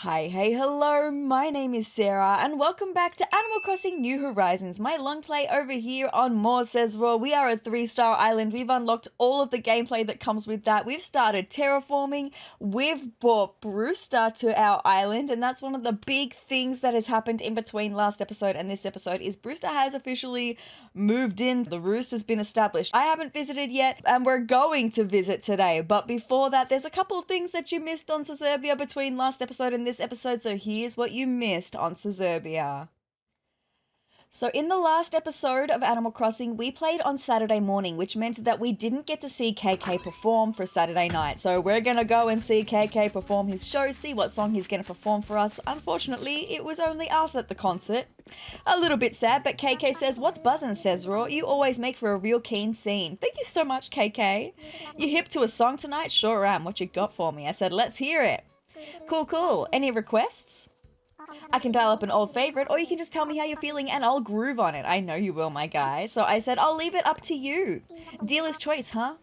Hey, hello, my name is Sarah, and welcome back to Animal Crossing New Horizons, my long play over here on more sezrawrr. We are a 3-star island. We've unlocked all of the gameplay that comes with that. We've started terraforming. We've brought Brewster to our island, and that's one of the big things that has happened in between last episode and this episode is Brewster has officially moved in. The Roost has been established. I haven't visited yet, and we're going to visit today. But before that, there's a couple of things that you missed on Sezurbia between last episode and this episode, so here's what you missed on Sezurbia. So in the last episode of Animal Crossing, we played on Saturday morning, which meant that we didn't get to see KK perform for Saturday night. So we're gonna go and see KK perform his show, see what song he's gonna perform for us. Unfortunately, it was only us at the concert. A little bit sad, but KK says, "What's buzzin', sezrawrr? You always make for a real keen scene." Thank you so much, KK. You hip to a song tonight? Sure am. What you got for me? I said, let's hear it. Cool. Any requests? I can dial up an old favorite, or you can just tell me how you're feeling and I'll groove on it. I know you will, my guy. So I said, I'll leave it up to you. Dealer's choice, huh?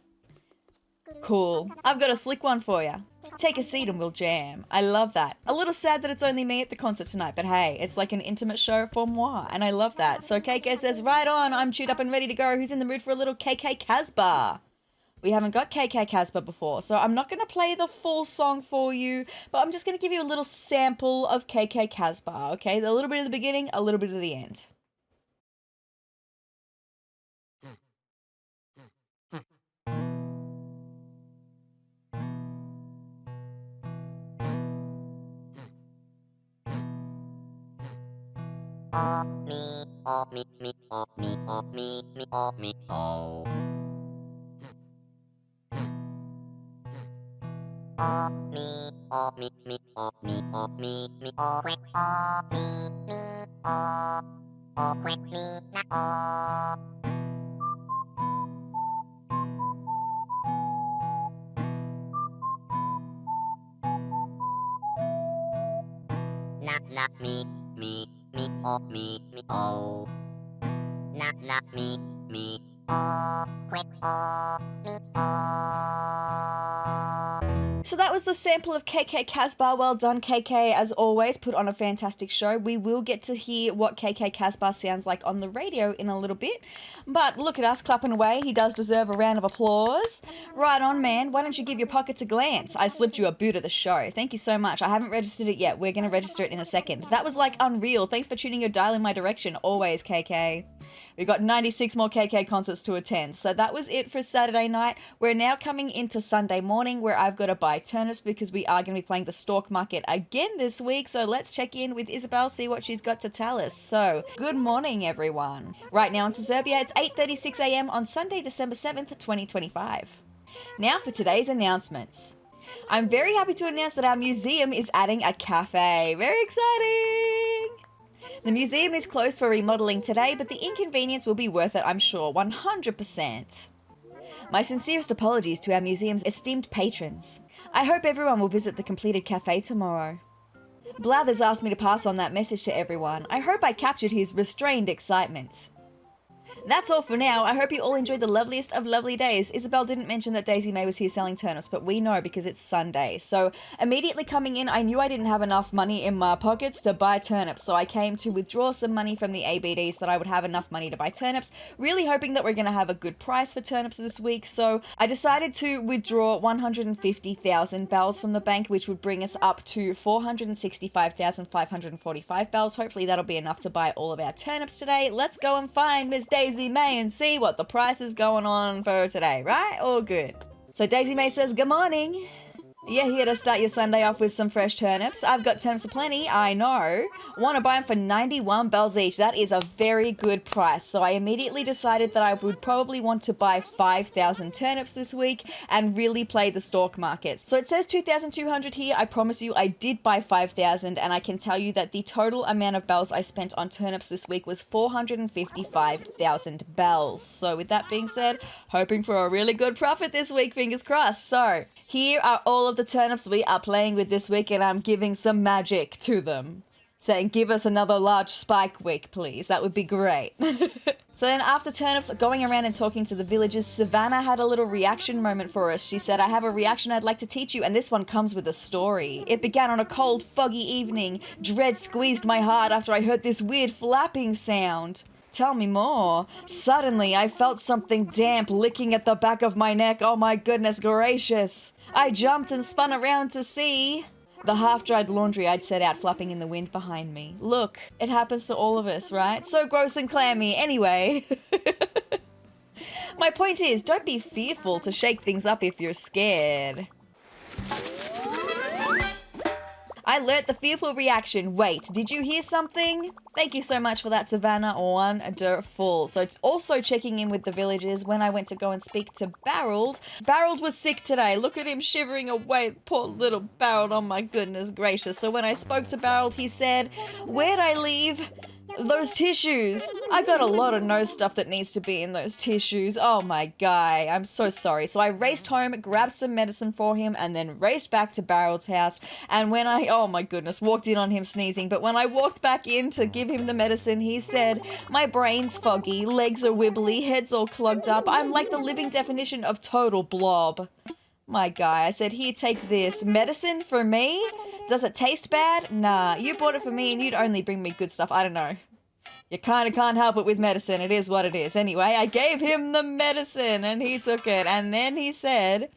Cool. I've got a slick one for you. Take a seat and we'll jam. I love that. A little sad that it's only me at the concert tonight, but hey, it's like an intimate show for moi, and I love that. So KK says, right on, I'm chewed up and ready to go. Who's in the mood for a little KK Casbah? We haven't got KK Casbah before, so I'm not going to play the full song for you, but I'm just going to give you a little sample of KK Casbah, okay? A little bit of the beginning, a little bit of the end. So that was the sample of KK Casbah. Well done, KK, as always. Put on a fantastic show. We will get to hear what KK Casbah sounds like on the radio in a little bit. But look at us clapping away. He does deserve a round of applause. Right on, man. Why don't you give your pockets a glance? I slipped you a boot of the show. Thank you so much. I haven't registered it yet. We're going to register it in a second. That was like unreal. Thanks for tuning your dial in my direction. Always, KK. We've got 96 more KK concerts to attend. So that was it for Saturday night. We're now coming into Sunday morning where I've got to buy turnips because we are going to be playing the Stalk Market again this week. So let's check in with Isabel, see what she's got to tell us. So good morning, everyone. Right now in Sezurbia, it's 8:36 a.m. on Sunday, December 7th, 2025. Now for today's announcements. I'm very happy to announce that our museum is adding a cafe. Very exciting! The museum is closed for remodeling today, but the inconvenience will be worth it, I'm sure, 100%. My sincerest apologies to our museum's esteemed patrons. I hope everyone will visit the completed cafe tomorrow. Blathers asked me to pass on that message to everyone. I hope I captured his restrained excitement. That's all for now. I hope you all enjoyed the loveliest of lovely days. Isabel didn't mention that Daisy May was here selling turnips, but we know because it's Sunday. So immediately coming in, I knew I didn't have enough money in my pockets to buy turnips. So I came to withdraw some money from the ABD so that I would have enough money to buy turnips, really hoping that we're going to have a good price for turnips this week. So I decided to withdraw 150,000 bells from the bank, which would bring us up to 465,545 bells. Hopefully that'll be enough to buy all of our turnips today. Let's go and find Miss Daisy May and see what the price is going on for today, right? All good. So Daisy May says, good morning. You're here to start your Sunday off with some fresh turnips. I've got turnips aplenty, I know. Want to buy them for 91 bells each. That is a very good price. So I immediately decided that I would probably want to buy 5,000 turnips this week and really play the Stalk Market. So it says 2,200 here. I promise you I did buy 5,000, and I can tell you that the total amount of bells I spent on turnips this week was 455,000 bells. So with that being said, hoping for a really good profit this week, fingers crossed. So here are all of the turnips we are playing with this week, and I'm giving some magic to them. Saying, give us another large spike week, please. That would be great. So then after Turnip's going around and talking to the villagers, Savannah had a little reaction moment for us. She said, I have a reaction I'd like to teach you, and this one comes with a story. It began on a cold, foggy evening. Dread squeezed my heart after I heard this weird flapping sound. Tell me more. Suddenly, I felt something damp licking at the back of my neck. Oh my goodness gracious. I jumped and spun around to see the half-dried laundry I'd set out flapping in the wind behind me. Look, it happens to all of us, right? So gross and clammy. Anyway. My point is, don't be fearful to shake things up if you're scared. I learnt the fearful reaction. Wait, did you hear something? Thank you so much for that, Savannah. Wonderful. So also checking in with the villagers when I went to go and speak to Barreld. Barreld was sick today. Look at him shivering away. Poor little Barreld. Oh my goodness gracious. So when I spoke to Barreld, he said, where'd I leave those tissues? I got a lot of nose stuff that needs to be in those tissues. Oh my guy, I'm so sorry. So I raced home, grabbed some medicine for him, and then raced back to Barreld's house. And when oh my goodness, walked in on him sneezing. But when I walked back in to give him the medicine, he said, my brain's foggy, legs are wibbly, head's all clogged up. I'm like the living definition of total blob. My guy, I said, here, take this. Medicine for me? Does it taste bad? Nah, you bought it for me and you'd only bring me good stuff. I don't know. You kind of can't help it with medicine. It is what it is. Anyway, I gave him the medicine and he took it. And then he said,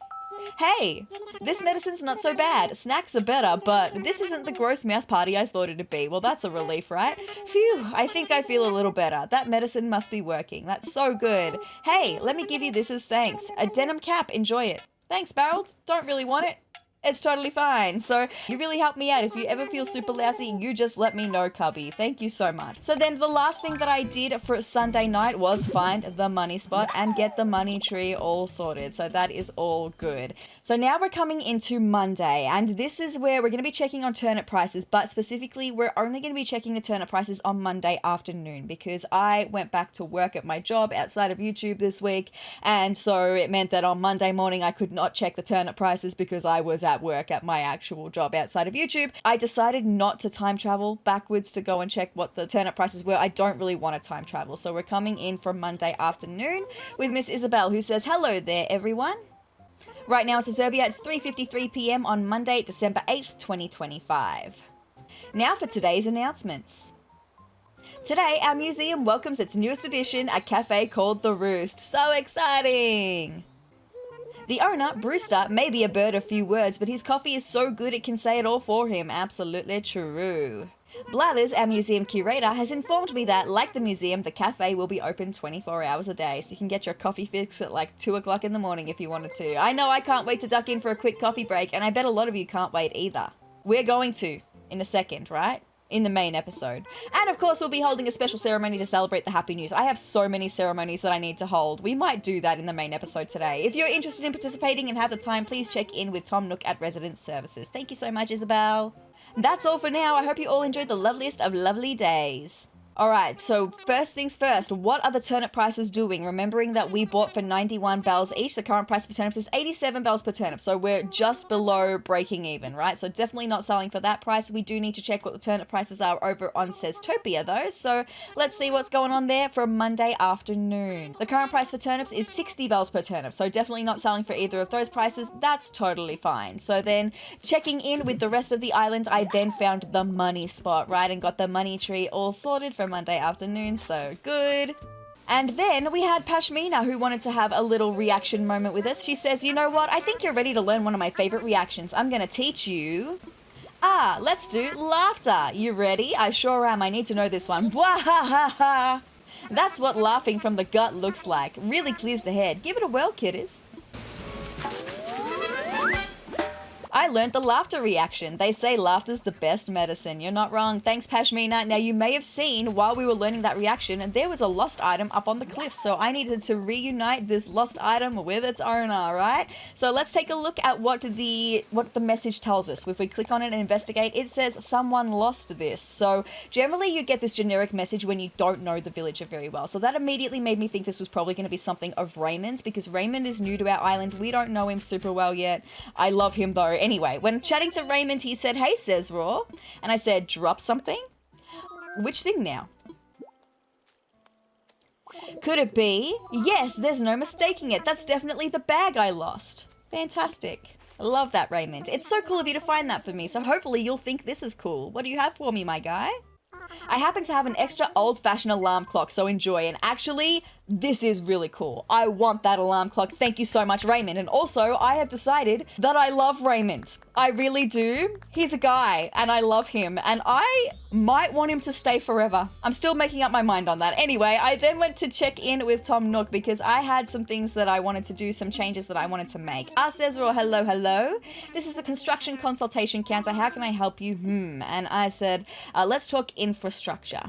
hey, this medicine's not so bad. Snacks are better, but this isn't the gross mouth party I thought it'd be. Well, that's a relief, right? Phew, I think I feel a little better. That medicine must be working. That's so good. Hey, let me give you this as thanks. A denim cap. Enjoy it. Thanks, Barreld. Don't really want it. It's totally fine. So you really helped me out. If you ever feel super lousy, you just let me know, cubby. Thank you so much. So then the last thing that I did for Sunday night was find the money spot and get the money tree all sorted. So that is all good. So now we're coming into Monday, and this is where we're going to be checking on turnip prices, but specifically we're only going to be checking the turnip prices on Monday afternoon because I went back to work at my job outside of YouTube this week, and so it meant that on Monday morning I could not check the turnip prices because I was at work at my actual job outside of YouTube. I decided not to time travel backwards to go and check what the turnip prices were. I don't really want to time travel. So we're coming in from Monday afternoon with Miss Isabel, who says, hello there, everyone. Right now in Sezurbia, it's 3:53 p.m. on Monday, December 8th, 2025. Now for today's announcements. Today, our museum welcomes its newest addition, a cafe called the Roost. So exciting! The owner, Brewster, may be a bird of few words, but his coffee is so good it can say it all for him. Absolutely true. Blathers, our museum curator, has informed me that, like the museum, the cafe will be open 24 hours a day, so you can get your coffee fix at like 2 o'clock in the morning if you wanted to. I know I can't wait to duck in for a quick coffee break, and I bet a lot of you can't wait either. We're going to, in a second, right? In the main episode. And of course, we'll be holding a special ceremony to celebrate the happy news. I have so many ceremonies that I need to hold. We might do that in the main episode today. If you're interested in participating and have the time, please check in with Tom Nook at Residence Services. Thank you so much, Isabel. That's all for now. I hope you all enjoyed the loveliest of lovely days. Alright, so first things first, what are the turnip prices doing? Remembering that we bought for 91 bells each, the current price for turnips is 87 bells per turnip, so we're just below breaking even, right? So definitely not selling for that price. We do need to check what the turnip prices are over on Sezurbia though, so let's see what's going on there for Monday afternoon. The current price for turnips is 60 bells per turnip, so definitely not selling for either of those prices. That's totally fine. So then, checking in with the rest of the island, I then found the money spot, right? And got the money tree all sorted for Monday afternoon, so good. And then we had Pashmina, who wanted to have a little reaction moment with us. She says, you know what, I think you're ready to learn one of my favorite reactions. I'm gonna teach you. Let's do laughter. You ready? I sure am. I need to know this one. Bwahahaha. That's what laughing from the gut looks like. Really clears the head. Give it a whirl, kiddies. I learned the laughter reaction. They say laughter's the best medicine. You're not wrong. Thanks, Pashmina. Now, you may have seen while we were learning that reaction, and there was a lost item up on the cliff, so I needed to reunite this lost item with its owner, right? So let's take a look at what the message tells us. If we click on it and investigate, it says someone lost this. So generally you get this generic message when you don't know the villager very well. So that immediately made me think this was probably going to be something of Raymond's, because Raymond is new to our island. We don't know him super well yet. I love him though. Anyway, when chatting to Raymond, he said, hey, sezrawrr. And I said, drop something? Which thing now? Could it be? Yes, there's no mistaking it. That's definitely the bag I lost. Fantastic. I love that, Raymond. It's so cool of you to find that for me, so hopefully you'll think this is cool. What do you have for me, my guy? I happen to have an extra old-fashioned alarm clock, so enjoy. And actually, this is really cool. I want that alarm clock. Thank you so much, Raymond. And also, I have decided that I love Raymond. I really do. He's a guy, and I love him. And I might want him to stay forever. I'm still making up my mind on that. Anyway, I then went to check in with Tom Nook because I had some things that I wanted to do, some changes that I wanted to make. Sezrawrr, hello, hello. This is the construction consultation counter. How can I help you? And I said, let's talk infrastructure.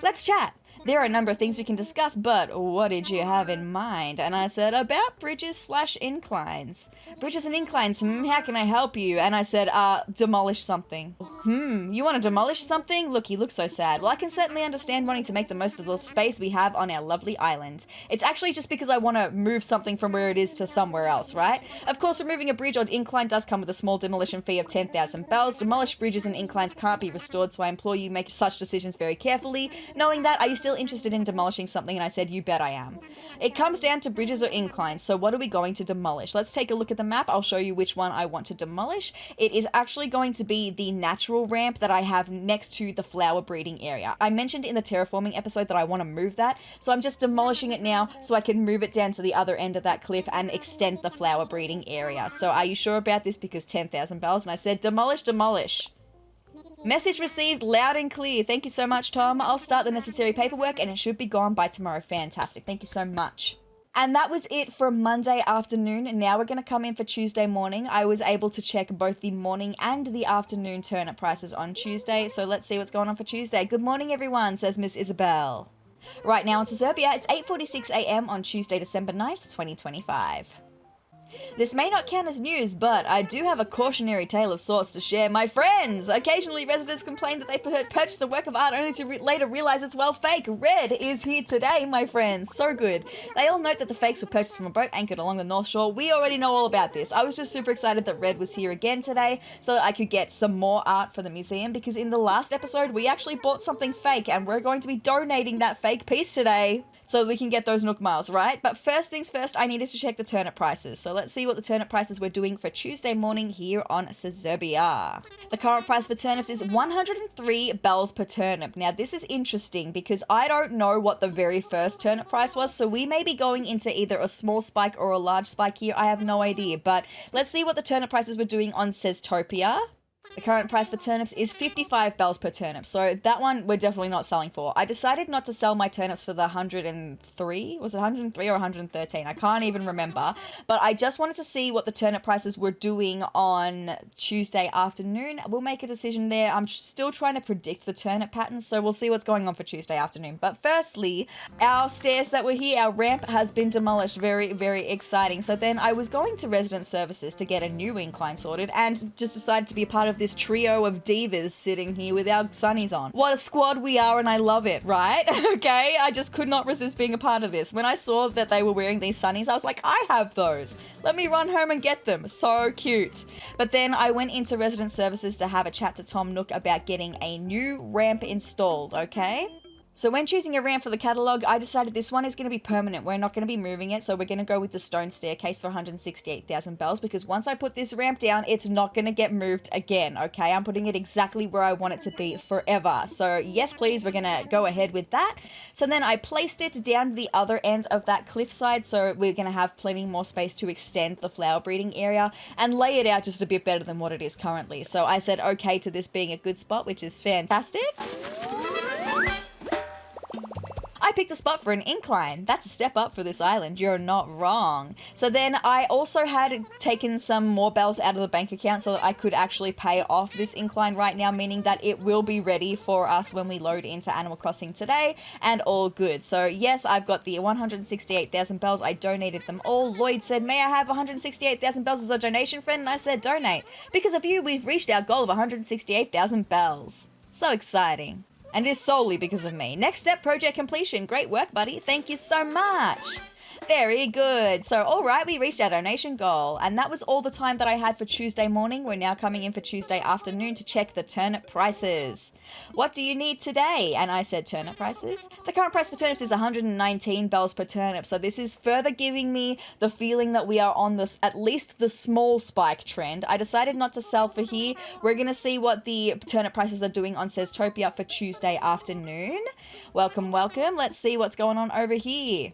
Let's chat. There are a number of things we can discuss, but what did you have in mind? And I said, about bridges/inclines. Bridges and inclines, how can I help you? And I said, demolish something. You want to demolish something? Look, he looks so sad. Well, I can certainly understand wanting to make the most of the space we have on our lovely island. It's actually just because I want to move something from where it is to somewhere else, right? Of course, removing a bridge or incline does come with a small demolition fee of 10,000 bells. Demolished bridges and inclines can't be restored, so I implore you make such decisions very carefully. Knowing that, are you still interested in demolishing something? And I said, you bet I am. It comes down to bridges or inclines, so what are we going to demolish? Let's take a look at the map. I'll show you which one I want to demolish. It is actually going to be the natural ramp that I have next to the flower breeding area. I mentioned in the terraforming episode that I want to move that, so I'm just demolishing it now so I can move it down to the other end of that cliff and extend the flower breeding area. So are you sure about this? Because 10,000 bells. And I said, demolish, demolish. Message received loud and clear. Thank you so much, Tom. I'll start the necessary paperwork and it should be gone by tomorrow. Fantastic. Thank you so much. And that was it for Monday afternoon. And now we're going to come in for Tuesday morning. I was able to check both the morning and the afternoon turnip prices on Tuesday. So let's see what's going on for Tuesday. Good morning, everyone, says Miss Isabel. Right now in Sezurbia, it's 8:46 a.m. on Tuesday, December 9th, 2025. This may not count as news, but I do have a cautionary tale of sorts to share. My friends! Occasionally residents complain that they purchased a work of art only to later realize it's, well, fake. Red is here today, my friends. So good. They all note that the fakes were purchased from a boat anchored along the North Shore. We already know all about this. I was just super excited that Red was here again today so that I could get some more art for the museum, because in the last episode, we actually bought something fake and we're going to be donating that fake piece today so we can get those Nook miles, right? But first things first, I needed to check the turnip prices. So let's see what the turnip prices we're doing for Tuesday morning here on Sezurbia. The current price for turnips is 103 bells per turnip. Now this is interesting because I don't know what the very first turnip price was, so we may be going into either a small spike or a large spike here. I have no idea, but let's see what the turnip prices we're doing on Sezurbia. The current price for turnips is 55 bells per turnip, so that one we're definitely not selling for. I decided not to sell my turnips for the 103, was it 103 or 113? I can't even remember, but I just wanted to see what the turnip prices were doing on Tuesday afternoon. We'll make a decision there. I'm still trying to predict the turnip patterns, so we'll see what's going on for Tuesday afternoon. But firstly, our stairs that were here, our ramp has been demolished. Very, very exciting. So then I was going to resident services to get a new incline sorted and just decided to be a part of this trio of divas sitting here with our sunnies on. What a squad we are, and I love it, right? Okay, I just could not resist being a part of this. When I saw that they were wearing these sunnies, I was like, I have those. Let me run home and get them. So cute. But then I went into resident services to have a chat to Tom Nook about getting a new ramp installed, okay? So when choosing a ramp for the catalogue, I decided this one is going to be permanent. We're not going to be moving it, so we're going to go with the stone staircase for 168,000 bells, because once I put this ramp down, it's not going to get moved again, okay? I'm putting it exactly where I want it to be forever. So yes, please, we're going to go ahead with that. So then I placed it down the other end of that cliffside, so we're going to have plenty more space to extend the flower breeding area and lay it out just a bit better than what it is currently. So I said okay to this being a good spot, which is fantastic. I picked a spot for an incline. That's a step up for this island. You're not wrong. So then I also had taken some more bells out of the bank account so that I could actually pay off this incline right now, meaning that it will be ready for us when we load into Animal Crossing today, and all good. So yes, I've got the 168,000 bells. I donated them all. Lloyd said, may I have 168,000 bells as a donation, friend? And I said, donate. Because of you, we've reached our goal of 168,000 bells. So exciting. And it is solely because of me. Next step, project completion. Great work, buddy. Thank you so much. Very good. So, all right, we reached our donation goal. And that was all the time that I had for Tuesday morning. We're now coming in for Tuesday afternoon to check the turnip prices. What do you need today? And I said turnip prices. The current price for turnips is 119 bells per turnip. So this is further giving me the feeling that we are on this, at least the small spike trend. I decided not to sell for here. We're going to see what the turnip prices are doing on Sezurbia for Tuesday afternoon. Welcome, welcome. Let's see what's going on over here.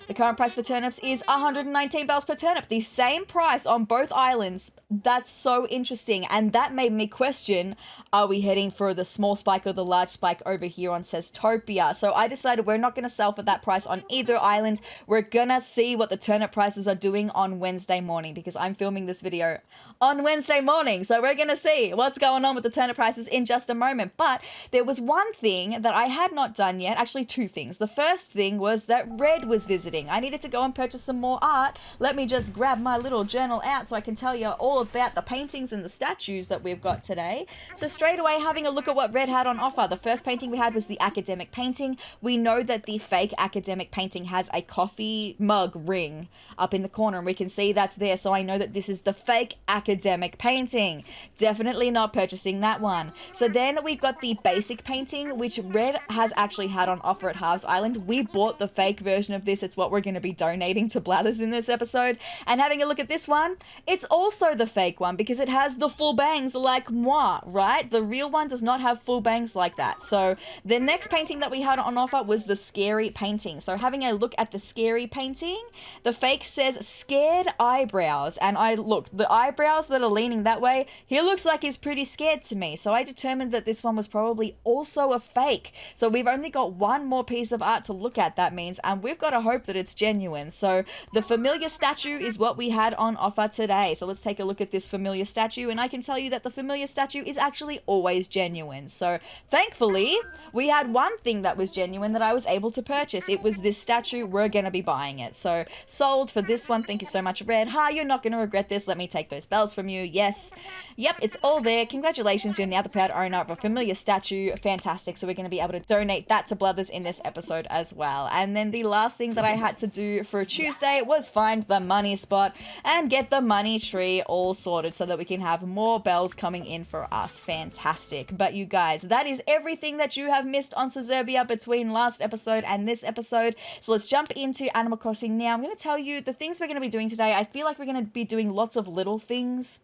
The current price for turnips is 119 bells per turnip. The same price on both islands. That's so interesting. And that made me question, are we heading for the small spike or the large spike over here on Sezurbia? So I decided we're not going to sell for that price on either island. We're going to see what the turnip prices are doing on Wednesday morning, because I'm filming this video on Wednesday morning. So we're going to see what's going on with the turnip prices in just a moment. But there was one thing that I had not done yet. Actually, two things. The first thing was that Red was visiting. I needed to go and purchase some more art. Let me just grab my little journal out so I can tell you all about the paintings and the statues that we've got today. So straight away, having a look at what Red had on offer. The first painting we had was the academic painting. We know that the fake academic painting has a coffee mug ring up in the corner, and we can see that's there. So I know that this is the fake academic painting. Definitely not purchasing that one. So then we've got the basic painting, which Red has actually had on offer at Harv's Island. We bought the fake version of this. It's what we're going to be donating to Blathers in this episode. And having a look at this one, it's also the fake one because it has the full bangs like moi, right? The real one does not have full bangs like that. So the next painting that we had on offer was the scary painting. So having a look at the scary painting, the fake says scared eyebrows. And I look, the eyebrows that are leaning that way, he looks like he's pretty scared to me. So I determined that this one was probably also a fake. So we've only got one more piece of art to look at, that means, and we've got to hope that it's genuine. So the familiar statue is what we had on offer today. So let's take a look at this familiar statue, and I can tell you that the familiar statue is actually always genuine. So thankfully, we had one thing that was genuine that I was able to purchase. It was this statue. We're going to be buying it. So sold for this one. Thank you so much, Red. Ha, you're not going to regret this. Let me take those bells from you. Yes. Yep, it's all there. Congratulations. You're now the proud owner of a familiar statue. Fantastic. So we're going to be able to donate that to Blathers in this episode as well. And then the last thing that I had to do for Tuesday was find the money spot and get the money tree all sorted so that we can have more bells coming in for us. Fantastic. But you guys, that is everything that you have missed on Sezurbia between last episode and this episode. So let's jump into Animal Crossing now. I'm going to tell you the things we're going to be doing today. I feel like we're going to be doing lots of little things.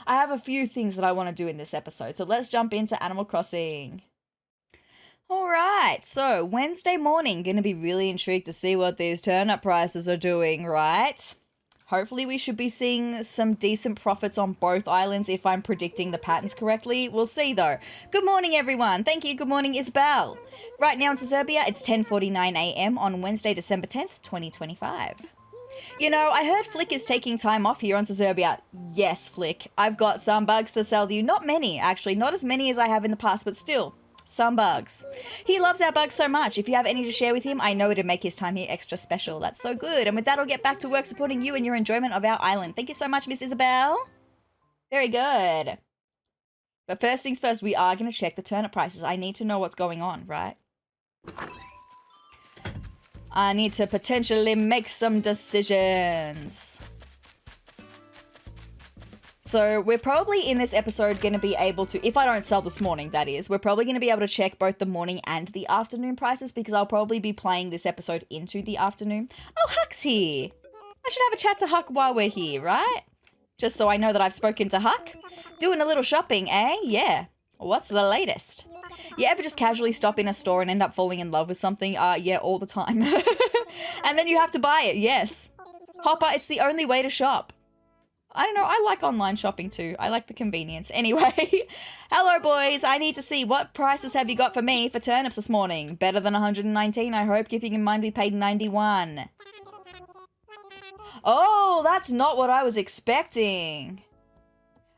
I have a few things that I want to do in this episode. So let's jump into Animal Crossing. All right, so Wednesday morning, going to be really intrigued to see what these turnip prices are doing, right? Hopefully we should be seeing some decent profits on both islands if I'm predicting the patterns correctly. We'll see though. Good morning, everyone. Thank you. Good morning, Isabel. Right now in Sezurbia, it's 10:49 a.m. on Wednesday, December 10th, 2025. You know, I heard Flick is taking time off here on Sezurbia. Yes, Flick. I've got some bugs to sell you. Not many, actually. Not as many as I have in the past, but still. Some bugs. He loves our bugs so much. If you have any to share with him, I know it'd make his time here extra special. That's so good. And with that, I'll get back to work supporting you and your enjoyment of our island. Thank you so much, Miss Isabel. Very good. But first things first, we are going to check the turnip prices. I need to know what's going on, right? I need to potentially make some decisions. So we're probably in this episode going to be able to, if I don't sell this morning, that is, we're probably going to be able to check both the morning and the afternoon prices because I'll probably be playing this episode into the afternoon. Oh, Huck's here. I should have a chat to Huck while we're here, right? Just so I know that I've spoken to Huck. Doing a little shopping, eh? Yeah. What's the latest? You ever just casually stop in a store and end up falling in love with something? Yeah, all the time. And then you have to buy it, yes. Hopper, it's the only way to shop. I don't know, I like online shopping too. I like the convenience. Anyway, hello boys. I need to see what prices have you got for me for turnips this morning. Better than 119, I hope, keeping in mind we paid 91. Oh, that's not what I was expecting.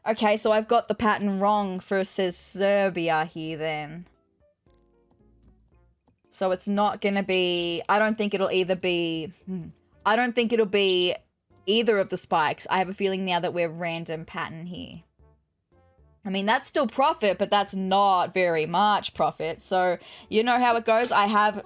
Okay, so I've got the pattern wrong for Sezurbia here then. So it's not going to be, I don't think it'll either be either of the spikes. I have a feeling now that we're random pattern here. I mean, that's still profit, but that's not very much profit. So you know how it goes. I have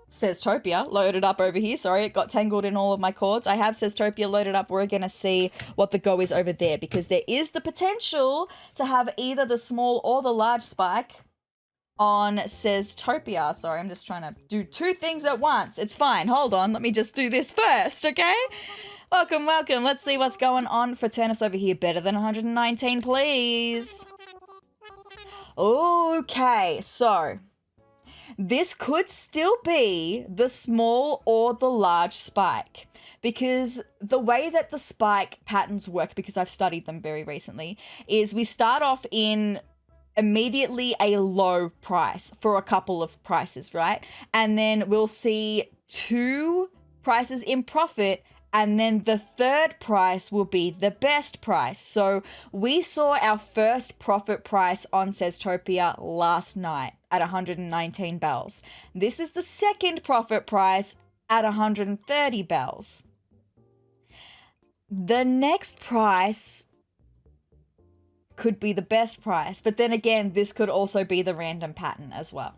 Seztopia loaded up over here. Sorry, it got tangled in all of my cords. I have Seztopia loaded up. We're going to see what the go is over there because there is the potential to have either the small or the large spike on Seztopia. Sorry, I'm just trying to do two things at once. It's fine. Hold on. Let me just do this first, okay? Welcome, welcome. Let's see what's going on for turnips over here. Better than 119, please. Okay, so this could still be the small or the large spike because the way that the spike patterns work, because I've studied them very recently, is we start off in immediately a low price for a couple of prices, right? And then we'll see 2 prices in profit, and then the third price will be the best price. So we saw our first profit price on Seztopia last night at 119 bells. This is the second profit price at 130 bells. The next price could be the best price, but then again, this could also be the random pattern as well.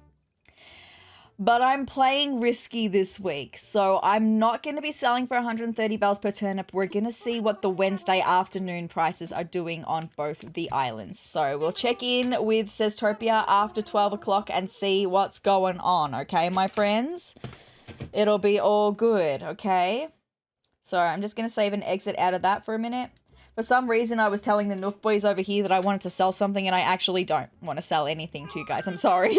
But I'm playing risky this week, so I'm not going to be selling for 130 bells per turnip. We're going to see what the Wednesday afternoon prices are doing on both the islands. So we'll check in with Seztopia after 12 o'clock and see what's going on, okay, my friends? It'll be all good, okay? Sorry, I'm just going to save an exit out of that for a minute. For some reason, I was telling the Nook boys over here that I wanted to sell something, and I actually don't want to sell anything to you guys. I'm sorry.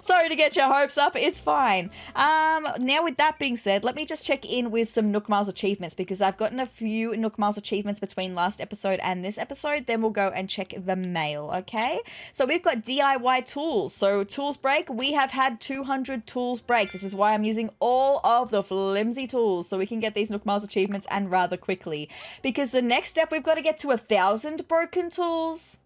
Sorry to get your hopes up. It's fine. Now, with that being said, let me just check in with some Nook Miles achievements because I've gotten a few Nook Miles achievements between last episode and this episode. Then we'll go and check the mail, okay? So we've got DIY tools. So tools break. We have had 200 tools break. This is why I'm using all of the flimsy tools so we can get these Nook Miles achievements and rather quickly. Because the next step, we've got to get to 1,000 broken tools.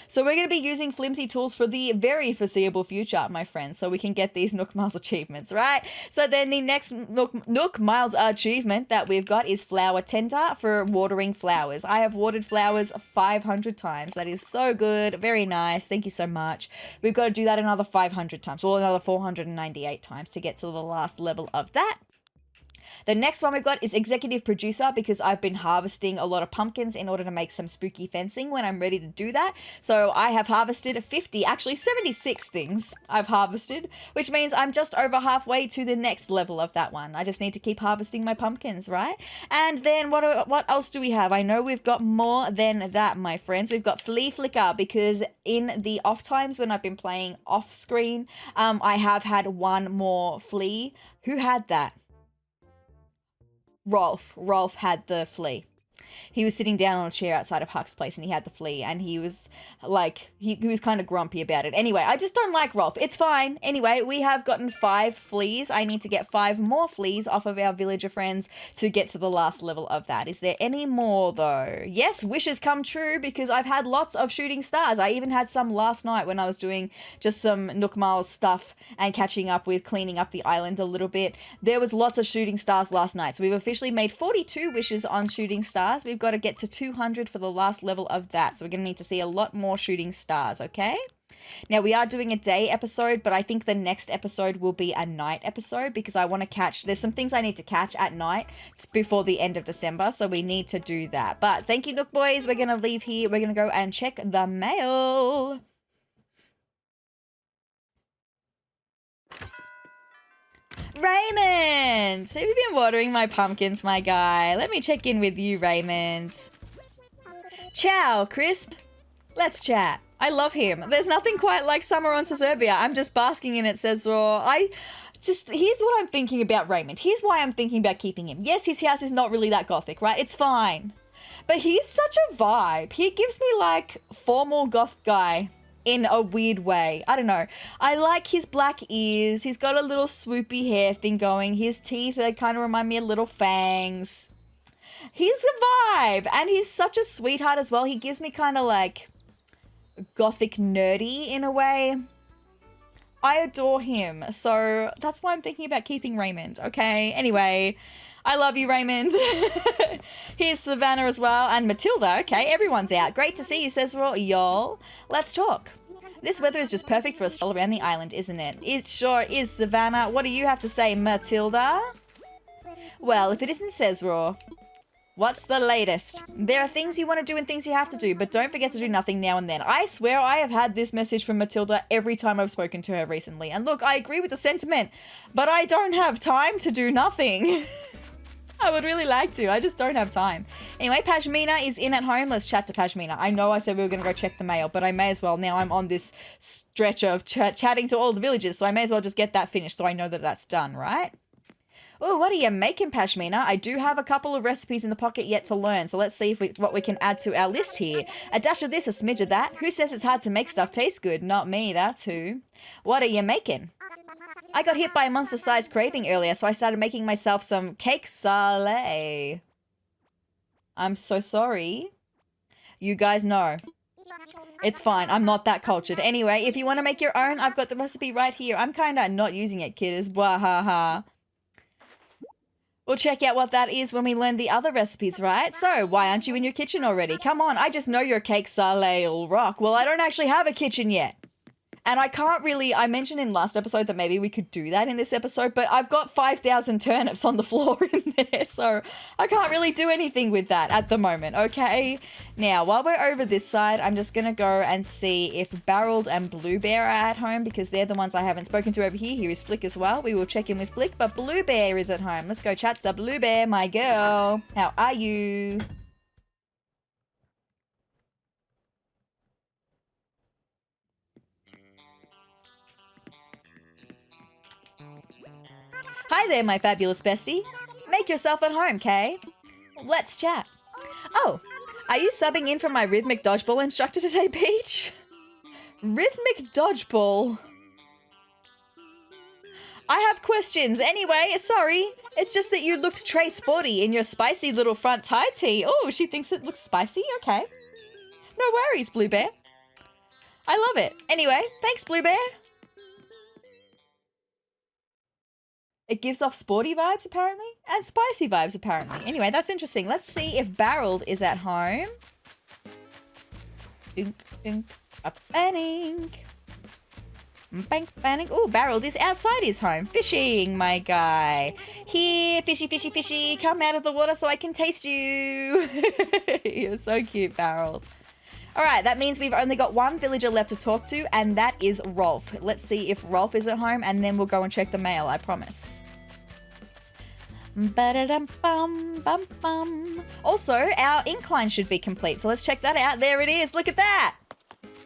So we're going to be using flimsy tools for the very foreseeable future, my friends, so we can get these Nook Miles achievements, right? So then the next Nook Miles achievement that we've got is flower tender for watering flowers. I have watered flowers 500 times. That is so good. Very nice. Thank you so much. We've got to do that another 500 times, or another 498 times to get to the last level of that. The next one we've got is executive producer because I've been harvesting a lot of pumpkins in order to make some spooky fencing when I'm ready to do that. So I have harvested 50, actually 76 things I've harvested, which means I'm just over halfway to the next level of that one. I just need to keep harvesting my pumpkins, right? And then what else do we have? I know we've got more than that, my friends. We've got flea flicker because in the off times when I've been playing off screen, I have had one more flea. Who had that? Rolf had the flea. He was sitting down on a chair outside of Huck's place and he had the flea and he was like, he was kind of grumpy about it. Anyway, I just don't like Rolf. It's fine. Anyway, we have gotten 5 fleas. I need to get 5 more fleas off of our villager friends to get to the last level of that. Is there any more though? Yes, wishes come true because I've had lots of shooting stars. I even had some last night when I was doing just some Nook Miles stuff and catching up with cleaning up the island a little bit. There was lots of shooting stars last night. So we've officially made 42 wishes on shooting stars. We've got to get to 200 for the last level of that. So we're going to need to see a lot more shooting stars, okay? Now, we are doing a day episode, but I think the next episode will be a night episode because I want to catch, there's some things I need to catch at night before the end of December, so we need to do that. But thank you, Nook boys. We're going to leave here. We're going to go and check the mail. Raymond! Have you been watering my pumpkins, my guy? Let me check in with you, Raymond. Ciao, Crisp. Let's chat. I love him. There's nothing quite like summer on Sezurbia. I'm just basking in it, sezrawrr. Here's what I'm thinking about Raymond. Here's why I'm thinking about keeping him. Yes, his house is not really that gothic, right? It's fine. But he's such a vibe. He gives me like formal goth guy in a weird way. I don't know. I like his black ears. He's got a little swoopy hair thing going. His teeth, they kind of remind me of little fangs. He's a vibe. And he's such a sweetheart as well. He gives me kind of like gothic nerdy in a way. I adore him. So that's why I'm thinking about keeping Raymond. Okay. Anyway, I love you, Raymond. Here's Savannah as well. And Matilda. Okay, everyone's out. Great to see you, Sezrawrr. Y'all. Let's talk. This weather is just perfect for a stroll around the island, isn't it? It sure is, Savannah. What do you have to say, Matilda? Well, if it isn't sezrawrr, what's the latest? There are things you want to do and things you have to do, but don't forget to do nothing now and then. I swear I have had this message from Matilda every time I've spoken to her recently. And look, I agree with the sentiment, but I don't have time to do nothing. I would really like to. I just don't have time. Anyway, Pashmina is in at home. Let's chat to Pashmina. I know I said we were going to go check the mail, but I may as well. Now I'm on this stretch of chatting to all the villagers, so I may as well just get that finished so I know that that's done, right? Oh, what are you making, Pashmina? I do have a couple of recipes in the pocket yet to learn, so let's see what we can add to our list here. A dash of this, a smidge of that. Who says it's hard to make stuff taste good? Not me, that's who. What are you making? I got hit by a monster-sized craving earlier, so I started making myself some cake salé. I'm so sorry. You guys know. It's fine, I'm not that cultured. Anyway, if you want to make your own, I've got the recipe right here. I'm kinda not using it, kidders. Bwahaha. We'll check out what that is when we learn the other recipes, right? So, why aren't you in your kitchen already? Come on, I just know your cake salé will rock. Well, I don't actually have a kitchen yet. And I can't really, I mentioned in last episode that maybe we could do that in this episode, but I've got 5,000 turnips on the floor in there, so I can't really do anything with that at the moment, okay? Now, while we're over this side, I'm just going to go and see if Barreled and Blue Bear are at home because they're the ones I haven't spoken to over here. Here is Flick as well. We will check in with Flick, but Blue Bear is at home. Let's go chat to Blue Bear, my girl. How are you? Hi there, my fabulous bestie. Make yourself at home, Kay. Let's chat. Oh, are you subbing in for my rhythmic dodgeball instructor today, Peach? Rhythmic dodgeball? I have questions. Anyway, sorry. It's just that you looked très sporty in your spicy little front tie tee. Oh, she thinks it looks spicy? Okay. No worries, Blue Bear. I love it. Anyway, thanks, Blue Bear. It gives off sporty vibes, apparently, and spicy vibes, apparently. Anyway, that's interesting. Let's see if Barreled is at home. Dink, dink, up, banning. Bank, banning. Oh, Barreled is outside his home, fishing, my guy. Here, fishy, fishy, fishy, come out of the water so I can taste you. You're so cute, Barreled. All right, that means we've only got one villager left to talk to, and that is Rolf. Let's see if Rolf is at home, and then we'll go and check the mail, I promise. Ba-da-dum-bum-bum-bum. Also, our incline should be complete, so let's check that out. There it is. Look at that.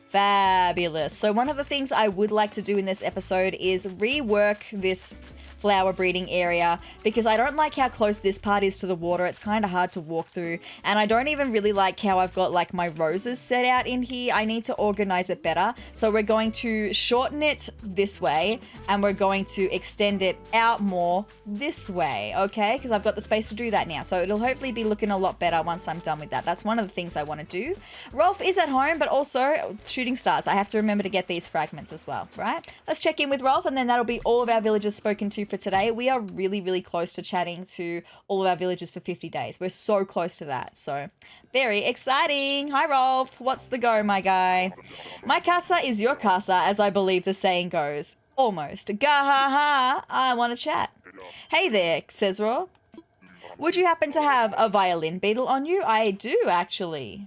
Fabulous. So one of the things I would like to do in this episode is rework this flower breeding area because I don't like how close this part is to the water. It's kind of hard to walk through, and I don't even really like how I've got like my roses set out in here. I need to organize it better. So we're going to shorten it this way and we're going to extend it out more this way, okay? Because I've got the space to do that now. So it'll hopefully be looking a lot better once I'm done with that. That's one of the things I want to do. Rolf is at home, but also shooting stars. I have to remember to get these fragments as well, right? Let's check in with Rolf, and then that'll be all of our villagers spoken to for today. We are really, really close to chatting to all of our villagers for 50 days. We're so close to that. So very exciting. Hi, Rolf. What's the go, my guy? My casa is your casa, as I believe the saying goes. Almost. Gahaha. I want to chat. Hey there, sezrawrr. Would you happen to have a violin beetle on you? I do, actually.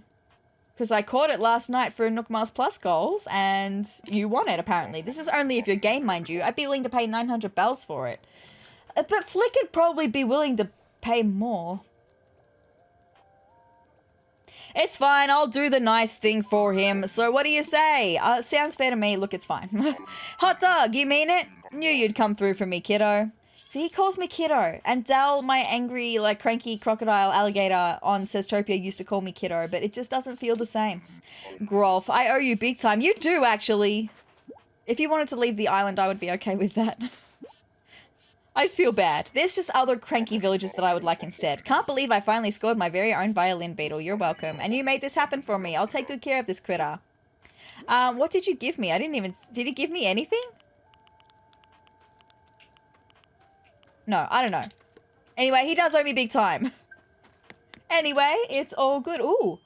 Because I caught it last night for Nook Mars Plus goals, and you won it, apparently. This is only if you're game, mind you. I'd be willing to pay 900 bells for it. But Flick would probably be willing to pay more. It's fine, I'll do the nice thing for him. So what do you say? It sounds fair to me. Look, it's fine. Hot dog, you mean it? Knew you'd come through for me, kiddo. See, he calls me kiddo. And Dal, my angry, like, cranky crocodile alligator on Sezurbia used to call me kiddo, but it just doesn't feel the same. Grolf, I owe you big time. You do, actually. If you wanted to leave the island, I would be okay with that. I just feel bad. There's just other cranky villagers that I would like instead. Can't believe I finally scored my very own violin beetle. You're welcome. And you made this happen for me. I'll take good care of this critter. What did you give me? I didn't even... Did he give me anything? No, I don't know. Anyway, he does owe me big time. Anyway, it's all good. Ooh.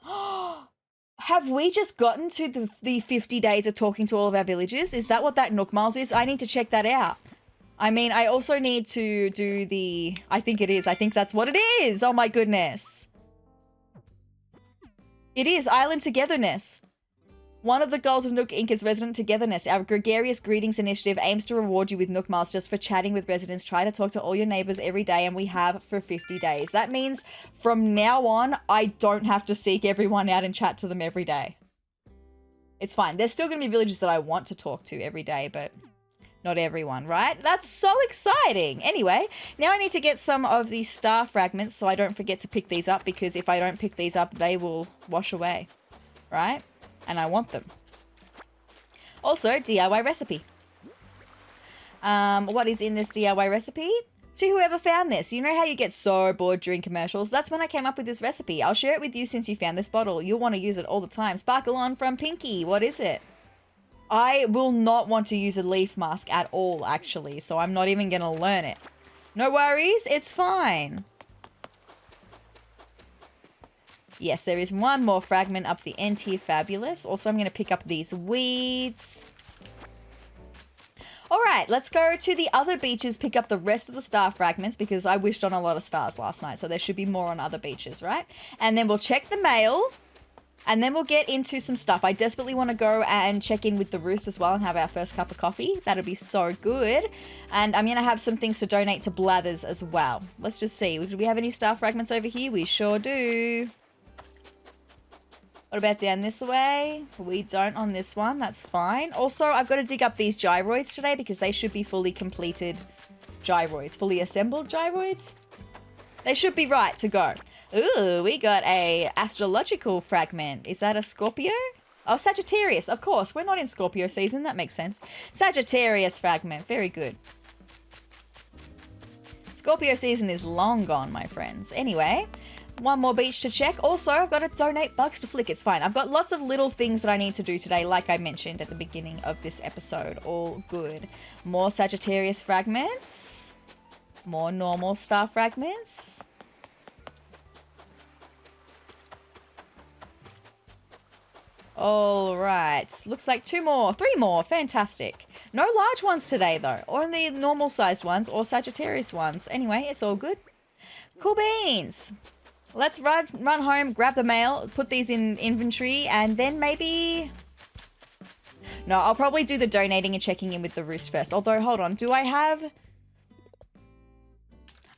Have we just gotten to the 50 days of talking to all of our villagers? Is that what that Nook Miles is? I need to check that out. I mean, I also need to do the... I think it is. I think that's what it is. Oh my goodness. It is Island Togetherness. One of the goals of Nook Inc. is resident togetherness. Our gregarious greetings initiative aims to reward you with Nook Miles just for chatting with residents. Try to talk to all your neighbors every day, and we have for 50 days. That means from now on, I don't have to seek everyone out and chat to them every day. It's fine. There's still going to be villagers that I want to talk to every day, but not everyone, right? That's so exciting. Anyway, now I need to get some of these star fragments so I don't forget to pick these up, because if I don't pick these up, they will wash away, right? And I want them. Also, DIY recipe. What is in this DIY recipe? To whoever found this. You know how you get so bored during commercials? That's when I came up with this recipe. I'll share it with you since you found this bottle. You'll want to use it all the time. Sparkle on from Pinky. What is it? I will not want to use a leaf mask at all, actually. So I'm not even going to learn it. No worries. It's fine. Yes, there is one more fragment up the end here. Fabulous. Also, I'm going to pick up these weeds. All right, let's go to the other beaches, pick up the rest of the star fragments, because I wished on a lot of stars last night, so there should be more on other beaches, right? And then we'll check the mail, and then we'll get into some stuff. I desperately want to go and check in with the Roost as well and have our first cup of coffee. That'll be so good. And I'm going to have some things to donate to Blathers as well. Let's just see. Do we have any star fragments over here? We sure do. What about down this way? We don't on this one. That's fine. Also, I've got to dig up these gyroids today because they should be fully completed gyroids. Fully assembled gyroids? They should be right to go. Ooh, we got a astrological fragment. Is that a Scorpio? Oh, Sagittarius, of course. We're not in Scorpio season. That makes sense. Sagittarius fragment. Very good. Scorpio season is long gone, my friends. Anyway... one more beach to check. Also, I've got to donate bugs to Flick. It's fine. I've got lots of little things that I need to do today, like I mentioned at the beginning of this episode. All good. More Sagittarius fragments. More normal star fragments. All right. Looks like 2 more. 3 more. Fantastic. No large ones today, though. Only normal-sized ones or Sagittarius ones. Anyway, it's all good. Cool beans. Let's run home, grab the mail, put these in inventory, and then maybe... No, I'll probably do the donating and checking in with the Roost first. Although, hold on, do I have...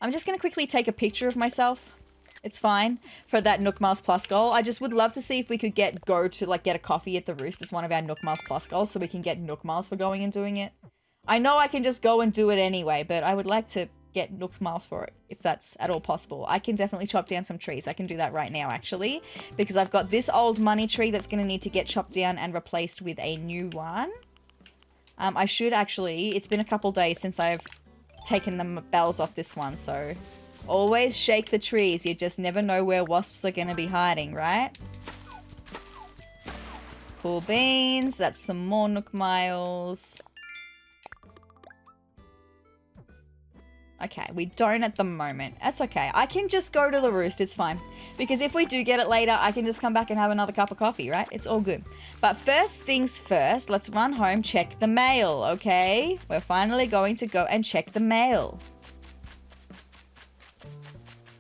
I'm just going to quickly take a picture of myself. It's fine for that Nook Miles Plus goal. I just would love to see if we could get a coffee at the Roost as one of our Nook Miles Plus goals so we can get Nook Miles for going and doing it. I know I can just go and do it anyway, but I would like to get Nook Miles for it, if that's at all possible. I can definitely chop down some trees. I can do that right now, actually, because I've got this old money tree that's going to need to get chopped down and replaced with a new one. I should actually... It's been a couple days since I've taken the bells off this one, so... Always shake the trees. You just never know where wasps are going to be hiding, right? Cool beans. That's some more Nook Miles. Okay, we don't at the moment. That's okay. I can just go to the Roost. It's fine. Because if we do get it later, I can just come back and have another cup of coffee, right? It's all good. But first things first, let's run home, check the mail, okay? We're finally going to go and check the mail.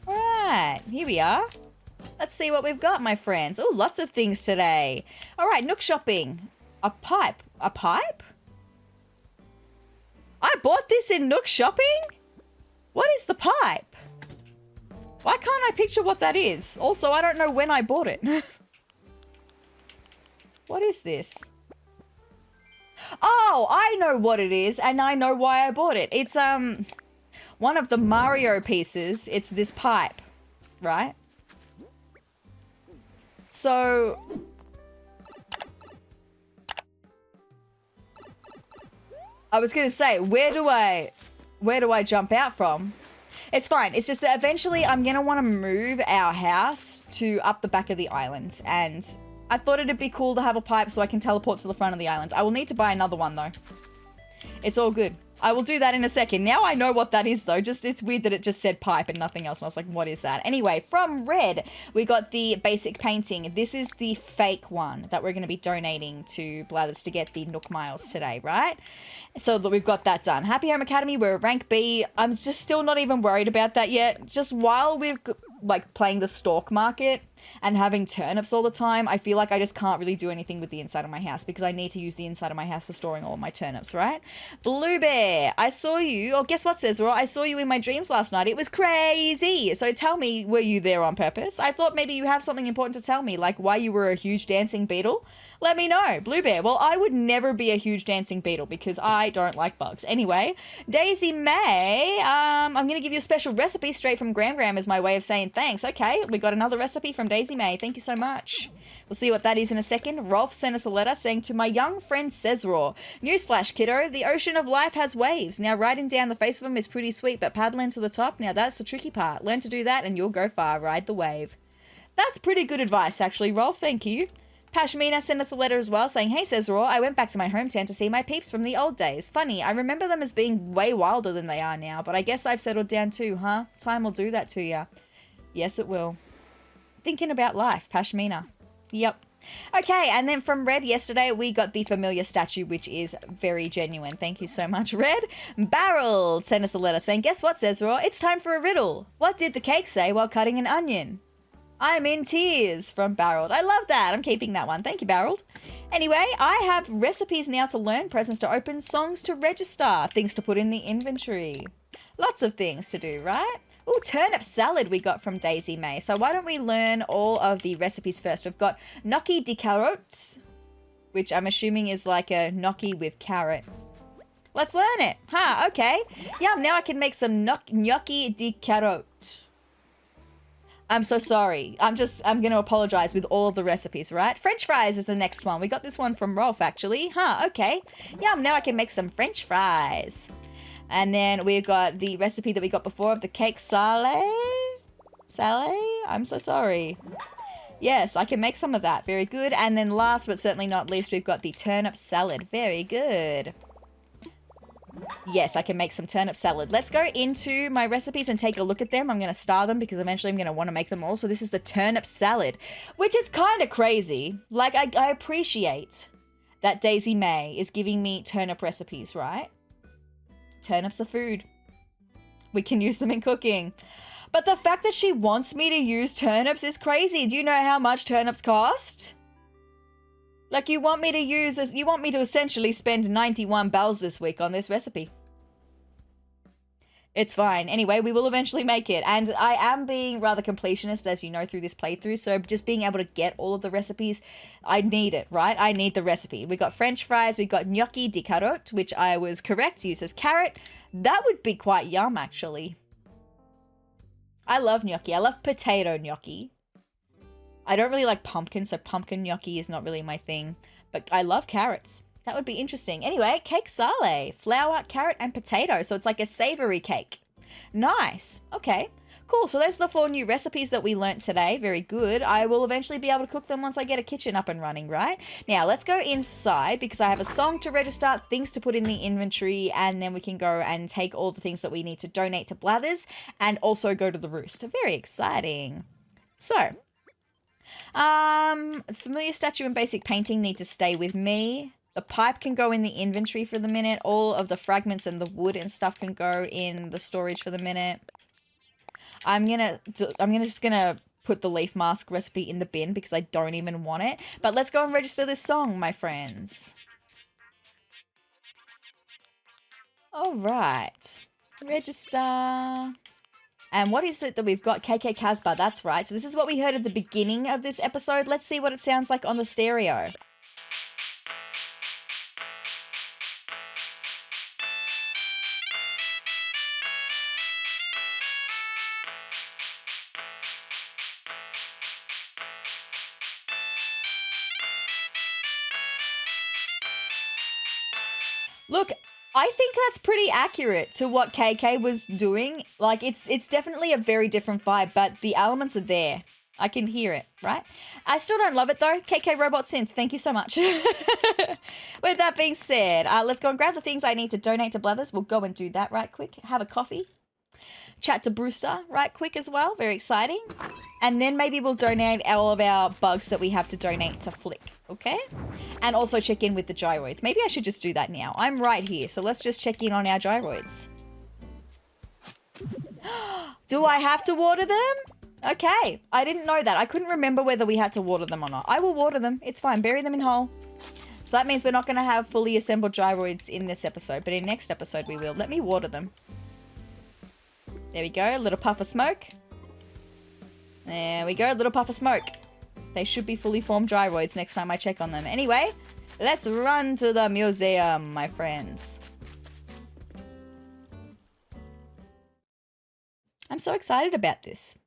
All right, here we are. Let's see what we've got, my friends. Oh, lots of things today. All right, Nook shopping. A pipe. A pipe? I bought this in Nook shopping? What is the pipe? Why can't I picture what that is? Also, I don't know when I bought it. What is this? Oh, I know what it is, and I know why I bought it. It's, one of the Mario pieces. It's this pipe, right? So... I was gonna say, where do I jump out from? It's fine. It's just that eventually I'm going to want to move our house to up the back of the island. And I thought it'd be cool to have a pipe so I can teleport to the front of the island. I will need to buy another one though. It's all good. I will do that in a second. Now I know what that is, though. Just it's weird that it just said pipe and nothing else. And I was like, what is that? Anyway, from Red, we got the basic painting. This is the fake one that we're going to be donating to Blathers to get the Nook Miles today, right? So we've got that done. Happy Home Academy, we're rank B. I'm just still not even worried about that yet. Just while we're like playing the stalk market and having turnips all the time, I feel like I just can't really do anything with the inside of my house because I need to use the inside of my house for storing all of my turnips, right? Blue Bear, I saw you, or guess what, Sezrawrr? I saw you in my dreams last night. It was crazy. So tell me, were you there on purpose? I thought maybe you have something important to tell me, like why you were a huge dancing beetle. Let me know. Blue Bear, well, I would never be a huge dancing beetle because I don't like bugs. Anyway, Daisy May, I'm going to give you a special recipe straight from Gram Gram as my way of saying thanks. Okay, we got another recipe from Daisy May. Thank you so much. We'll see what that is in a second. Rolf sent us a letter saying, to my young friend Sezrawrr, newsflash, kiddo, the ocean of life has waves. Now, riding down the face of them is pretty sweet, but paddling to the top, now that's the tricky part. Learn to do that and you'll go far. Ride the wave. That's pretty good advice, actually, Rolf. Thank you. Pashmina sent us a letter as well saying, hey Sezrawrr, I went back to my hometown to see my peeps from the old days. Funny, I remember them as being way wilder than they are now, but I guess I've settled down too, huh? Time will do that to ya. Yes, it will. Thinking about life, Pashmina. Yep. Okay, and then from Red yesterday, we got the familiar statue, which is very genuine. Thank you so much, Red. Barrel sent us a letter saying, guess what, Sezrawrr? It's time for a riddle. What did the cake say while cutting an onion? I'm in tears, from Barreled. I love that. I'm keeping that one. Thank you, Barreled. Anyway, I have recipes now to learn, presents to open, songs to register, things to put in the inventory. Lots of things to do, right? Oh, turnip salad we got from Daisy May. So why don't we learn all of the recipes first? We've got gnocchi di carote, which I'm assuming is like a gnocchi with carrot. Let's learn it. Huh, okay. Yum, now I can make some gnocchi di carote. I'm so sorry. I'm going to apologize with all of the recipes, right? French fries is the next one. We got this one from Rolf, actually. Huh, okay. Yum, now I can make some French fries. And then we've got the recipe that we got before of the cake salé. Salé? I'm so sorry. Yes, I can make some of that. Very good. And then last but certainly not least, we've got the turnip salad. Very good. Yes, I can make some turnip salad. Let's go into my recipes and take a look at them. I'm going to star them because eventually I'm going to want to make them all. So this is the turnip salad, which is kind of crazy. Like, I appreciate that Daisy May is giving me turnip recipes, right? Turnips are food. We can use them in cooking. But the fact that she wants me to use turnips is crazy. Do you know how much turnips cost? Like, you want me to essentially spend 91 bells this week on this recipe. It's fine. Anyway, we will eventually make it. And I am being rather completionist, as you know, through this playthrough. So just being able to get all of the recipes, I need it, right? I need the recipe. We got French fries. We got gnocchi di carote, which I was correct, uses carrot. That would be quite yum, actually. I love gnocchi. I love potato gnocchi. I don't really like pumpkin, so pumpkin gnocchi is not really my thing. But I love carrots. That would be interesting. Anyway, cake salé. Flour, carrot, and potato. So it's like a savory cake. Nice. Okay. Cool. So those are the 4 new recipes that we learnt today. Very good. I will eventually be able to cook them once I get a kitchen up and running, right? Now, let's go inside because I have a song to register, things to put in the inventory, and then we can go and take all the things that we need to donate to Blathers and also go to the Roost. Very exciting. So, familiar statue and basic painting need to stay with me. The pipe can go in the inventory for the minute. All of the fragments and the wood and stuff can go in the storage for the minute. I'm just gonna put the leaf mask recipe in the bin because I don't even want it. But let's go and register this song, my friends. All right, register. And what is it that we've got? KK Casbah, that's right. So this is what we heard at the beginning of this episode. Let's see what it sounds like on the stereo. Look, I think that's pretty accurate to what KK was doing. Like, it's definitely a very different vibe, but the elements are there. I can hear it, right? I still don't love it, though. KK Robot Synth, thank you so much. We're With that being said, let's go and grab the things I need to donate to Blathers. We'll go and do that right quick. Have a coffee. Chat to Brewster right quick as well. Very exciting. And then maybe we'll donate all of our bugs that we have to donate to Flick. Okay? And also check in with the gyroids. Maybe I should just do that now. I'm right here. So let's just check in on our gyroids. Do I have to water them? Okay. I didn't know that. I couldn't remember whether we had to water them or not. I will water them. It's fine. Bury them in hole. So that means we're not going to have fully assembled gyroids in this episode. But in next episode we will. Let me water them. There we go. A little puff of smoke. There we go. A little puff of smoke. They should be fully formed gyroids next time I check on them. Anyway, let's run to the museum, my friends. I'm so excited about this.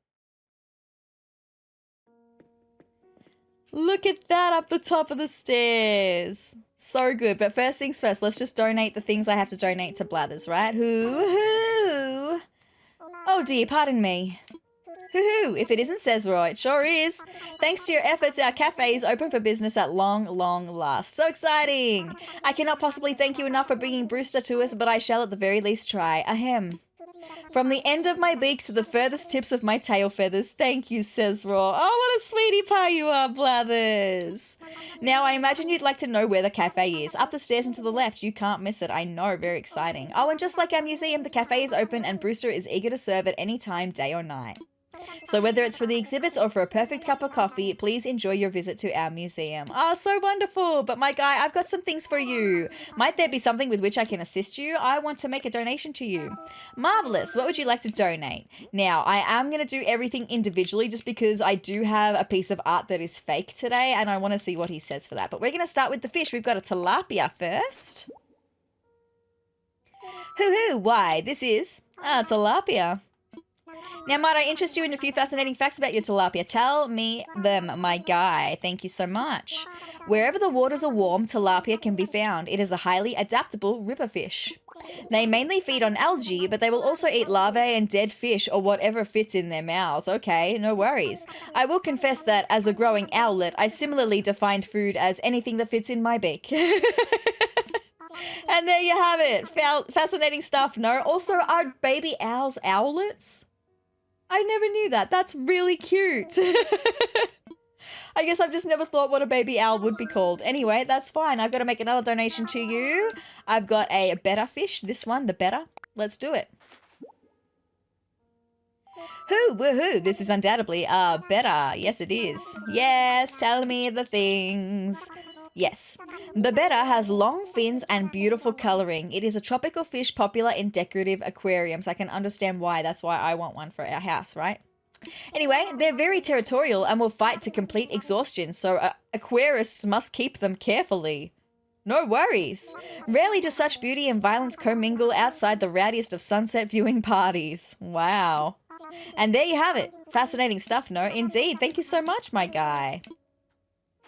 Look at that up the top of the stairs. So good. But first things first, let's just donate the things I have to donate to Blathers, right? Hoo-hoo. Oh dear, pardon me. Hoo-hoo, if it isn't sezrawrr, it sure is. Thanks to your efforts, our cafe is open for business at long last. So exciting! I cannot possibly thank you enough for bringing Brewster to us, but I shall at the very least try. Ahem. From the end of my beak to the furthest tips of my tail feathers, thank you, sezrawrr. Oh, what a sweetie pie you are, Blathers. Now, I imagine you'd like to know where the cafe is. Up the stairs and to the left. You can't miss it. I know. Very exciting. Oh, and just like our museum, the cafe is open and Brewster is eager to serve at any time, day or night. So whether it's for the exhibits or for a perfect cup of coffee, please enjoy your visit to our museum. Oh, so wonderful. But my guy, I've got some things for you. Might there be something with which I can assist you? I want to make a donation to you. Marvelous. What would you like to donate? Now, I am going to do everything individually just because I do have a piece of art that is fake today and I want to see what he says for that. But we're going to start with the fish. We've got a tilapia first. Hoo-hoo. Why? This is tilapia. Now, might I interest you in a few fascinating facts about your tilapia? Tell me them, my guy. Thank you so much. Wherever the waters are warm, tilapia can be found. It is a highly adaptable river fish. They mainly feed on algae, but they will also eat larvae and dead fish or whatever fits in their mouths. Okay, no worries. I will confess that as a growing owlet, I similarly defined food as anything that fits in my beak. And there you have it. Fascinating stuff, no? Also, are baby owls owlets? I never knew that. That's really cute. I guess I've just never thought what a baby owl would be called. Anyway, that's fine. I've got to make another donation to you. I've got a betta fish. This one, the betta. Let's do it. Hoo, woohoo. This is undoubtedly a betta. Yes, it is. Yes, tell me the things. Yes. The betta has long fins and beautiful colouring. It is a tropical fish popular in decorative aquariums. I can understand why. That's why I want one for our house, right? Anyway, they're very territorial and will fight to complete exhaustion, so aquarists must keep them carefully. No worries. Rarely do such beauty and violence commingle outside the rowdiest of sunset viewing parties. Wow. And there you have it. Fascinating stuff, no? Indeed. Thank you so much, my guy.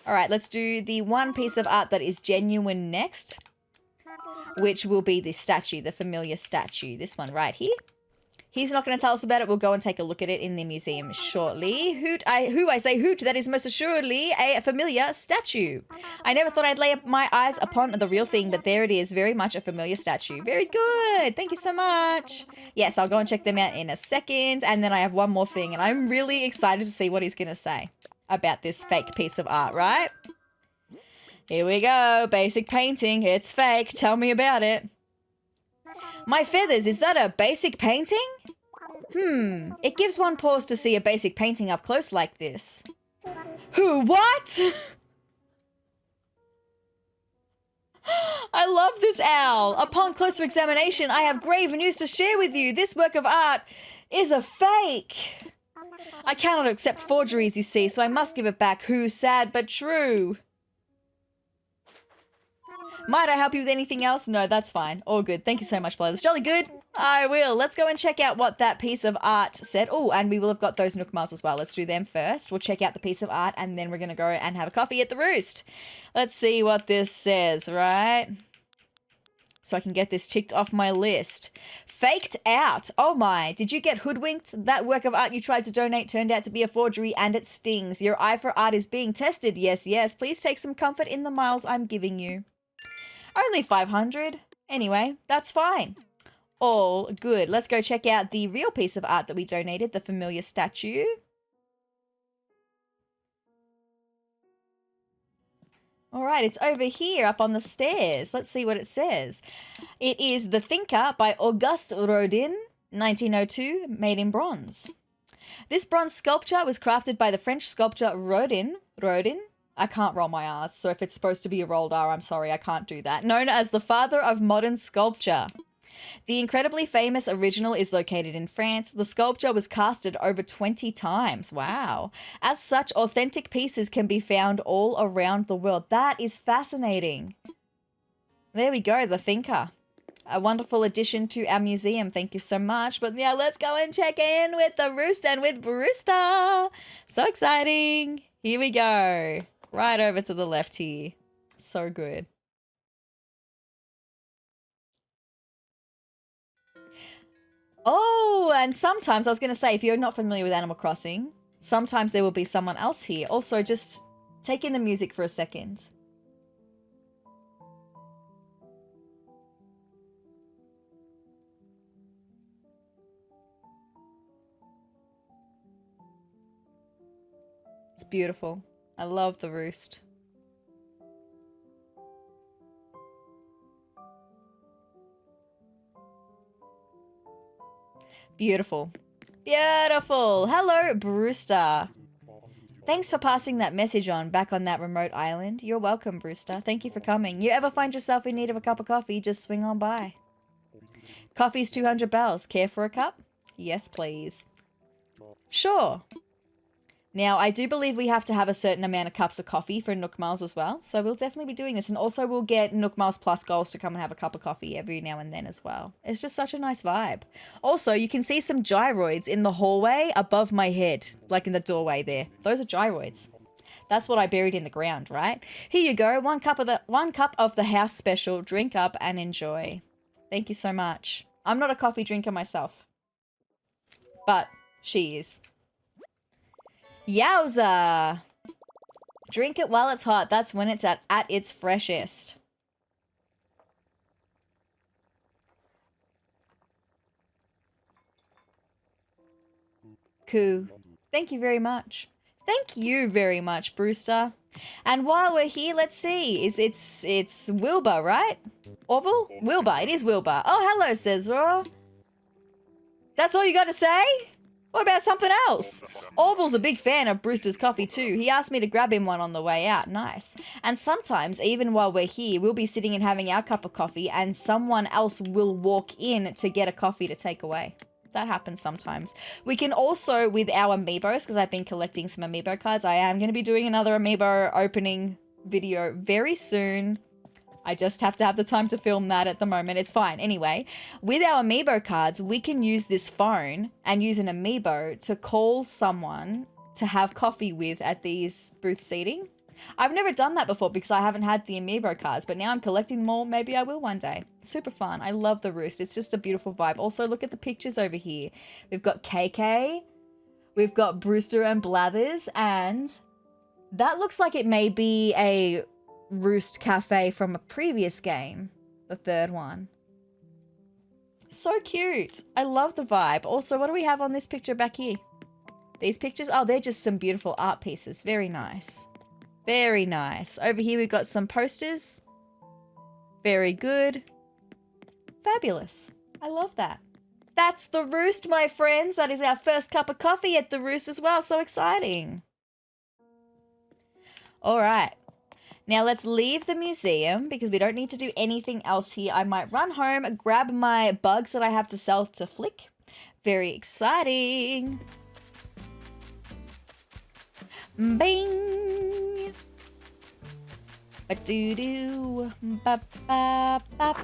All right, let's do the one piece of art that is genuine next, which will be the statue, the familiar statue. This one right here. He's not going to tell us about it. We'll go and take a look at it in the museum shortly. Hoot, that is most assuredly a familiar statue. I never thought I'd lay my eyes upon the real thing, but there it is. Very much a familiar statue. Very good. Thank you so much. Yes, I'll go and check them out in a second. And then I have one more thing, and I'm really excited to see what he's going to say about this fake piece of art, right? Here we go. Basic painting. It's fake. Tell me about it. My feathers, is that a basic painting? It gives one pause to see a basic painting up close like this. Who, what? I love this owl. Upon closer examination, I have grave news to share with you. This work of art is a fake. I cannot accept forgeries, you see, so I must give it back. Who, sad but true. Might I help you with anything else? No, that's fine. All good. Thank you so much, Blathers. Jolly good. I will. Let's go and check out what that piece of art said. Oh, and we will have got those Nook miles as well. Let's do them first. We'll check out the piece of art and then we're going to go and have a coffee at the Roost. Let's see what this says, right? So I can get this ticked off my list. Faked out. Oh my, did you get hoodwinked? That work of art you tried to donate turned out to be a forgery and it stings. Your eye for art is being tested. Yes, yes. Please take some comfort in the miles I'm giving you. Only 500. Anyway, that's fine. All good. Let's go check out the real piece of art that we donated, the familiar statue. All right, it's over here up on the stairs. Let's see what it says. It is The Thinker by Auguste Rodin, 1902, made in bronze. This bronze sculpture was crafted by the French sculptor Rodin. I can't roll my R's, so if it's supposed to be a rolled R, I'm sorry, I can't do that. Known as the father of modern sculpture. The incredibly famous original is located in France. The sculpture was casted over 20 times. Wow. As such, authentic pieces can be found all around the world. That is fascinating. There we go, The Thinker. A wonderful addition to our museum. Thank you so much. But yeah, let's go and check in with the Roost and with Brewster. So exciting. Here we go. Right over to the left here. So good. Oh, and sometimes, I was going to say, if you're not familiar with Animal Crossing, sometimes there will be someone else here. Also, just take in the music for a second. It's beautiful. I love the Roost. Beautiful. Beautiful. Hello, Brewster. Thanks for passing that message on back on that remote island. You're welcome, Brewster. Thank you for coming. You ever find yourself in need of a cup of coffee, just swing on by. Coffee's 200 bells. Care for a cup? Yes, please. Sure. Now, I do believe we have to have a certain amount of cups of coffee for Nook Miles as well. So we'll definitely be doing this. And also we'll get Nook Miles Plus goals to come and have a cup of coffee every now and then as well. It's just such a nice vibe. Also, you can see some gyroids in the hallway above my head, like in the doorway there. Those are gyroids. That's what I buried in the ground, right? Here you go. One cup of the house special. Drink up and enjoy. Thank you so much. I'm not a coffee drinker myself, but she is. Yowza! Drink it while it's hot. That's when it's at its freshest. Cool. Thank you very much. Thank you very much, Brewster. And while we're here, let's see. It's Wilbur, right? Orville? Wilbur. It is Wilbur. Oh, hello, sezrawrr. That's all you got to say? What about something else? Orville's a big fan of Brewster's coffee too. He asked me to grab him one on the way out. Nice. And sometimes, even while we're here, we'll be sitting and having our cup of coffee and someone else will walk in to get a coffee to take away. That happens sometimes. We can also, with our amiibos, because I've been collecting some amiibo cards, I am going to be doing another amiibo opening video very soon. I just have to have the time to film that at the moment. It's fine. Anyway, with our amiibo cards, we can use this phone and use an amiibo to call someone to have coffee with at these booth seating. I've never done that before because I haven't had the amiibo cards, but now I'm collecting them all. Maybe I will one day. Super fun. I love the Roost. It's just a beautiful vibe. Also, look at the pictures over here. We've got KK. We've got Brewster and Blathers, and that looks like it may be a Roost Cafe from a previous game, the third one. So cute. I love the vibe. Also, what do we have on this picture back here? These pictures? Oh, they're just some beautiful art pieces. Very nice. Very nice. Over here we've got some posters. Very good. Fabulous. I love that. That's the Roost, my friends. That is our first cup of coffee at the Roost as well. So exciting. All right. Now let's leave the museum because we don't need to do anything else here. I might run home, grab my bugs that I have to sell to Flick. Very exciting. Bing. Ba-doo-doo. Ba-ba-ba.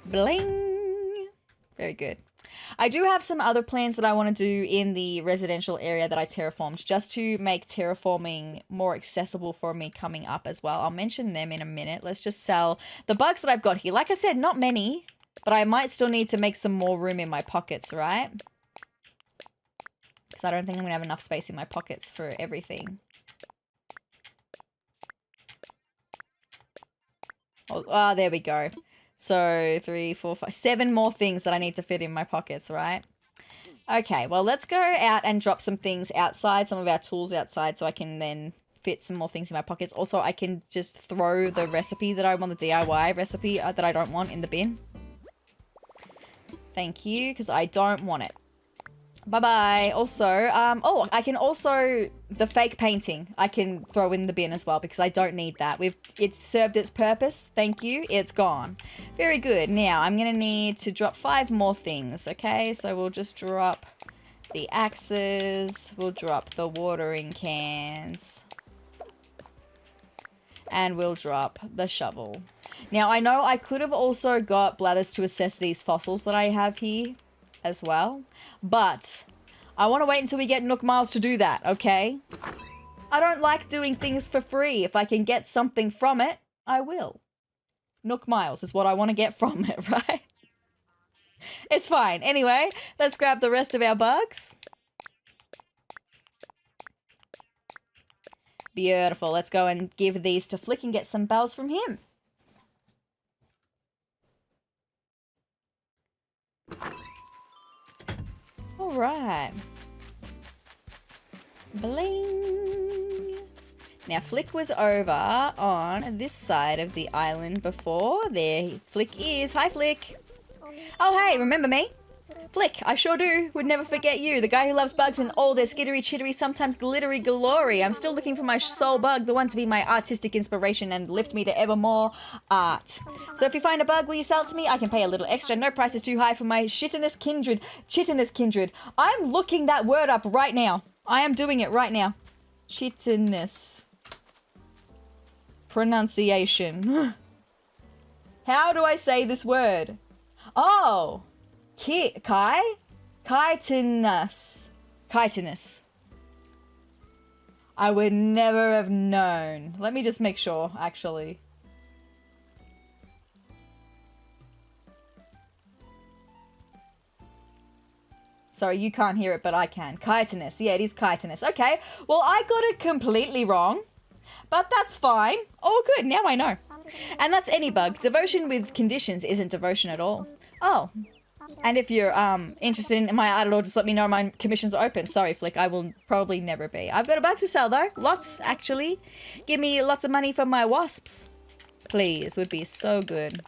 Bling. Very good. I do have some other plans that I want to do in the residential area that I terraformed just to make terraforming more accessible for me coming up as well. I'll mention them in a minute. Let's just sell the bugs that I've got here. Like I said, not many, but I might still need to make some more room in my pockets, right? Because I don't think I'm going to have enough space in my pockets for everything. Oh, there we go. So 3, 4, 5, 7 more things that I need to fit in my pockets, right? Okay, well, let's go out and drop some things outside, some of our tools outside, so I can then fit some more things in my pockets. Also, I can just throw the recipe that I want, the DIY recipe that I don't want, in the bin. Thank you, because I don't want it. Bye-bye. Also, oh, I can also, the fake painting, I can throw in the bin as well because I don't need that. It's served its purpose. Thank you. It's gone. Very good. Now, I'm going to need to drop 5 more things, okay? So we'll just drop the axes. We'll drop the watering cans. And we'll drop the shovel. Now, I know I could have also got Blathers to assess these fossils that I have here as well, but I want to wait until we get Nook Miles to do that, okay? I don't like doing things for free. If I can get something from it, I will. Nook Miles is what I want to get from it, right? It's fine. Anyway, let's grab the rest of our bugs. Beautiful. Let's go and give these to Flick and get some bells from him. All right. Bling. Now, Flick was over on this side of the island before. There Flick is. Hi, Flick. Oh, hey, remember me? Flick, I sure do. Would never forget you. The guy who loves bugs and all their skittery chittery, sometimes glittery glory. I'm still looking for my soul bug, the one to be my artistic inspiration and lift me to ever more art. So if you find a bug, will you sell it to me? I can pay a little extra. No price is too high for my chitinous kindred. Chitinous kindred. I'm looking that word up right now. I am doing it right now. Chitinous. Pronunciation. How do I say this word? Oh. Chitinous. Chitinous. I would never have known. Let me just make sure, actually. Sorry, you can't hear it, but I can. Chitinous. Yeah, it is chitinous. Okay, well, I got it completely wrong, but that's fine. All good, now I know. And that's any bug. Devotion with conditions isn't devotion at all. Oh. And if you're interested in my art at all, just let me know. My commissions are open. Sorry, Flick, I will probably never be. I've got a bug to sell, though. Lots, actually. Give me lots of money for my wasps. Please, would be so good.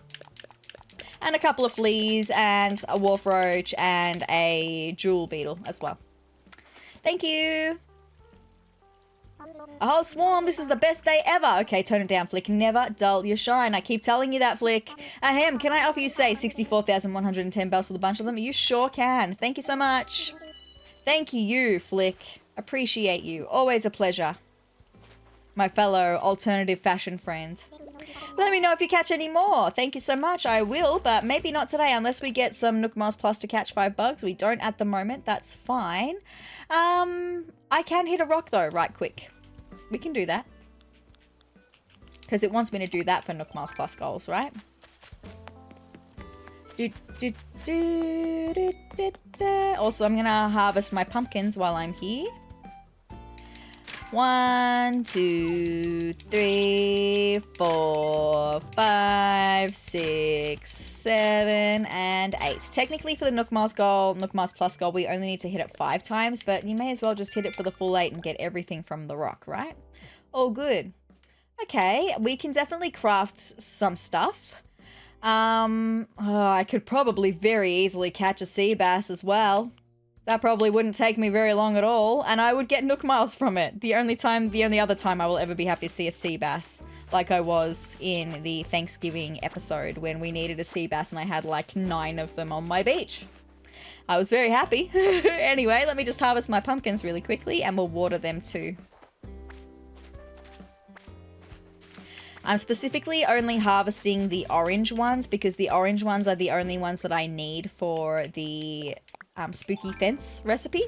And a couple of fleas, and a wharf roach, and a jewel beetle as well. Thank you. A whole swarm, this is the best day ever. Okay, tone it down, Flick. Never dull your shine. I keep telling you that, Flick. Ahem, can I offer you, say, 64,110 bells for the bunch of them? You sure can. Thank you so much. Thank you, Flick. Appreciate you. Always a pleasure. My fellow alternative fashion friends. Let me know if you catch any more. Thank you so much. I will, but maybe not today unless we get some Nook Miles Plus to catch 5 bugs. We don't at the moment. That's fine. I can hit a rock, though, right quick. We can do that. Because it wants me to do that for Nook Miles Plus goals, right? Also, I'm going to harvest my pumpkins while I'm here. 1, 2, 3, 4, 5, 6, 7, and 8. Technically for the Nook Miles goal, Nook Miles Plus goal, we only need to hit it 5 times, but you may as well just hit it for the full 8 and get everything from the rock, right? All good. Okay, we can definitely craft some stuff. I could probably very easily catch a sea bass as well. That probably wouldn't take me very long at all, and I would get Nook Miles from it. The only other time I will ever be happy to see a sea bass, like I was in the Thanksgiving episode when we needed a sea bass and I had like 9 of them on my beach. I was very happy. Anyway, let me just harvest my pumpkins really quickly and we'll water them too. I'm specifically only harvesting the orange ones because the orange ones are the only ones that I need for the spooky fence recipe.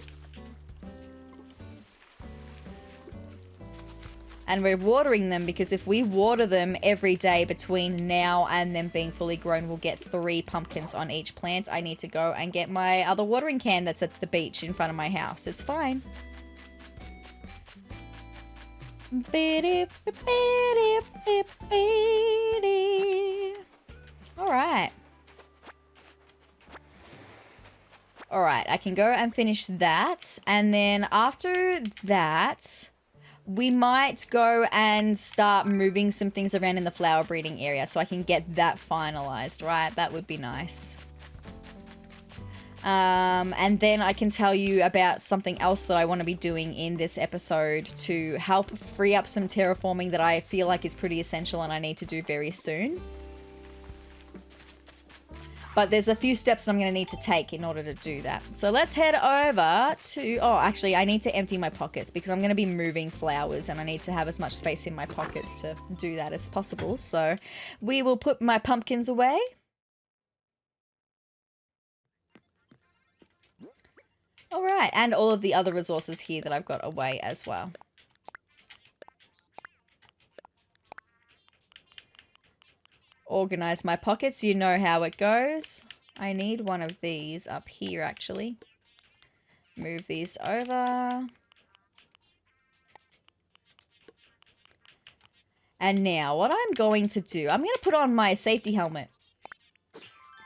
And we're watering them because if we water them every day between now and them being fully grown, we'll get 3 pumpkins on each plant. I need to go and get my other watering can that's at the beach in front of my house. It's fine. All right, I can go and finish that. And then after that, we might go and start moving some things around in the flower breeding area so I can get that finalized, right? That would be nice. And then I can tell you about something else that I want to be doing in this episode to help free up some terraforming that I feel like is pretty essential and I need to do very soon. But there's a few steps I'm going to need to take in order to do that. So let's head over to... Oh, actually, I need to empty my pockets because I'm going to be moving flowers and I need to have as much space in my pockets to do that as possible. So we will put my pumpkins away. All right, and all of the other resources here that I've got away as well. Organize my pockets, you know how it goes. I need one of these up here actually. Move these over. And now what I'm going to do, I'm going to put on my safety helmet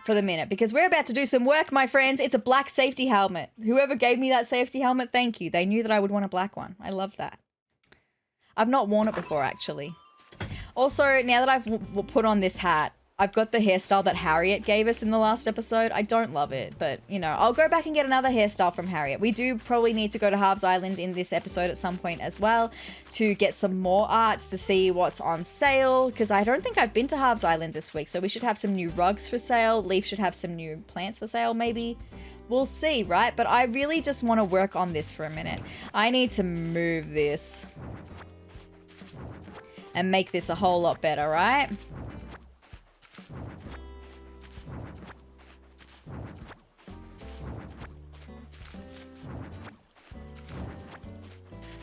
for the minute because we're about to do some work, my friends. It's a black safety helmet. Whoever gave me that safety helmet, thank you. They knew that I would want a black one. I love that. I've not worn it before actually. Also, now that I've put on this hat, I've got the hairstyle that Harriet gave us in the last episode. I don't love it, but, you know, I'll go back and get another hairstyle from Harriet. We do probably need to go to Harv's Island in this episode at some point as well to get some more arts to see what's on sale, because I don't think I've been to Harv's Island this week, so we should have some new rugs for sale. Leaf should have some new plants for sale, maybe. We'll see, right? But I really just want to work on this for a minute. I need to move this and make this a whole lot better, right?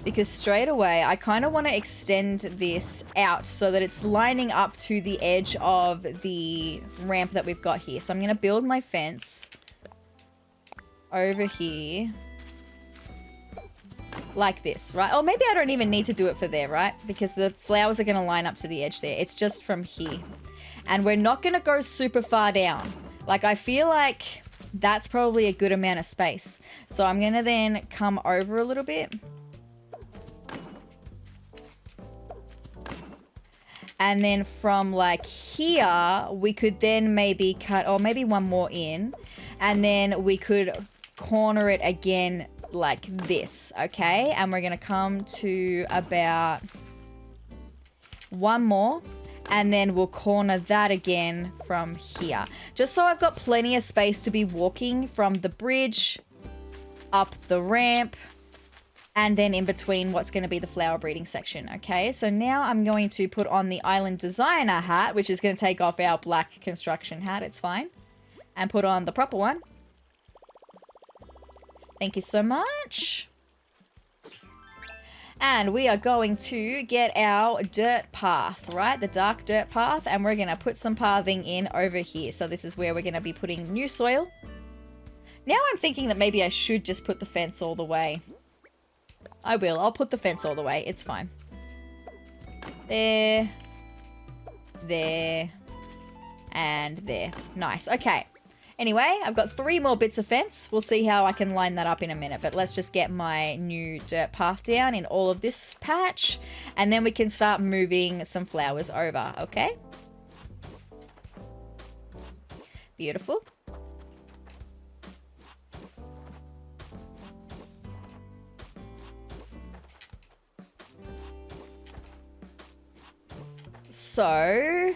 Because straight away, I kind of want to extend this out so that it's lining up to the edge of the ramp that we've got here. So I'm going to build my fence over here. Like this, right? Or maybe I don't even need to do it for there, right? Because the flowers are going to line up to the edge there. It's just from here. And we're not going to go super far down. Like, I feel like that's probably a good amount of space. So I'm going to then come over a little bit. And then from like here, we could then maybe cut, or maybe one more in. And then we could corner it again like this, okay? And we're gonna come to about one more, and then we'll corner that again from here. Just so I've got plenty of space to be walking from the bridge, up the ramp, and then in between what's gonna be the flower breeding section, okay? So now I'm going to put on the island designer hat, which is gonna take off our black construction hat, it's fine, and put on the proper one. Thank you so much. And we are going to get our dirt path, right? The dark dirt path. And we're going to put some pathing in over here. So this is where we're going to be putting new soil. Now I'm thinking that maybe I should just put the fence all the way. I will. I'll put the fence all the way. It's fine. There. There. And there. Nice. Okay. Anyway, I've got 3 more bits of fence. We'll see how I can line that up in a minute, but let's just get my new dirt path down in all of this patch, and then we can start moving some flowers over, okay? Beautiful. So...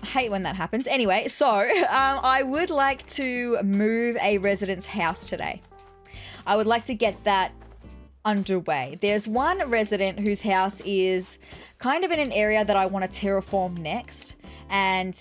I hate when that happens. Anyway, so I would like to move a resident's house today. I would like to get that underway. There's one resident whose house is kind of in an area that I want to terraform next, and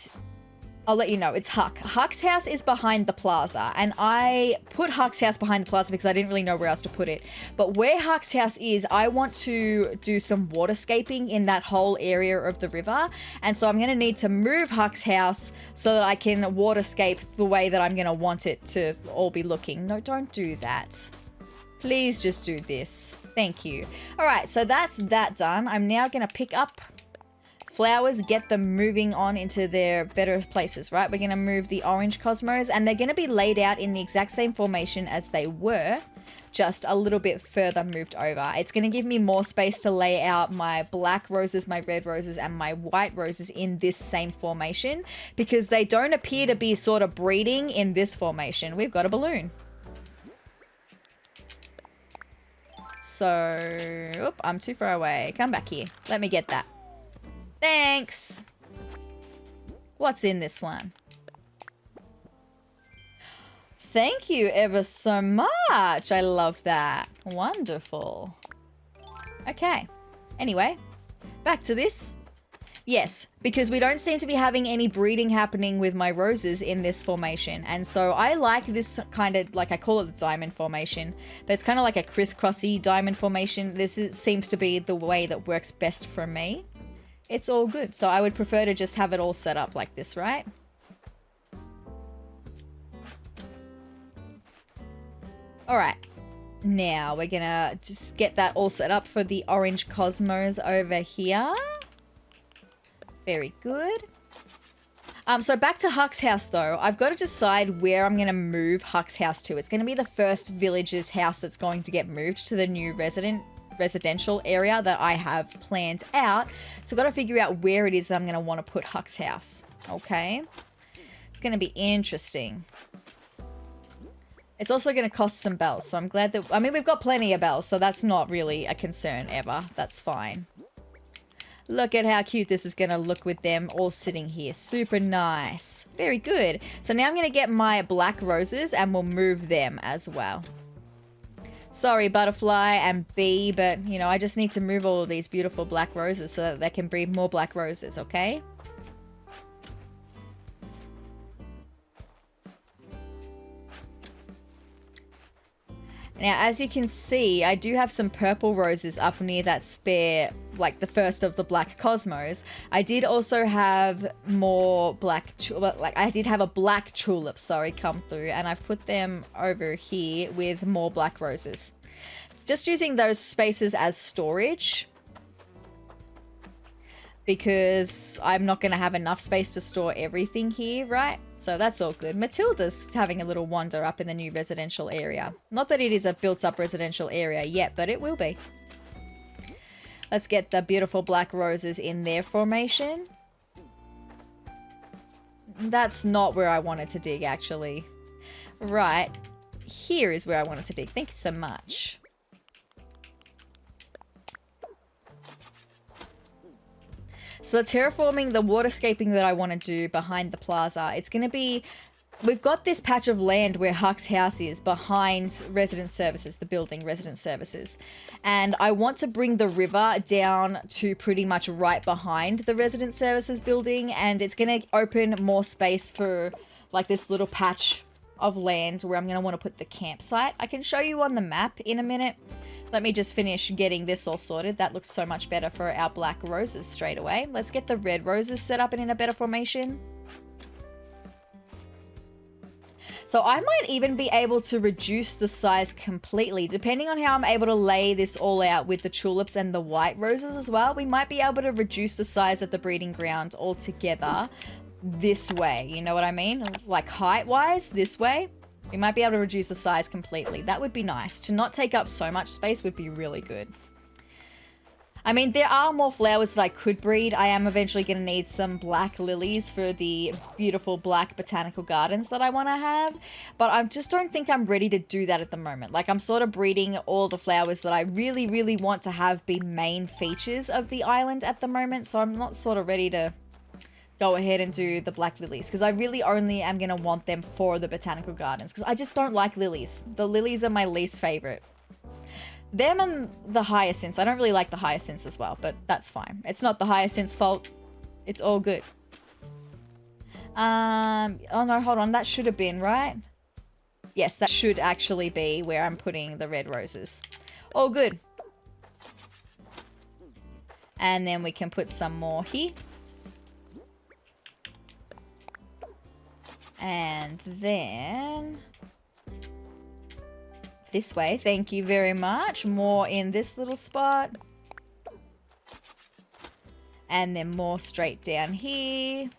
I'll let you know. It's Huck. Huck's house is behind the plaza, and I put Huck's house behind the plaza because I didn't really know where else to put it. But where Huck's house is, I want to do some waterscaping in that whole area of the river, and so I'm going to need to move Huck's house so that I can waterscape the way that I'm going to want it to all be looking. No, don't do that. Please just do this. Thank you. All right, so that's that done. I'm now going to pick up flowers, get them moving on into their better places, right? We're going to move the orange cosmos, and they're going to be laid out in the exact same formation as they were, just a little bit further moved over. It's going to give me more space to lay out my black roses, my red roses, and my white roses in this same formation, because they don't appear to be sort of breeding in this formation. We've got a balloon. So, oop, I'm too far away. Come back here. Let me get that. Thanks. What's in this one? Thank you ever so much. I love that. Wonderful. Okay. Anyway, back to this. Yes, because we don't seem to be having any breeding happening with my roses in this formation. And so I like this kind of, like, I call it the diamond formation, but it's kind of like a crisscrossy diamond formation. Seems to be the way that works best for me. It's all good. So I would prefer to just have it all set up like this, right? All right. Now we're gonna just get that all set up for the orange cosmos over here. Very good. So back to Huck's house though. I've got to decide where I'm going to move Huck's house to. It's going to be the first villager's house that's going to get moved to the new residential area that I have planned out. So I've got to figure out where it is that I'm going to want to put Huck's house. Okay. It's going to be interesting. It's also going to cost some bells. So I'm glad that, I mean, we've got plenty of bells, so that's not really a concern ever. That's fine. Look at how cute this is going to look with them all sitting here. Super nice. Very good. So now I'm going to get my black roses and we'll move them as well. Sorry, butterfly and bee, but, you know, I just need to move all of these beautiful black roses so that they can breed more black roses, okay? Now, as you can see, I do have some purple roses up near that spare, like the first of the black cosmos. I did also have more black, I did have a black tulip, sorry, come through, and I've put them over here with more black roses. Just using those spaces as storage, because I'm not going to have enough space to store everything here, right? So that's all good. Matilda's having a little wander up in the new residential area. Not that it is a built-up residential area yet, but it will be. Let's get the beautiful black roses in their formation. That's not where I wanted to dig, actually. Right. Here is where I wanted to dig. Thank you so much. So terraforming the waterscaping that I want to do behind the plaza, it's going to be, we've got this patch of land where Huck's house is behind resident services, the building resident services. And I want to bring the river down to pretty much right behind the resident services building. And it's going to open more space for like this little patch of land where I'm going to want to put the campsite. I can show you on the map in a minute. Let me just finish getting this all sorted. That looks so much better for our black roses straight away. Let's get the red roses set up and in a better formation. So I might even be able to reduce the size completely, depending on how I'm able to lay this all out with the tulips and the white roses as well. We might be able to reduce the size of the breeding ground altogether this way. You know what I mean? Like height-wise, this way. We might be able to reduce the size completely. That would be nice. To not take up so much space would be really good. I mean, there are more flowers that I could breed. I am eventually going to need some black lilies for the beautiful black botanical gardens that I want to have. But I just don't think I'm ready to do that at the moment. Like, I'm sort of breeding all the flowers that I really, really want to have be main features of the island at the moment. So I'm not sort of ready to go ahead and do the black lilies, because I really only am going to want them for the botanical gardens, because I just don't like lilies. The lilies are my least favorite. Them and the hyacinths. I don't really like the hyacinths as well, but that's fine. It's not the hyacinths' fault. It's all good. Oh no, hold on. That should have been, right? Yes, that should actually be where I'm putting the red roses. All good. And then we can put some more here. And then this way, thank you very much. More in this little spot. And then more straight down here.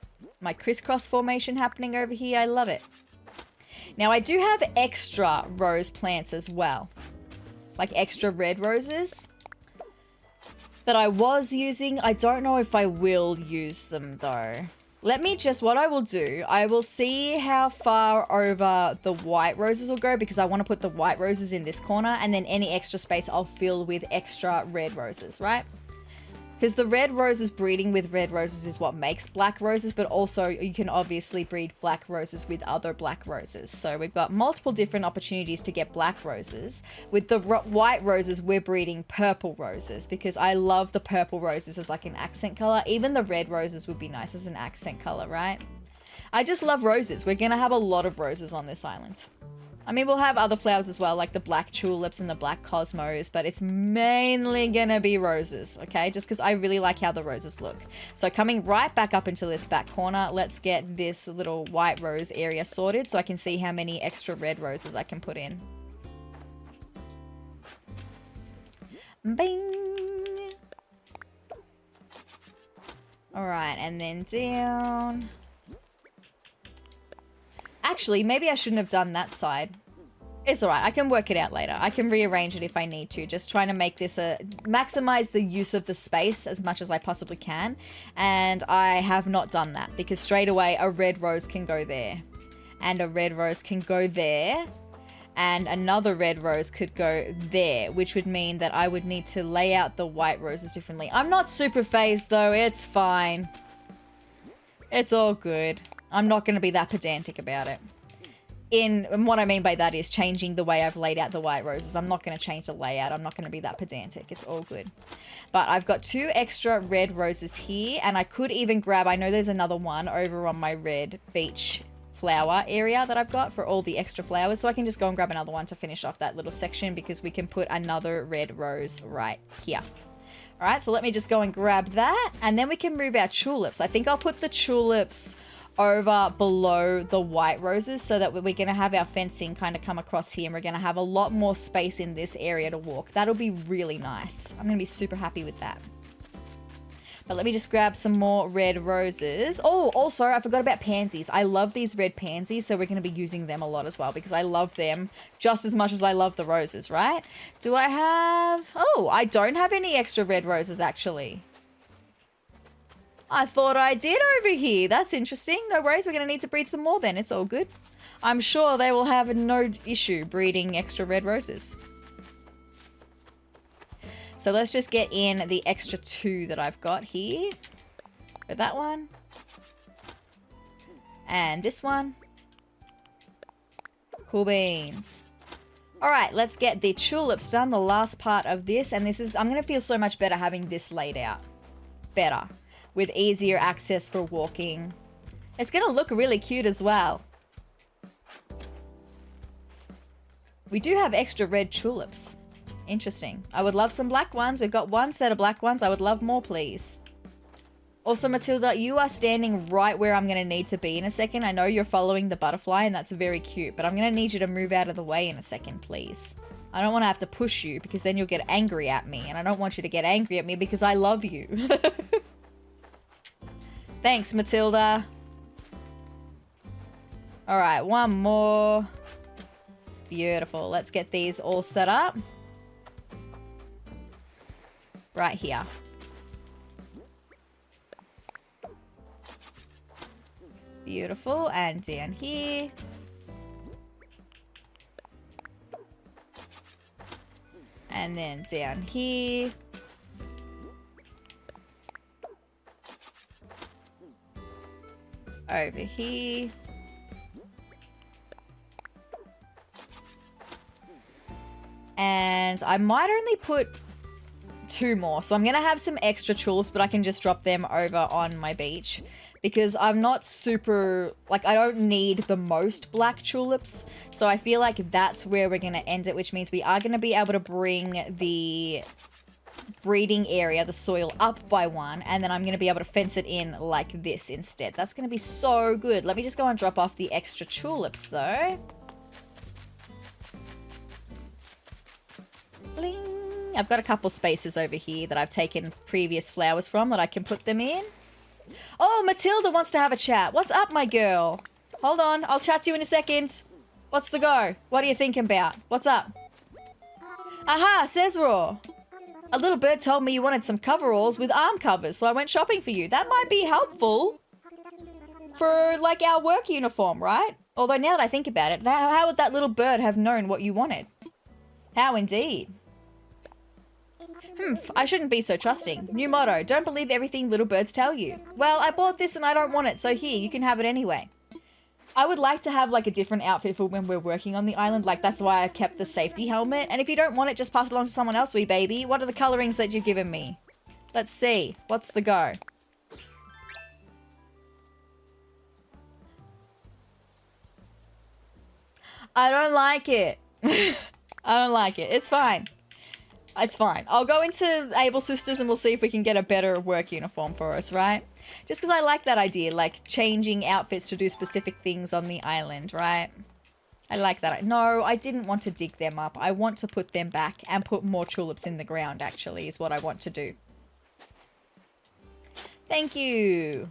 My crisscross formation happening over here. I love it. Now I do have extra rose plants as well. Like extra red roses that I was using. I don't know if I will use them though. Let me just, what I will do, I will see how far over the white roses will go because I want to put the white roses in this corner and then any extra space I'll fill with extra red roses, right? Because the red roses breeding with red roses is what makes black roses, but also you can obviously breed black roses with other black roses. So we've got multiple different opportunities to get black roses. With the white roses, we're breeding purple roses because I love the purple roses as like an accent color. Even the red roses would be nice as an accent color, right? I just love roses. We're going to have a lot of roses on this island. I mean, we'll have other flowers as well, like the black tulips and the black cosmos, but it's mainly gonna be roses, okay? Just because I really like how the roses look. So coming right back up into this back corner, let's get this little white rose area sorted so I can see how many extra red roses I can put in. Bing! All right, and then down. Actually, maybe I shouldn't have done that side. It's all right. I can work it out later. I can rearrange it if I need to. Just trying to make this maximize the use of the space as much as I possibly can. And I have not done that because straight away a red rose can go there. And a red rose can go there. And another red rose could go there, which would mean that I would need to lay out the white roses differently. I'm not super phased though. It's fine. It's all good. I'm not going to be that pedantic about it. And what I mean by that is changing the way I've laid out the white roses. I'm not going to change the layout. I'm not going to be that pedantic. It's all good. But I've got 2 extra red roses here. And I could even grab, I know there's another one over on my red beach flower area that I've got for all the extra flowers. So I can just go and grab another one to finish off that little section because we can put another red rose right here. All right, so let me just go and grab that. And then we can move our tulips. I think I'll put the tulips over below the white roses so that we're going to have our fencing kind of come across here and we're going to have a lot more space in this area to walk. That'll be really nice. I'm going to be super happy with that. But let me just grab some more red roses. Oh, also, I forgot about pansies. I love these red pansies, so we're going to be using them a lot as well because I love them just as much as I love the roses, right? Do I have... Oh, I don't have any extra red roses, actually. I thought I did over here. That's interesting. No worries. We're going to need to breed some more then. It's all good. I'm sure they will have no issue breeding extra red roses. So let's just get in the extra 2 that I've got here. For that one. And this one. Cool beans. All right, let's get the tulips done. The last part of this. And this is, I'm going to feel so much better having this laid out. Better. With easier access for walking. It's going to look really cute as well. We do have extra red tulips. Interesting. I would love some black ones. We've got 1 set of black ones. I would love more, please. Also, Matilda, you are standing right where I'm going to need to be in a second. I know you're following the butterfly and that's very cute, but I'm going to need you to move out of the way in a second, please. I don't want to have to push you because then you'll get angry at me, and I don't want you to get angry at me because I love you. Thanks, Matilda. All right, 1 more. Beautiful. Let's get these all set up. Right here. Beautiful. And down here. And then down here. Over here. And I might only put 2 more. So I'm going to have some extra tulips, but I can just drop them over on my beach. Because I'm not super... Like, I don't need the most black tulips. So I feel like that's where we're going to end it, which means we are going to be able to bring the breeding area, the soil, up by 1, and then I'm going to be able to fence it in like this instead. That's going to be so good. Let me just go and drop off the extra tulips though. Bling. I've got a couple spaces over here that I've taken previous flowers from that I can put them in. Oh, Matilda wants to have a chat. What's up, my girl? Hold on, I'll chat to you in a second. What's the go? What are you thinking about? What's up? Aha, sezrawrr. A little bird told me you wanted some coveralls with arm covers, so I went shopping for you. That might be helpful for, like, our work uniform, right? Although now that I think about it, how would that little bird have known what you wanted? How indeed. I shouldn't be so trusting. New motto, don't believe everything little birds tell you. Well, I bought this and I don't want it, so here, you can have it anyway. I would like to have, like, a different outfit for when we're working on the island. Like, that's why I kept the safety helmet. And if you don't want it, just pass it along to someone else, wee baby. What are the colorings that you've given me? Let's see. What's the go? I don't like it. I don't like it. It's fine. It's fine. I'll go into Able Sisters and we'll see if we can get a better work uniform for us, right? Just because I like that idea, like changing outfits to do specific things on the island, right? I like that. No, I didn't want to dig them up. I want to put them back and put more tulips in the ground, actually, is what I want to do. Thank you.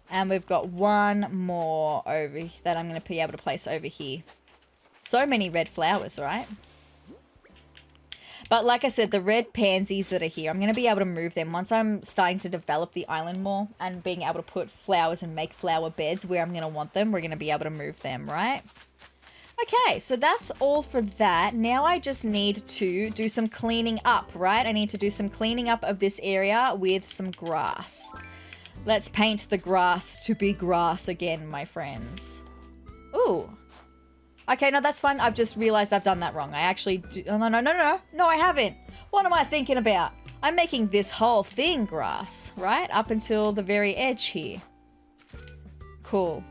And we've got one more over that I'm going to be able to place over here. So many red flowers, right? But like I said, the red pansies that are here, I'm going to be able to move them once I'm starting to develop the island more and being able to put flowers and make flower beds where I'm going to want them. We're going to be able to move them, right? Okay, so that's all for that. Now I just need to do some cleaning up, right? I need to do some cleaning up of this area with some grass. Let's paint the grass to be grass again, my friends. Ooh. Okay, no, that's fine. I've just realized I've done that wrong. I actually do... Oh, no, I haven't. What am I thinking about? I'm making this whole thing grass, right? Up until the very edge here. Cool.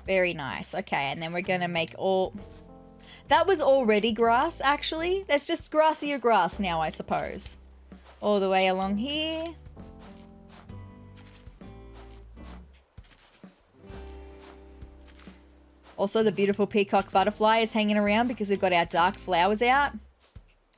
Very nice. Okay, and then we're going to make all... That was already grass, actually. That's just grassier grass now, I suppose. All the way along here. Also, the beautiful peacock butterfly is hanging around because we've got our dark flowers out.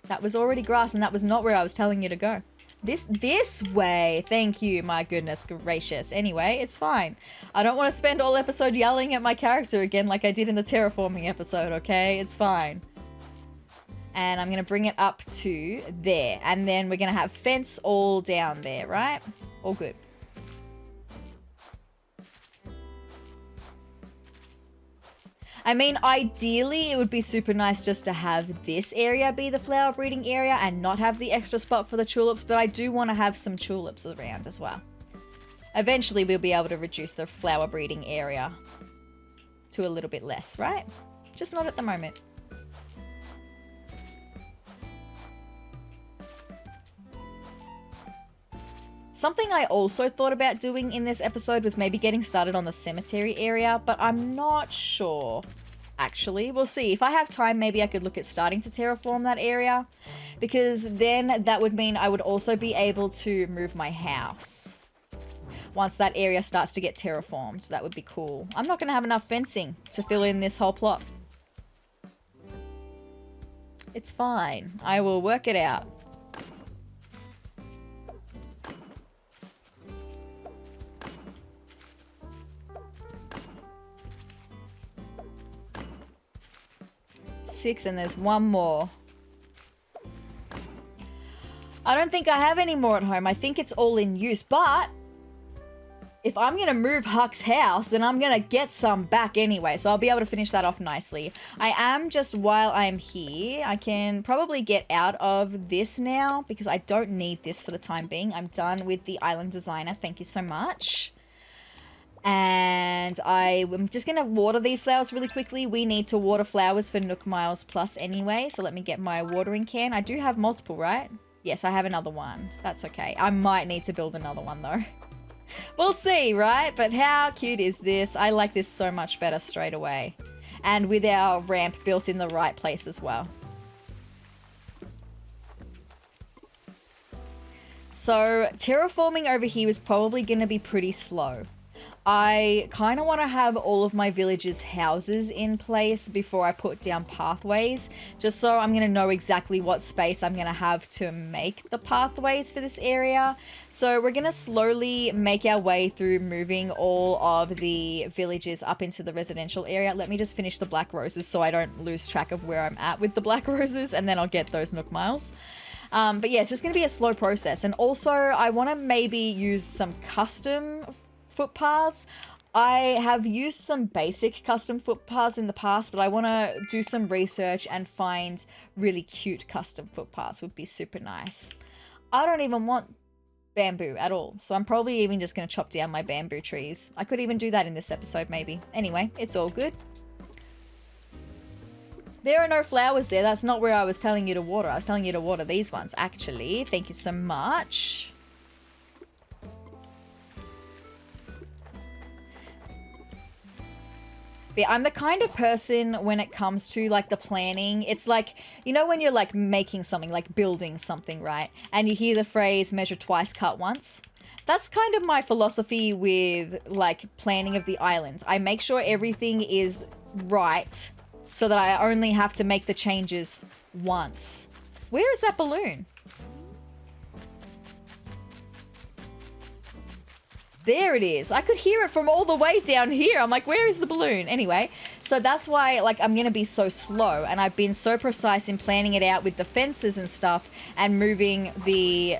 That was already grass, and that was not where I was telling you to go. This way. Thank you, my goodness gracious. Anyway, it's fine. I don't want to spend all episode yelling at my character again like I did in the terraforming episode, okay? It's fine. And I'm going to bring it up to there. And then we're going to have fence all down there, right? All good. I mean, ideally, it would be super nice just to have this area be the flower breeding area and not have the extra spot for the tulips, but I do want to have some tulips around as well. Eventually, we'll be able to reduce the flower breeding area to a little bit less, right? Just not at the moment. Something I also thought about doing in this episode was maybe getting started on the cemetery area, but I'm not sure. Actually, we'll see. If I have time, maybe I could look at starting to terraform that area, because then that would mean I would also be able to move my house once that area starts to get terraformed. So that would be cool. I'm not going to have enough fencing to fill in this whole plot. It's fine. I will work it out. Six, and there's one more. I don't think I have any more at home. I think it's all in use, but if I'm going to move Huck's house, then I'm going to get some back anyway, so I'll be able to finish that off nicely. I am just, while I'm here, I can probably get out of this now because I don't need this for the time being. I'm done with the island designer. Thank you so much. And I'm just going to water these flowers really quickly. We need to water flowers for Nook Miles Plus anyway. So let me get my watering can. I do have multiple, right? Yes, I have another one. That's okay. I might need to build another one though. We'll see, right? But how cute is this? I like this so much better straight away. And with our ramp built in the right place as well. So terraforming over here is probably going to be pretty slow. I kind of want to have all of my villages' houses in place before I put down pathways, just so I'm going to know exactly what space I'm going to have to make the pathways for this area. So we're going to slowly make our way through moving all of the villages up into the residential area. Let me just finish the black roses so I don't lose track of where I'm at with the black roses, and then I'll get those Nook miles. But yeah, it's just going to be a slow process. And also I want to maybe use some custom footpaths. I have used some basic custom footpaths in the past, but I want to do some research and find really cute custom footpaths. Would be super nice. I don't even want bamboo at all, so I'm probably even just going to chop down my bamboo trees. I could even do that in this episode maybe. Anyway, it's all good. There are no flowers there. That's not where I was telling you to water. I was telling you to water these ones, actually. Thank you so much. Yeah, I'm the kind of person when it comes to like the planning, it's like, you know, when you're like making something, like building something, right? And you hear the phrase measure twice, cut once. That's kind of my philosophy with like planning of the island. I make sure everything is right so that I only have to make the changes once. Where is that balloon? There it is. I could hear it from all the way down here. I'm like, where is the balloon? Anyway, so that's why like I'm going to be so slow, and I've been so precise in planning it out with the fences and stuff and moving the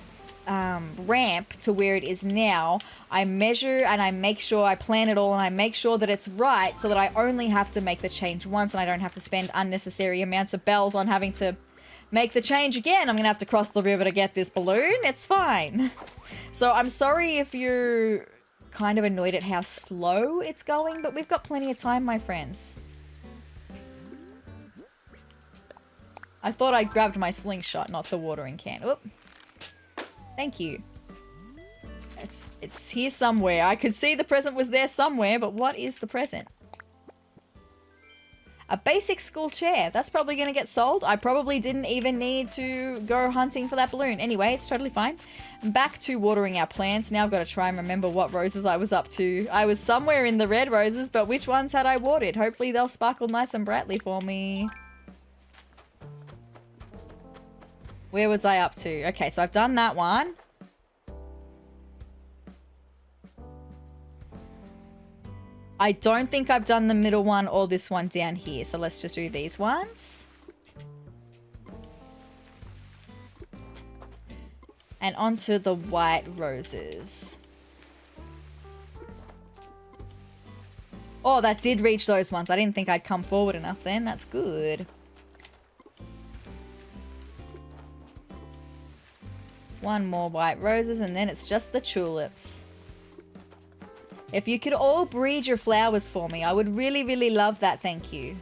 ramp to where it is now. I measure and I make sure I plan it all, and I make sure that it's right so that I only have to make the change once and I don't have to spend unnecessary amounts of bells on having to make the change again. I'm going to have to cross the river to get this balloon. It's fine. So I'm sorry if you're kind of annoyed at how slow it's going, but we've got plenty of time, my friends. I thought I grabbed my slingshot, not the watering can. Oop. Thank you. It's here somewhere. I could see the present was there somewhere, but what is the present? A basic school chair. That's probably going to get sold. I probably didn't even need to go hunting for that balloon. Anyway, it's totally fine. Back to watering our plants. Now I've got to try and remember what roses I was up to. I was somewhere in the red roses, but which ones had I watered? Hopefully they'll sparkle nice and brightly for me. Where was I up to? Okay, so I've done that one. I don't think I've done the middle one or this one down here. So let's just do these ones. And onto the white roses. Oh, that did reach those ones. I didn't think I'd come forward enough then. That's good. One more white roses and then it's just the tulips. If you could all breed your flowers for me, I would really, really love that. Thank you.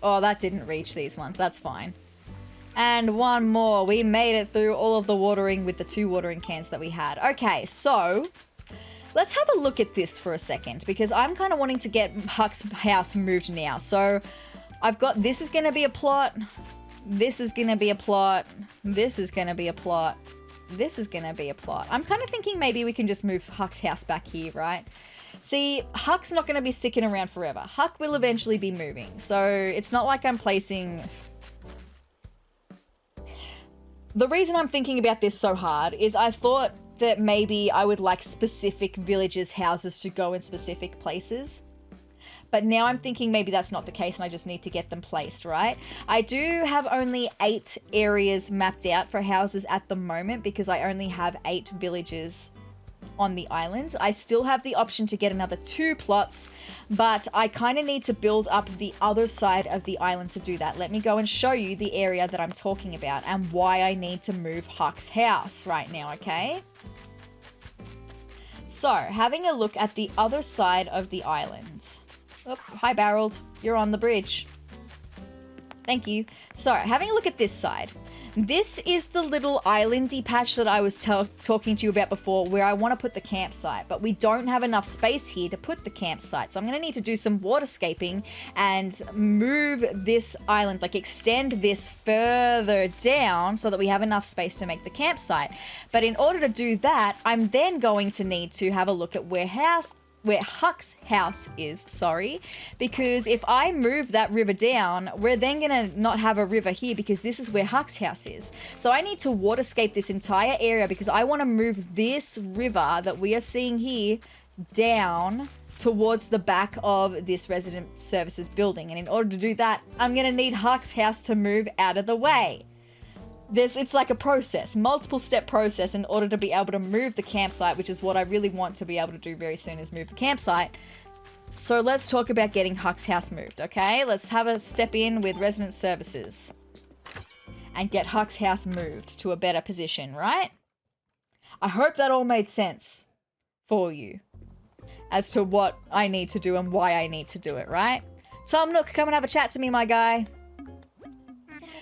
Oh, that didn't reach these ones. That's fine. And one more. We made it through all of the watering with the 2 watering cans that we had. Okay, so let's have a look at this for a second, because I'm kind of wanting to get Huck's house moved now. So I've got, this is going to be a plot. This is going to be a plot. This is going to be a plot. This is going to be a plot. I'm kind of thinking maybe we can just move Huck's house back here, right? See, Huck's not going to be sticking around forever. Huck will eventually be moving. So it's not like I'm placing... The reason I'm thinking about this so hard is I thought that maybe I would like specific villages' houses to go in specific places. But now I'm thinking maybe that's not the case and I just need to get them placed, right? I do have only 8 areas mapped out for houses at the moment because I only have 8 villages on the island. I still have the option to get another 2 plots, but I kind of need to build up the other side of the island to do that. Let me go and show you the area that I'm talking about and why I need to move Huck's house right now, okay? So, having a look at the other side of the island. Oh, hi, Barreled. You're on the bridge. Thank you. So, having a look at this side. This is the little islandy patch that I was talking to you about before, where I want to put the campsite, but we don't have enough space here to put the campsite. So I'm going to need to do some waterscaping and move this island, like extend this further down so that we have enough space to make the campsite. But in order to do that, I'm then going to need to have a look at where Huck's house is, because if I move that river down, we're then gonna not have a river here because this is where Huck's house is. So I need to waterscape this entire area because I want to move this river that we are seeing here down towards the back of this resident services building. And in order to do that, I'm gonna need Huck's house to move out of the way. It's like a process, multiple step process in order to be able to move the campsite, which is what I really want to be able to do very soon, is move the campsite. So let's talk about getting Huck's house moved, okay? Let's have a step in with resident services and get Huck's house moved to a better position, right? I hope that all made sense for you as to what I need to do and why I need to do it, right? Tom Nook, come and have a chat to me, my guy.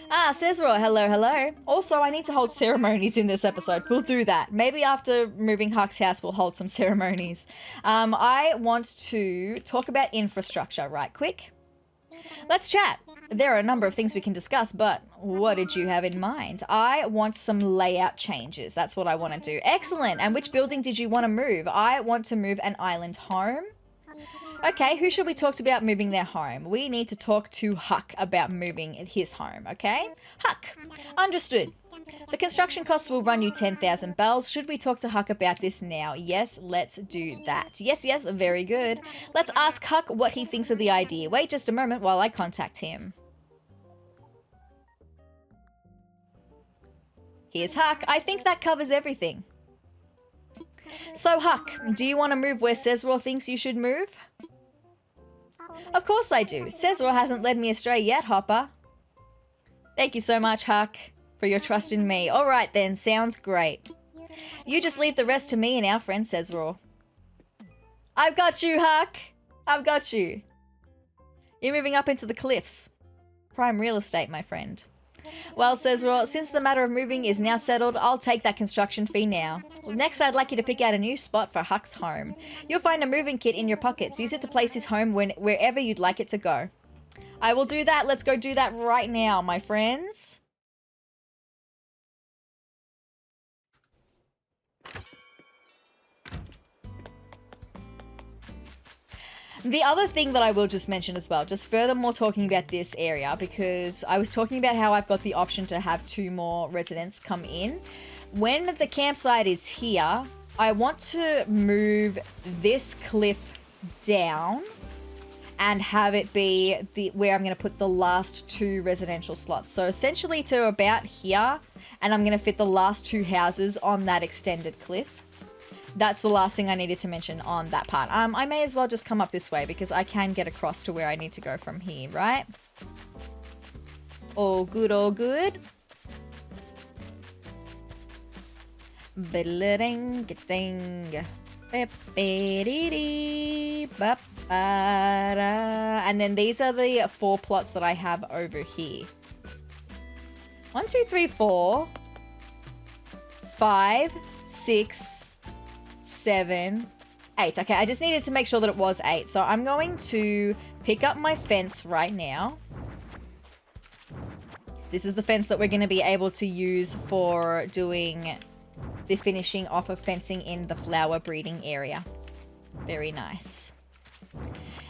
Ah, sezrawrr, hello, hello. Also, I need to hold ceremonies in this episode. We'll do that. Maybe after moving Huck's house, we'll hold some ceremonies. I want to talk about infrastructure right quick. Let's chat. There are a number of things we can discuss, but what did you have in mind? I want some layout changes. That's what I want to do. Excellent. And which building did you want to move? I want to move an island home. Okay, who should we talk to about moving their home? We need to talk to Huck about moving his home, okay? Huck, understood. The construction costs will run you 10,000 bells. Should we talk to Huck about this now? Yes, let's do that. Yes, very good. Let's ask Huck what he thinks of the idea. Wait just a moment while I contact him. Here's Huck. I think that covers everything. So Huck, do you want to move where Sezrawrr thinks you should move? Of course I do. Sezrawrr hasn't led me astray yet, Hopper. Thank you so much, Huck, for your trust in me. All right then, sounds great. You just leave the rest to me and our friend Sezrawrr. I've got you, Huck. I've got you. You're moving up into the cliffs. Prime real estate, my friend. Well, Sezrawrr, since the matter of moving is now settled, I'll take that construction fee now. Next, I'd like you to pick out a new spot for Huck's home. You'll find a moving kit in your pockets. Use it to place his home wherever you'd like it to go. I will do that. Let's go do that right now, my friends. The other thing that I will just mention as well, just furthermore talking about this area, because I was talking about how I've got the option to have 2 more residents come in. When the campsite is here, I want to move this cliff down and have it be where I'm going to put the last 2 residential slots. So essentially to about here, and I'm going to fit the last 2 houses on that extended cliff. That's the last thing I needed to mention on that part. I may as well just come up this way because I can get across to where I need to go from here, right? All good, all good. And then these are the 4 plots that I have over here. 1, 2, 3, 4, 5, 6, 7, 8. Okay, I just needed to make sure that it was 8. So I'm going to pick up my fence right now. This is the fence that we're going to be able to use for doing the finishing off of fencing in the flower breeding area. Very nice.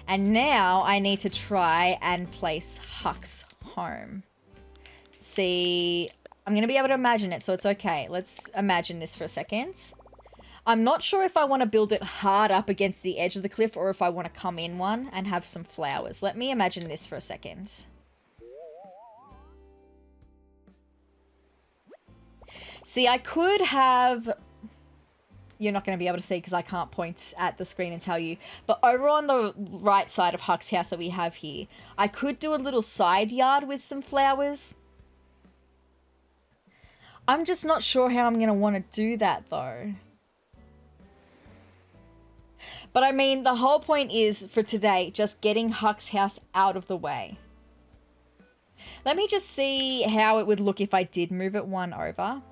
And now I need to try and place Huck's home. See, I'm going to be able to imagine it, so it's okay. Let's imagine this for a second. I'm not sure if I want to build it hard up against the edge of the cliff or if I want to come in one and have some flowers. Let me imagine this for a second. See, I could have... You're not going to be able to see because I can't point at the screen and tell you. But over on the right side of Huck's house that we have here, I could do a little side yard with some flowers. I'm just not sure how I'm going to want to do that though. But I mean, the whole point is for today, just getting Huck's house out of the way. Let me just see how it would look if I did move it one over.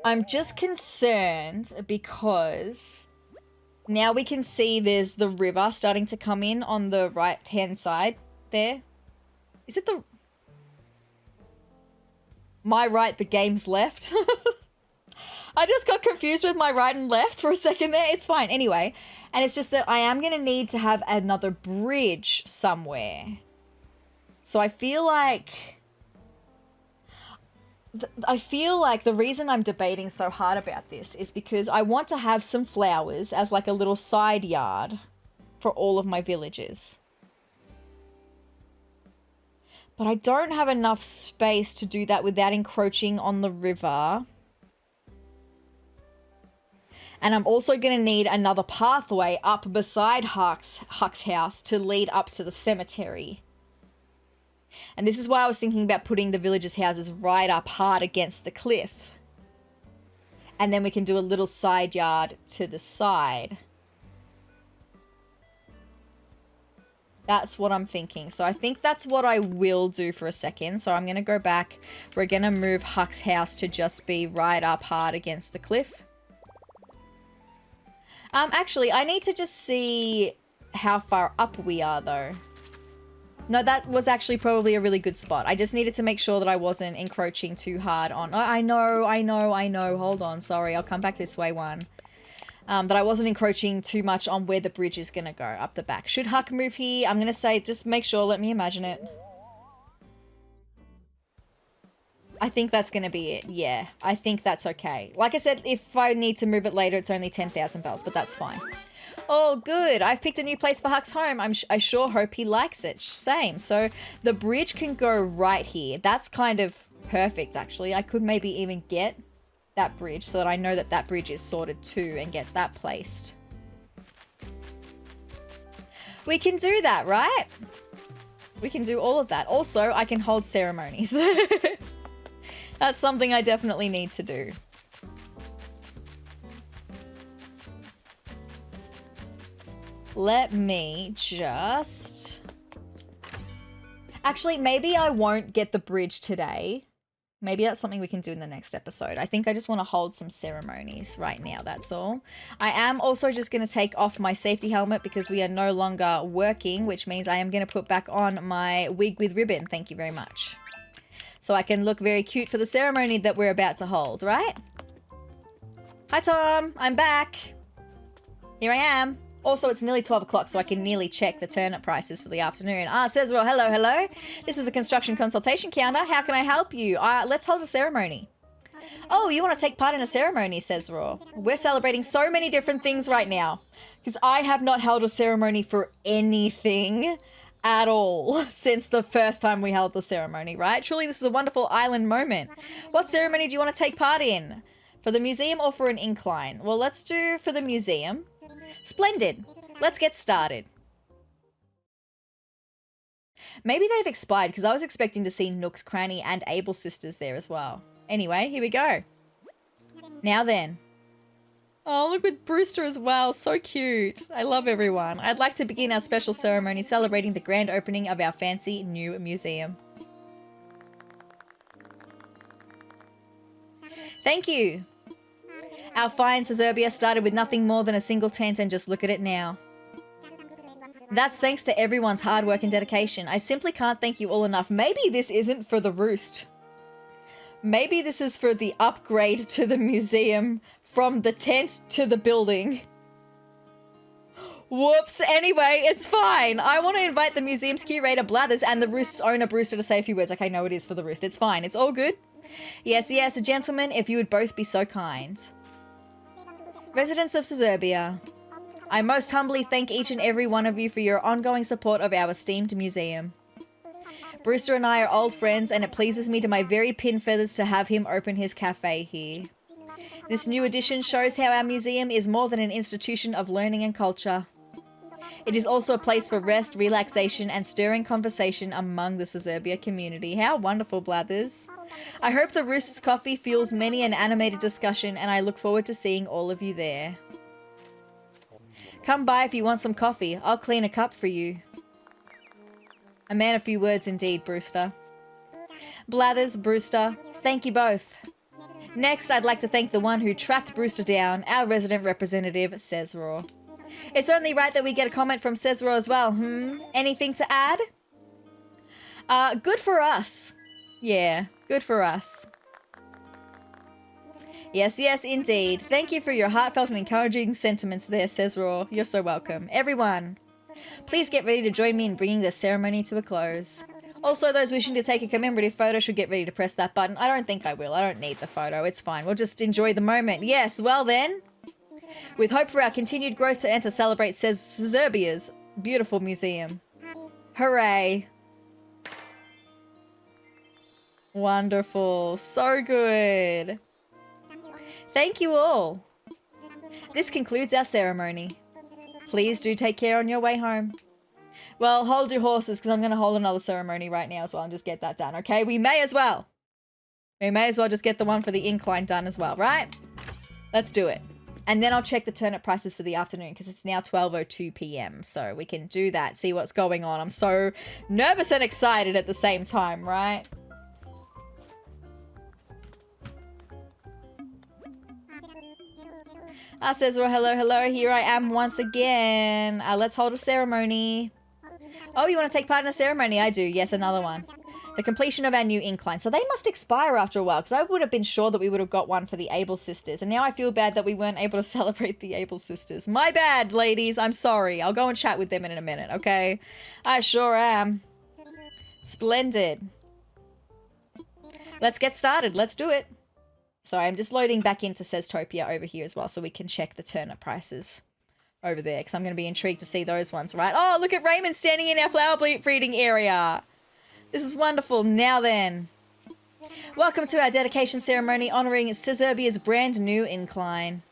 I'm just concerned because now we can see there's the river starting to come in on the right-hand side there. Is it the... My right, the game's left. I just got confused with my right and left for a second there. It's fine. Anyway, and it's just that I am going to need to have another bridge somewhere. So I feel like the reason I'm debating so hard about this is because I want to have some flowers as like a little side yard for all of my villages. But I don't have enough space to do that without encroaching on the river. And I'm also going to need another pathway up beside Huck's house to lead up to the cemetery. And this is why I was thinking about putting the villagers' houses right up hard against the cliff. And then we can do a little side yard to the side. That's what I'm thinking. So I think that's what I will do for a second. So I'm going to go back. We're going to move Huck's house to just be right up hard against the cliff. Actually, I need to just see how far up we are, though. No, that was actually probably a really good spot. I just needed to make sure that I wasn't encroaching too hard on... Oh, I know. Hold on. Sorry, I'll come back this way one. But I wasn't encroaching too much on where the bridge is going to go up the back. Should Huck move here? I'm going to say just make sure. Let me imagine it. I think that's going to be it. Yeah, I think that's okay. Like I said, if I need to move it later, it's only 10,000 bells, but that's fine. Oh, good. I've picked a new place for Huck's home. I sure hope he likes it. Same. So the bridge can go right here. That's kind of perfect, actually. I could maybe even get that bridge so that I know that that bridge is sorted too and get that placed. We can do that, right? We can do all of that. Also, I can hold ceremonies. That's something I definitely need to do. Let me just... Actually, maybe I won't get the bridge today. Maybe that's something we can do in the next episode. I think I just want to hold some ceremonies right now, that's all. I am also just going to take off my safety helmet because we are no longer working, which means I am going to put back on my wig with ribbon. Thank you very much. So I can look very cute for the ceremony that we're about to hold, right? Hi, Tom. I'm back. Here I am. Also, it's nearly 12 o'clock, so I can nearly check the turnip prices for the afternoon. Sezrawrr, hello. This is a construction consultation counter. How can I help you? Let's hold a ceremony. Oh, you want to take part in a ceremony, Sezrawrr? We're celebrating so many different things right now. Because I have not held a ceremony for anything at all since the first time we held the ceremony, right? Truly, this is a wonderful island moment. What ceremony do you want to take part in? For the museum or for an incline? Well, let's do for the museum. Splendid. Let's get started. Maybe they've expired because I was expecting to see Nook's Cranny and Able sisters there as well. Anyway, here we go. Now then. Oh, look with Brewster as well. So cute. I love everyone. I'd like to begin our special ceremony celebrating the grand opening of our fancy new museum. Thank you. Our fine Sezurbia started with nothing more than a single tent, and just look at it now. That's thanks to everyone's hard work and dedication. I simply can't thank you all enough. Maybe this isn't for the roost. Maybe this is for the upgrade to the museum from the tent to the building. Whoops. Anyway, it's fine. I want to invite the museum's curator, Blathers, and the roost's owner, Brewster, to say a few words. Okay, no, it is for the roost. It's fine. It's all good. Yes, gentlemen, if you would both be so kind. Residents of Sezurbia, I most humbly thank each and every one of you for your ongoing support of our esteemed museum. Brewster and I are old friends, and it pleases me to my very pin feathers to have him open his cafe here. This new addition shows how our museum is more than an institution of learning and culture. It is also a place for rest, relaxation, and stirring conversation among the Sezurbia community. How wonderful, Blathers. I hope the Roost's coffee fuels many an animated discussion, and I look forward to seeing all of you there. Come by if you want some coffee. I'll clean a cup for you. A man of few words indeed, Brewster. Blathers, Brewster, thank you both. Next, I'd like to thank the one who tracked Brewster down, our resident representative, sezrawrr. It's only right that we get a comment from sezrawrr as well, Anything to add? Good for us. Yeah, good for us. Yes, yes, indeed. Thank you for your heartfelt and encouraging sentiments there, sezrawrr. You're so welcome. Everyone, please get ready to join me in bringing the ceremony to a close. Also, those wishing to take a commemorative photo should get ready to press that button. I don't think I will. I don't need the photo. It's fine. We'll just enjoy the moment. Yes, well then. With hope for our continued growth and to celebrate Sezurbia's beautiful museum. Hooray. Wonderful. So good. Thank you all. This concludes our ceremony. Please do take care on your way home. Well, hold your horses because I'm going to hold another ceremony right now as well and just get that done, okay? We may as well. We may as well just get the one for the incline done as well, right? Let's do it. And then I'll check the turnip prices for the afternoon because it's now 12:02 p.m. So we can do that, see what's going on. I'm so nervous and excited at the same time, right? Sezrawrr, hello, hello. Here I am once again. Let's hold a ceremony. Oh, you want to take part in a ceremony? I do. Yes, another one. The completion of our new incline. So they must expire after a while because I would have been sure that we would have got one for the Able sisters. And now I feel bad that we weren't able to celebrate the Able sisters. My bad, ladies. I'm sorry. I'll go and chat with them in a minute, okay? I sure am. Splendid. Let's get started. Let's do it. Sorry, I'm just loading back into Seztopia over here as well so we can check the turnip prices over there because I'm going to be intrigued to see those ones, right? Oh, look at Raymond standing in our flower breeding area. This is wonderful. Now then, welcome to our dedication ceremony honoring Sezurbia's brand new incline.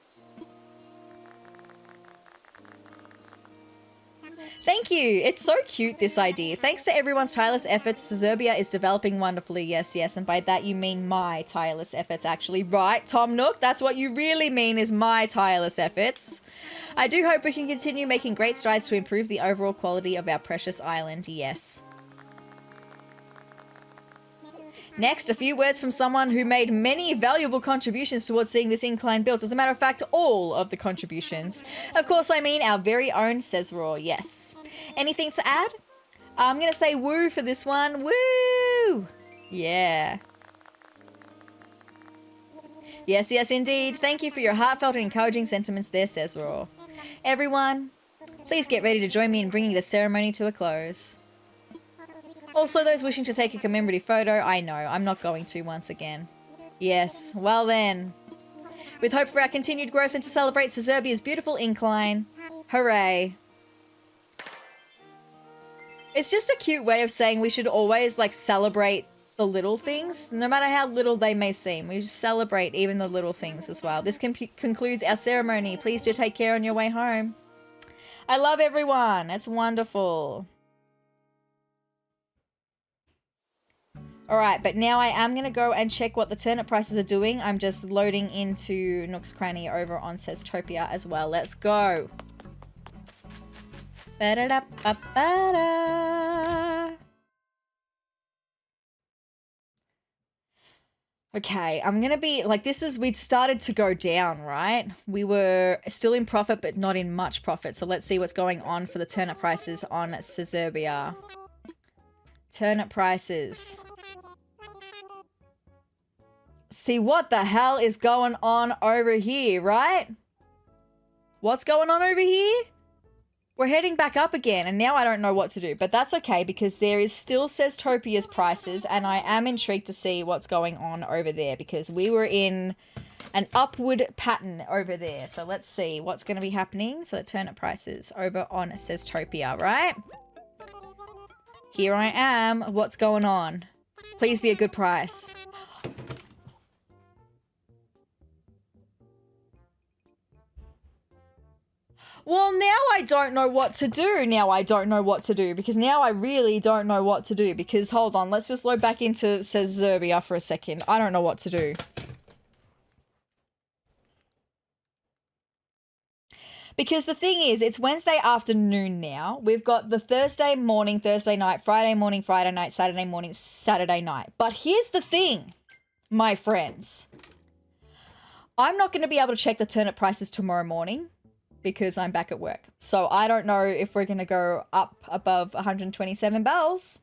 Thank you. It's so cute, this idea. Thanks to everyone's tireless efforts, Sezurbia is developing wonderfully. Yes, yes. And by that, you mean my tireless efforts, actually. Right, Tom Nook? That's what you really mean is my tireless efforts. I do hope we can continue making great strides to improve the overall quality of our precious island. Yes. Next, a few words from someone who made many valuable contributions towards seeing this incline built. As a matter of fact, all of the contributions. Of course, I mean our very own sezrawrr, yes. Anything to add? I'm going to say woo for this one. Woo! Yeah. Yes, yes, indeed. Thank you for your heartfelt and encouraging sentiments there, sezrawrr. Everyone, please get ready to join me in bringing the ceremony to a close. Also, those wishing to take a commemorative photo, I know, I'm not going to once again. Yes, well then. With hope for our continued growth and to celebrate Sezurbia's beautiful incline. Hooray. It's just a cute way of saying we should always, like, celebrate the little things, no matter how little they may seem. We just celebrate even the little things as well. This concludes our ceremony. Please do take care on your way home. I love everyone. It's wonderful. Alright, but now I am going to go and check what the turnip prices are doing. I'm just loading into Nook's Cranny over on Seztopia as well. Let's go. Ba-da-da-ba-ba-da. Okay, I'm going to be, like, we'd started to go down, right? We were still in profit, but not in much profit. So let's see what's going on for the turnip prices on Sezurbia. Turnip prices. See what the hell is going on over here, right? What's going on over here? We're heading back up again, and now I don't know what to do. But that's okay, because there is still Seztopia's prices, and I am intrigued to see what's going on over there, because we were in an upward pattern over there. So let's see what's going to be happening for the turnip prices over on Seztopia, right? Here I am. What's going on? Please be a good price. Well, now I don't know what to do. Now I don't know what to do because now I really don't know what to do because, hold on, let's just load back into Sezurbia for a second. I don't know what to do. Because the thing is, it's Wednesday afternoon now. We've got the Thursday morning, Thursday night, Friday morning, Friday night, Saturday morning, Saturday night. But here's the thing, my friends. I'm not going to be able to check the turnip prices tomorrow morning because I'm back at work. So I don't know if we're going to go up above 127 bells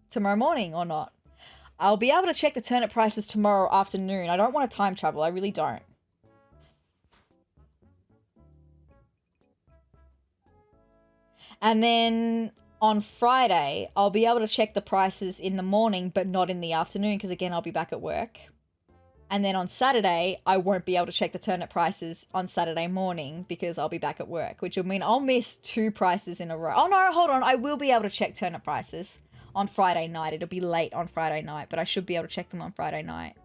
tomorrow morning or not. I'll be able to check the turnip prices tomorrow afternoon. I don't want to time travel. I really don't. And then on Friday, I'll be able to check the prices in the morning, but not in the afternoon because, again, I'll be back at work. And then on Saturday, I won't be able to check the turnip prices on Saturday morning because I'll be back at work, which will mean I'll miss 2 prices in a row. Oh, no, hold on. I will be able to check turnip prices on Friday night. It'll be late on Friday night, but I should be able to check them on Friday night.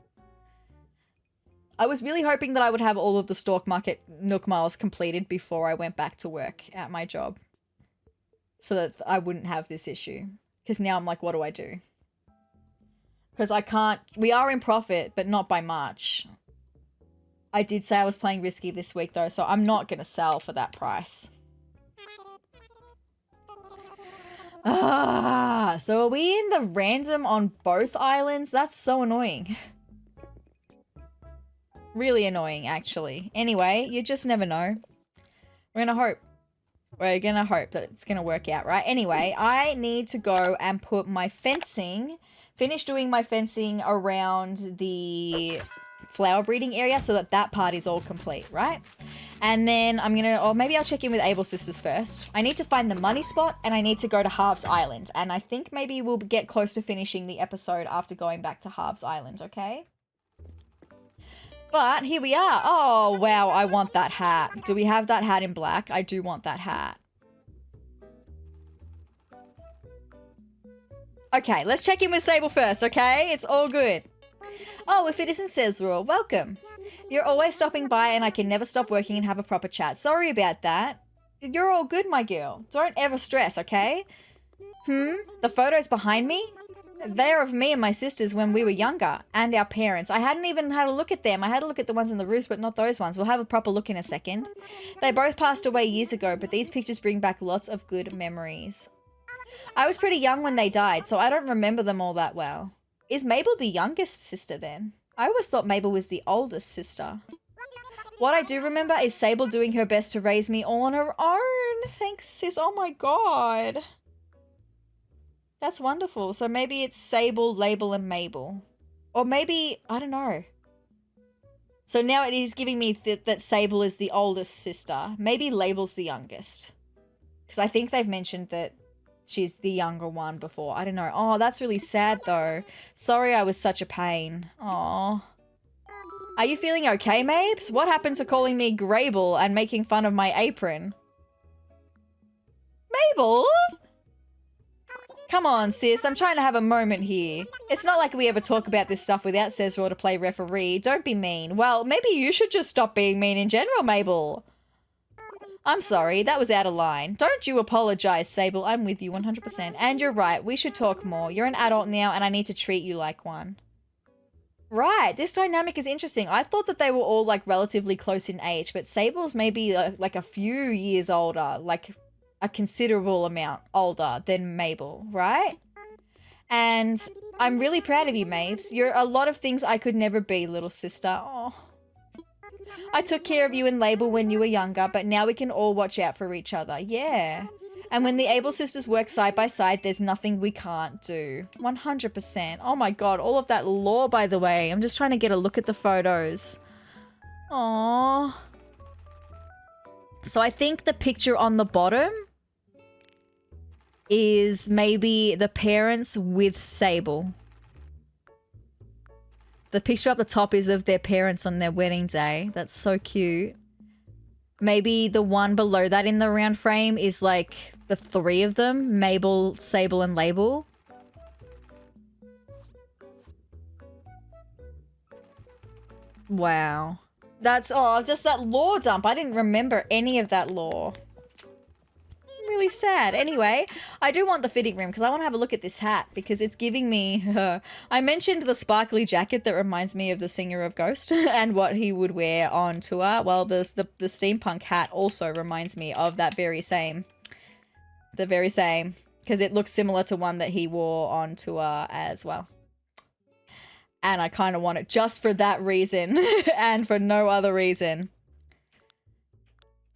I was really hoping that I would have all of the Stalk Market Nook Miles completed before I went back to work at my job so that I wouldn't have this issue. Because now I'm like, what do I do? Because I can't... We are in profit, but not by much. I did say I was playing risky this week, though, so I'm not going to sell for that price. So are we in the random on both islands? That's so annoying. Really annoying, actually. Anyway, you just never know. We're going to hope. We're going to hope that it's going to work out, right? Anyway, I need to go and put my fencing... Finish doing my fencing around the flower breeding area so that that part is all complete, right? And then I'm going to, or maybe I'll check in with Able Sisters first. I need to find the money spot and I need to go to Harv's Island. And I think maybe we'll get close to finishing the episode after going back to Harv's Island, okay? But here we are. Oh, wow, I want that hat. Do we have that hat in black? I do want that hat. Okay, let's check in with Sable first, okay? It's all good. Oh, if it isn't sezrawrr, welcome. You're always stopping by and I can never stop working and have a proper chat. Sorry about that. You're all good, my girl. Don't ever stress, okay? The photos behind me? They're of me and my sisters when we were younger, and our parents. I hadn't even had a look at them. I had a look at the ones in the Roost, but not those ones. We'll have a proper look in a second. They both passed away years ago, but these pictures bring back lots of good memories. I was pretty young when they died, so I don't remember them all that well. Is Mabel the youngest sister then? I always thought Mabel was the oldest sister. What I do remember is Sable doing her best to raise me all on her own. Thanks, sis. Oh my god. That's wonderful. So maybe it's Sable, Label, and Mabel. Or maybe, I don't know. So now it is giving me that Sable is the oldest sister. Maybe Label's the youngest. Because I think they've mentioned that she's the younger one before. I don't know. Oh, that's really sad though. Sorry I was such a pain. Aw. Are you feeling okay, Mabes? What happened to calling me Grable and making fun of my apron? Mabel? Come on, sis. I'm trying to have a moment here. It's not like we ever talk about this stuff without sezrawrr to play referee. Don't be mean. Well, maybe you should just stop being mean in general, Mabel. I'm sorry, that was out of line. Don't you apologize, Sable. I'm with you 100%. And you're right, we should talk more. You're an adult now and I need to treat you like one. Right, this dynamic is interesting. I thought that they were all like relatively close in age, but Sable's maybe like a few years older, like a considerable amount older than Mabel, right? And I'm really proud of you, Mabes. You're a lot of things I could never be, little sister. Oh. I took care of you and Label when you were younger, but now we can all watch out for each other. Yeah. And when the Able Sisters work side by side, there's nothing we can't do. 100%. Oh my god, all of that lore, by the way. I'm just trying to get a look at the photos. Aww. So I think the picture on the bottom is maybe the parents with Sable. The picture up the top is of their parents on their wedding day. That's so cute. Maybe the one below that in the round frame is like the 3 of them. Mabel, Sable, and Label. Wow. That's, oh, just that lore dump. I didn't remember any of that lore. I'm really sad. Anyway, I do want the fitting room because I want to have a look at this hat because it's giving me... I mentioned the sparkly jacket that reminds me of the singer of Ghost and what he would wear on tour. Well, the steampunk hat also reminds me of that very same. The very same. Because it looks similar to one that he wore on tour as well. And I kind of want it just for that reason and for no other reason.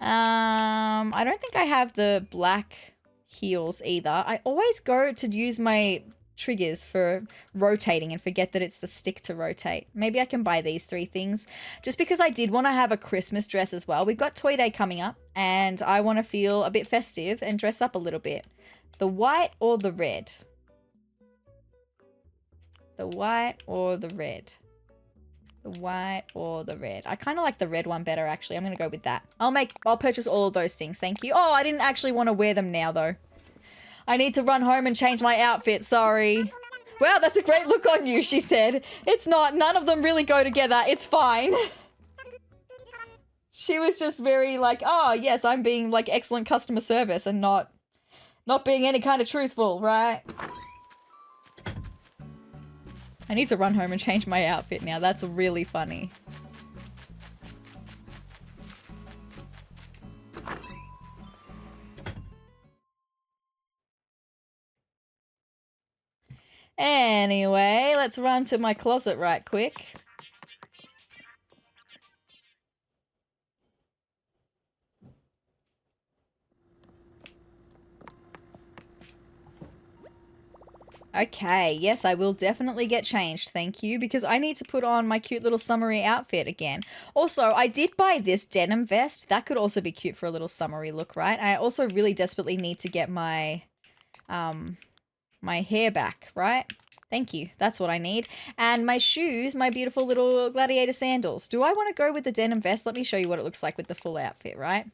I don't think I have the black heels either. I always go to use my triggers for rotating and forget that it's the stick to rotate. Maybe I can buy these 3 things just because I did want to have a Christmas dress as well. We've got Toy Day coming up and I want to feel a bit festive and dress up a little bit. The white or the red? The white or the red? The white or the red? I kind of like the red one better, actually. I'm going to go with that. I'll purchase all of those things. Thank you. Oh, I didn't actually want to wear them now, though. I need to run home and change my outfit. Sorry. Wow, that's a great look on you, she said. It's not. None of them really go together. It's fine. She was just very like, oh, yes, I'm being like excellent customer service and not being any kind of truthful, right? I need to run home and change my outfit now. That's really funny. Anyway, let's run to my closet right quick. Okay, yes, I will definitely get changed, thank you, because I need to put on my cute little summery outfit again. Also, I did buy this denim vest. That could also be cute for a little summery look, right? I also really desperately need to get my, my hair back, right? Thank you, that's what I need. And my shoes, my beautiful little gladiator sandals. Do I want to go with the denim vest? Let me show you what it looks like with the full outfit, right?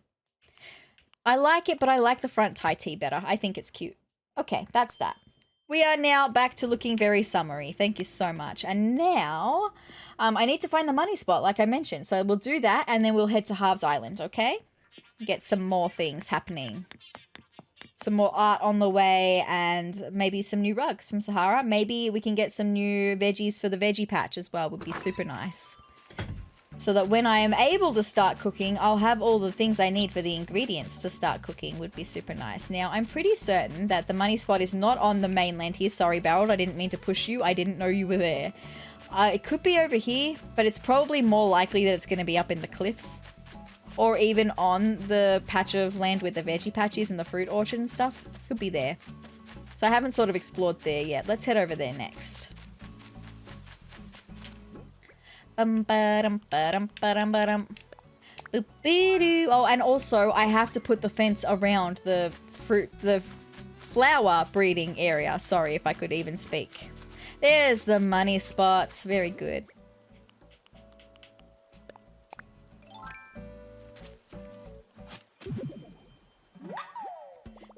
I like it, but I like the front tie tee better. I think it's cute. Okay, that's that. We are now back to looking very summery. Thank you so much. And now I need to find the money spot, like I mentioned. So we'll do that and then we'll head to Harv's Island, okay? Get some more things happening. Some more art on the way and maybe some new rugs from Sahara. Maybe we can get some new veggies for the veggie patch as well. Would be super nice. So that when I am able to start cooking, I'll have all the things I need for the ingredients to start cooking. Would be super nice. Now, I'm pretty certain that the money spot is not on the mainland here. Sorry, Barrel, I didn't mean to push you. I didn't know you were there. It could be over here, but it's probably more likely that it's going to be up in the cliffs. Or even on the patch of land with the veggie patches and the fruit orchard and stuff. Could be there. So I haven't sort of explored there yet. Let's head over there next. Oh, and also I have to put the fence around the flower breeding area. Sorry if I could even speak. There's the money spot. Very good.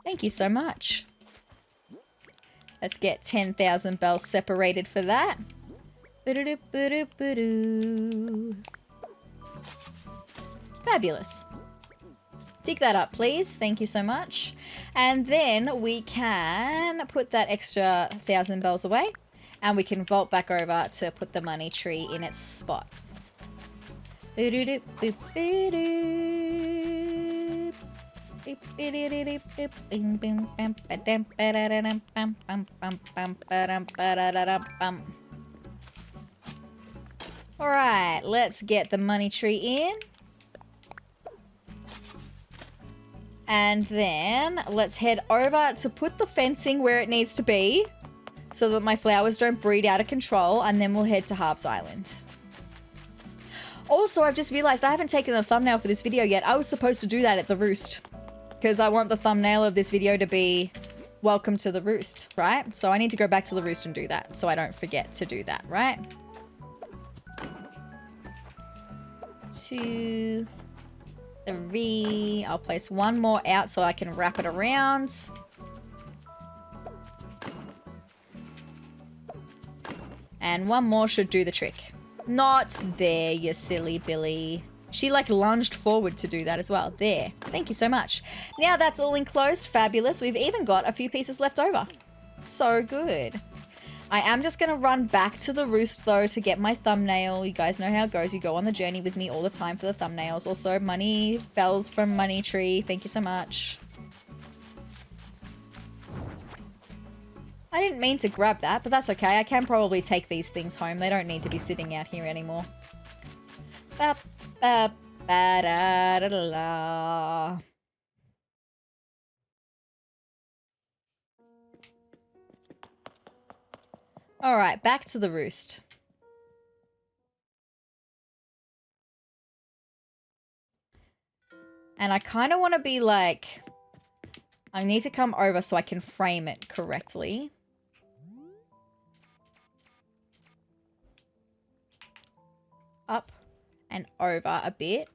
Thank you so much. Let's get 10,000 bells separated for that. Fabulous. Dig that up, please. Thank you so much. And then we can put that extra 1,000 bells away and we can vault back over to put the money tree in its spot. Alright, let's get the money tree in. And then let's head over to put the fencing where it needs to be so that my flowers don't breed out of control, and then we'll head to Harv's Island. Also, I've just realized I haven't taken the thumbnail for this video yet. I was supposed to do that at the Roost because I want the thumbnail of this video to be welcome to the Roost, right? So I need to go back to the Roost and do that so I don't forget to do that, right? 2, 3. I'll place one more out so I can wrap it around. And one more should do the trick. Not there, you silly Billy. She like lunged forward to do that as well. There. Thank you so much. Now that's all enclosed. Fabulous. We've even got a few pieces left over. So good. I am just going to run back to the roost though to get my thumbnail. You guys know how it goes. You go on the journey with me all the time for the thumbnails. Also, money bells from Money Tree. Thank you so much. I didn't mean to grab that, but that's okay. I can probably take these things home. They don't need to be sitting out here anymore. Ba, ba, ba, da, da, da, da. All right, back to the roost. And I kind of want to be like, I need to come over so I can frame it correctly. Up and over a bit.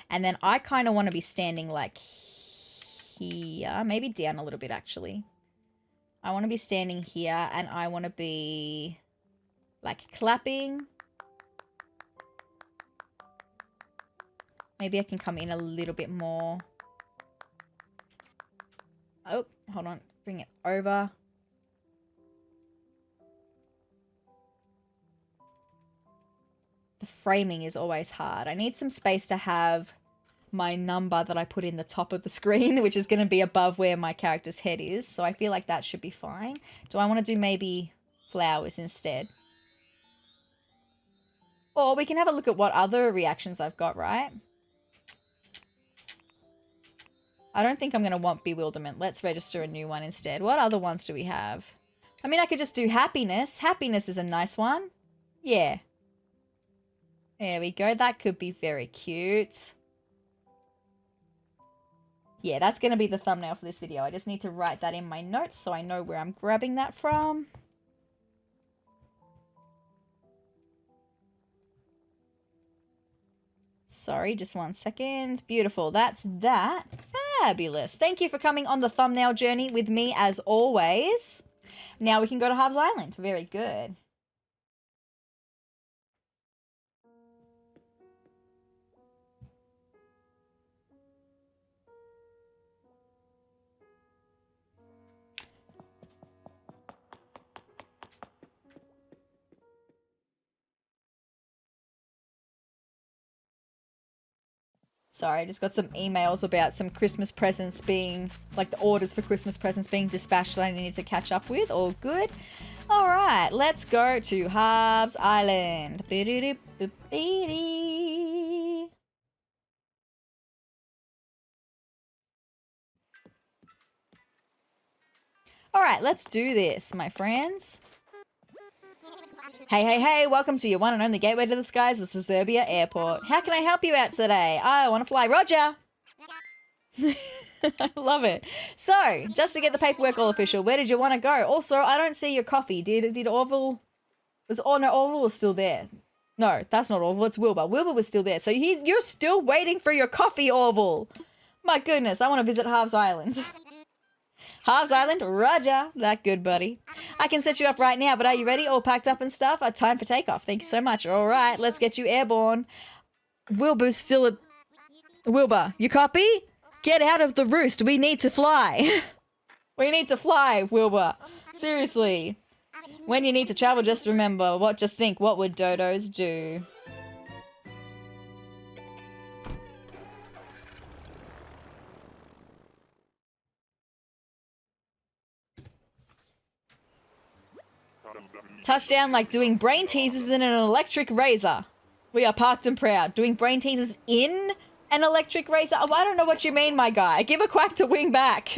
And then I kind of want to be standing like here, maybe down a little bit actually. I want to be standing here and I want to be like clapping. Maybe I can come in a little bit more. Oh, hold on. Bring it over. The framing is always hard. I need some space to have my number that I put in the top of the screen, which is going to be above where my character's head is. So I feel like that should be fine. Do I want to do maybe flowers instead? Or we can have a look at what other reactions I've got, right? I don't think I'm going to want bewilderment. Let's register a new one instead. What other ones do we have? I mean, I could just do happiness. Happiness is a nice one. Yeah. There we go. That could be very cute. Yeah, that's going to be the thumbnail for this video. I just need to write that in my notes so I know where I'm grabbing that from. Sorry, just 1 second. Beautiful. That's that. Fabulous. Thank you for coming on the thumbnail journey with me as always. Now we can go to Harv's Island. Very good. Sorry, I just got some emails about some Christmas presents being, like the orders for Christmas presents being dispatched that I need to catch up with. All good. All right, let's go to Harv's Island. All right, let's do this, my friends. Hey, hey, hey, welcome to your one and only gateway to the skies, the Sezurbia Airport. How can I help you out today? I want to fly. Roger! I love it. So, just to get the paperwork all official, where did you want to go? Also, I don't see your coffee. Did Orville... no, Orville was still there. No, that's not Orville, it's Wilbur. Wilbur was still there. So you're still waiting for your coffee, Orville. My goodness, I want to visit Harv's Island. Harv's Island, Roger. That good, buddy. I can set you up right now, but are you ready? All packed up and stuff? Time for takeoff. Thank you so much. All right, let's get you airborne. Wilbur's still at... Wilbur, you copy? Get out of the roost. We need to fly. We need to fly, Wilbur. Seriously. When you need to travel, just remember, just think, what would dodos do? Touchdown like doing brain teasers in an electric razor. We are parked and proud. Doing brain teasers in an electric razor? Oh, I don't know what you mean, my guy. Give a quack to wing back.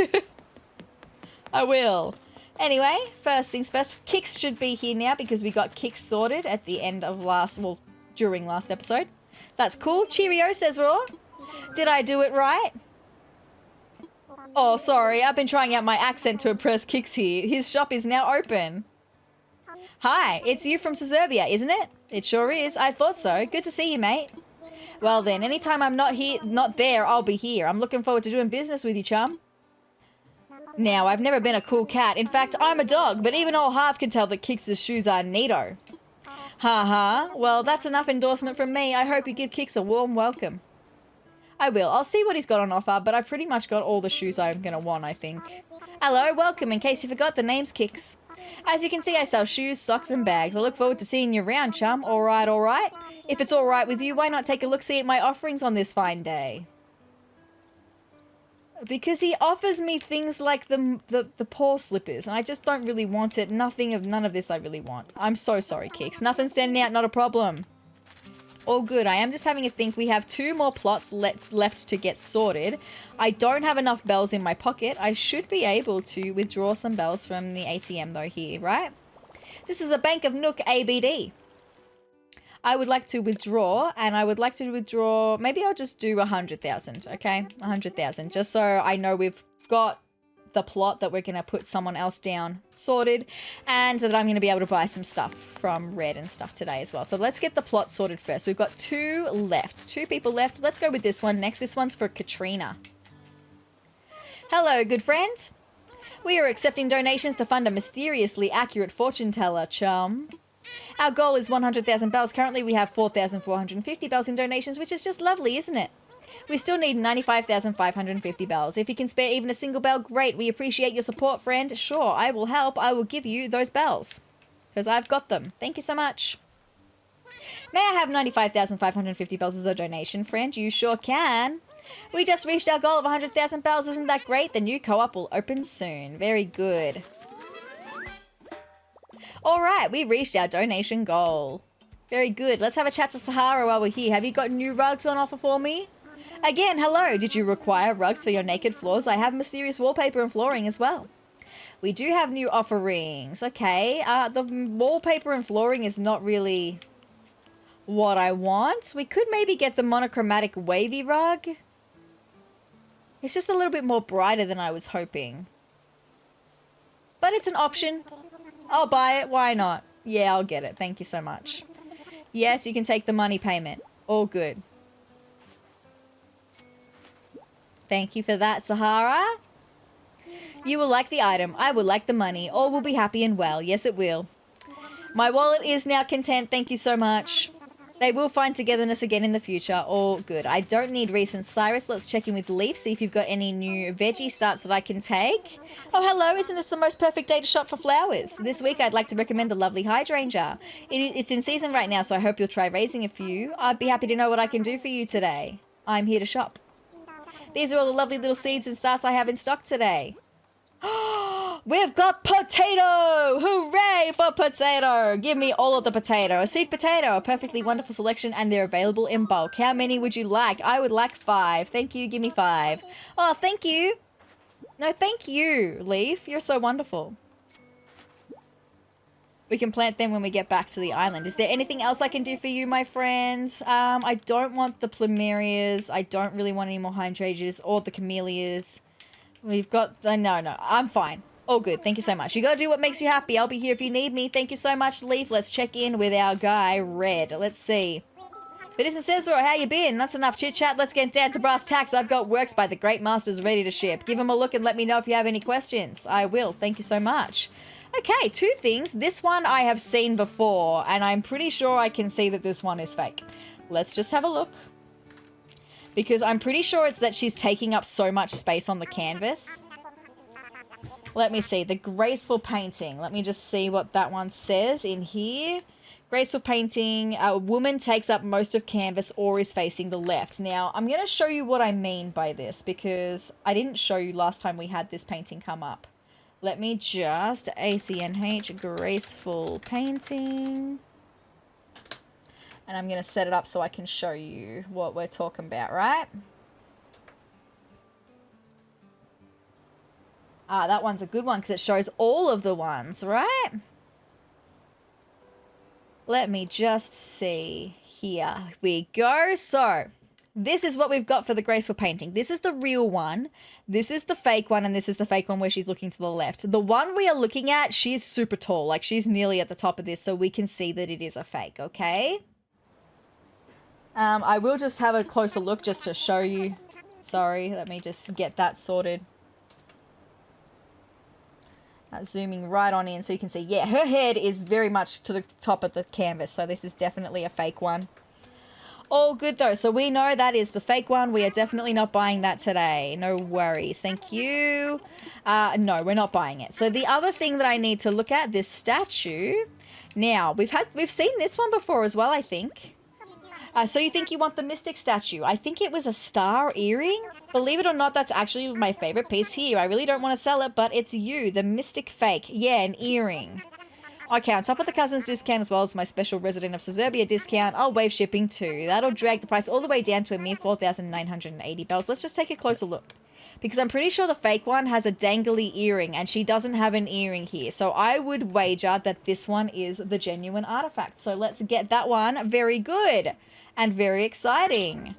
I will. Anyway, first things first. Kicks should be here now because we got Kicks sorted at the end of during last episode. That's cool. Cheerio, sezrawrr. Did I do it right? Oh, sorry. I've been trying out my accent to impress Kicks here. His shop is now open. Hi, it's you from Sezurbia, isn't it? It sure is. I thought so. Good to see you, mate. Well then, anytime I'm not there, I'll be here. I'm looking forward to doing business with you, chum. Now, I've never been a cool cat. In fact, I'm a dog, but even old Harv can tell that Kix' shoes are neato. Ha ha. Well, that's enough endorsement from me. I hope you give Kix a warm welcome. I will. I'll see what he's got on offer, but I pretty much got all the shoes I'm going to want, I think. Hello, welcome. In case you forgot, the name's Kix. As you can see, I sell shoes, socks, and bags. I look forward to seeing you around, chum. All right, all right. If it's all right with you, why not take a look-see at my offerings on this fine day? Because he offers me things like the paw slippers, and I just don't really want it. None of this I really want. I'm so sorry, Kix. Nothing standing out, not a problem. All good. I am just having a think. We have 2 more plots left to get sorted. I don't have enough bells in my pocket. I should be able to withdraw some bells from the ATM though here, right? This is a Bank of Nook ABD. I would like to withdraw, and I would like to withdraw, maybe I'll just do 100,000, okay? 100,000, just so I know we've got the plot that we're going to put someone else down sorted, and that I'm going to be able to buy some stuff from Red and stuff today as well. So let's get the plot sorted first. We've got 2 left, 2 people left. Let's go with this one next. This one's for Katrina. Hello, good friend. We are accepting donations to fund a mysteriously accurate fortune teller, chum. Our goal is 100,000 bells. Currently, we have 4,450 bells in donations, which is just lovely, isn't it? We still need 95,550 bells. If you can spare even a single bell, great. We appreciate your support, friend. Sure, I will help. I will give you those bells. Because I've got them. Thank you so much. May I have 95,550 bells as a donation, friend? You sure can. We just reached our goal of 100,000 bells. Isn't that great? The new co-op will open soon. Very good. All right, we reached our donation goal. Very good. Let's have a chat to Sahara while we're here. Have you got new rugs on offer for me? Again, hello. Did you require rugs for your naked floors? I have mysterious wallpaper and flooring as well. We do have new offerings. Okay, the wallpaper and flooring is not really what I want. We could maybe get the monochromatic wavy rug. It's just a little bit more brighter than I was hoping. But it's an option. I'll buy it. Why not? Yeah, I'll get it. Thank you so much. Yes, you can take the money payment. All good. Thank you for that, Sahara. You will like the item. I will like the money. All will be happy and well. Yes, it will. My wallet is now content. Thank you so much. They will find togetherness again in the future. All good. I don't need recent Cyrus. Let's check in with Leaf, see if you've got any new veggie starts that I can take. Oh, hello. Isn't this the most perfect day to shop for flowers? This week, I'd like to recommend the lovely hydrangea. It's in season right now, so I hope you'll try raising a few. I'd be happy to know what I can do for you today. I'm here to shop. These are all the lovely little seeds and starts I have in stock today. We've got potato! Hooray for potato! Give me all of the potato. A seed potato, a perfectly wonderful selection, and they're available in bulk. How many would you like? I would like 5. Thank you, give me 5. Oh, thank you. No, thank you, Leaf. You're so wonderful. We can plant them when we get back to the island. Is there anything else I can do for you, my friends? I don't want the plumerias. I don't really want any more hydrangeas or the camellias. We've got... no, I'm fine. All good. Thank you so much. You gotta do what makes you happy. I'll be here if you need me. Thank you so much, Leaf. Let's check in with our guy, Red. Let's see. But isn't sezrawrr, how you been? That's enough chit-chat. Let's get down to brass tacks. I've got works by the Great Masters ready to ship. Give them a look and let me know if you have any questions. I will. Thank you so much. Okay, 2 things. This one I have seen before, and I'm pretty sure I can see that this one is fake. Let's just have a look. Because I'm pretty sure it's that she's taking up so much space on the canvas. Let me see. The graceful painting. Let me just see what that one says in here. Graceful painting. A woman takes up most of canvas or is facing the left. Now, I'm going to show you what I mean by this because I didn't show you last time we had this painting come up. Let me just acnh graceful painting. And I'm going to set it up so I can show you what we're talking about, right? Ah, that one's a good one because it shows all of the ones, right? Let me just see. Here we go. So this is what we've got for the graceful painting. This is the real one. This is the fake one, and this is the fake one where she's looking to the left. The one we are looking at, she's super tall. Like, she's nearly at the top of this, so we can see that it is a fake, okay? I will just have a closer look just to show you. Sorry, let me just get that sorted. Zooming right on in so you can see. Yeah, her head is very much to the top of the canvas, so this is definitely a fake one. All good though. So we know that is the fake one. We are definitely not buying that today. No worries. Thank you. No, we're not buying it. So the other thing that I need to look at, this statue. Now, we've seen this one before as well, I think. So you think you want the Mystic statue. I think it was a star earring. Believe it or not, that's actually my favorite piece here. I really don't want to sell it, but it's you, the Mystic fake. Yeah, an earring. Okay, on top of the cousin's discount as well as my special resident of Sezurbia discount, I'll waive shipping too. That'll drag the price all the way down to a mere 4,980 bells. Let's just take a closer look. Because I'm pretty sure the fake one has a dangly earring and she doesn't have an earring here. So I would wager that this one is the genuine artifact. So let's get that one. Very good and very exciting.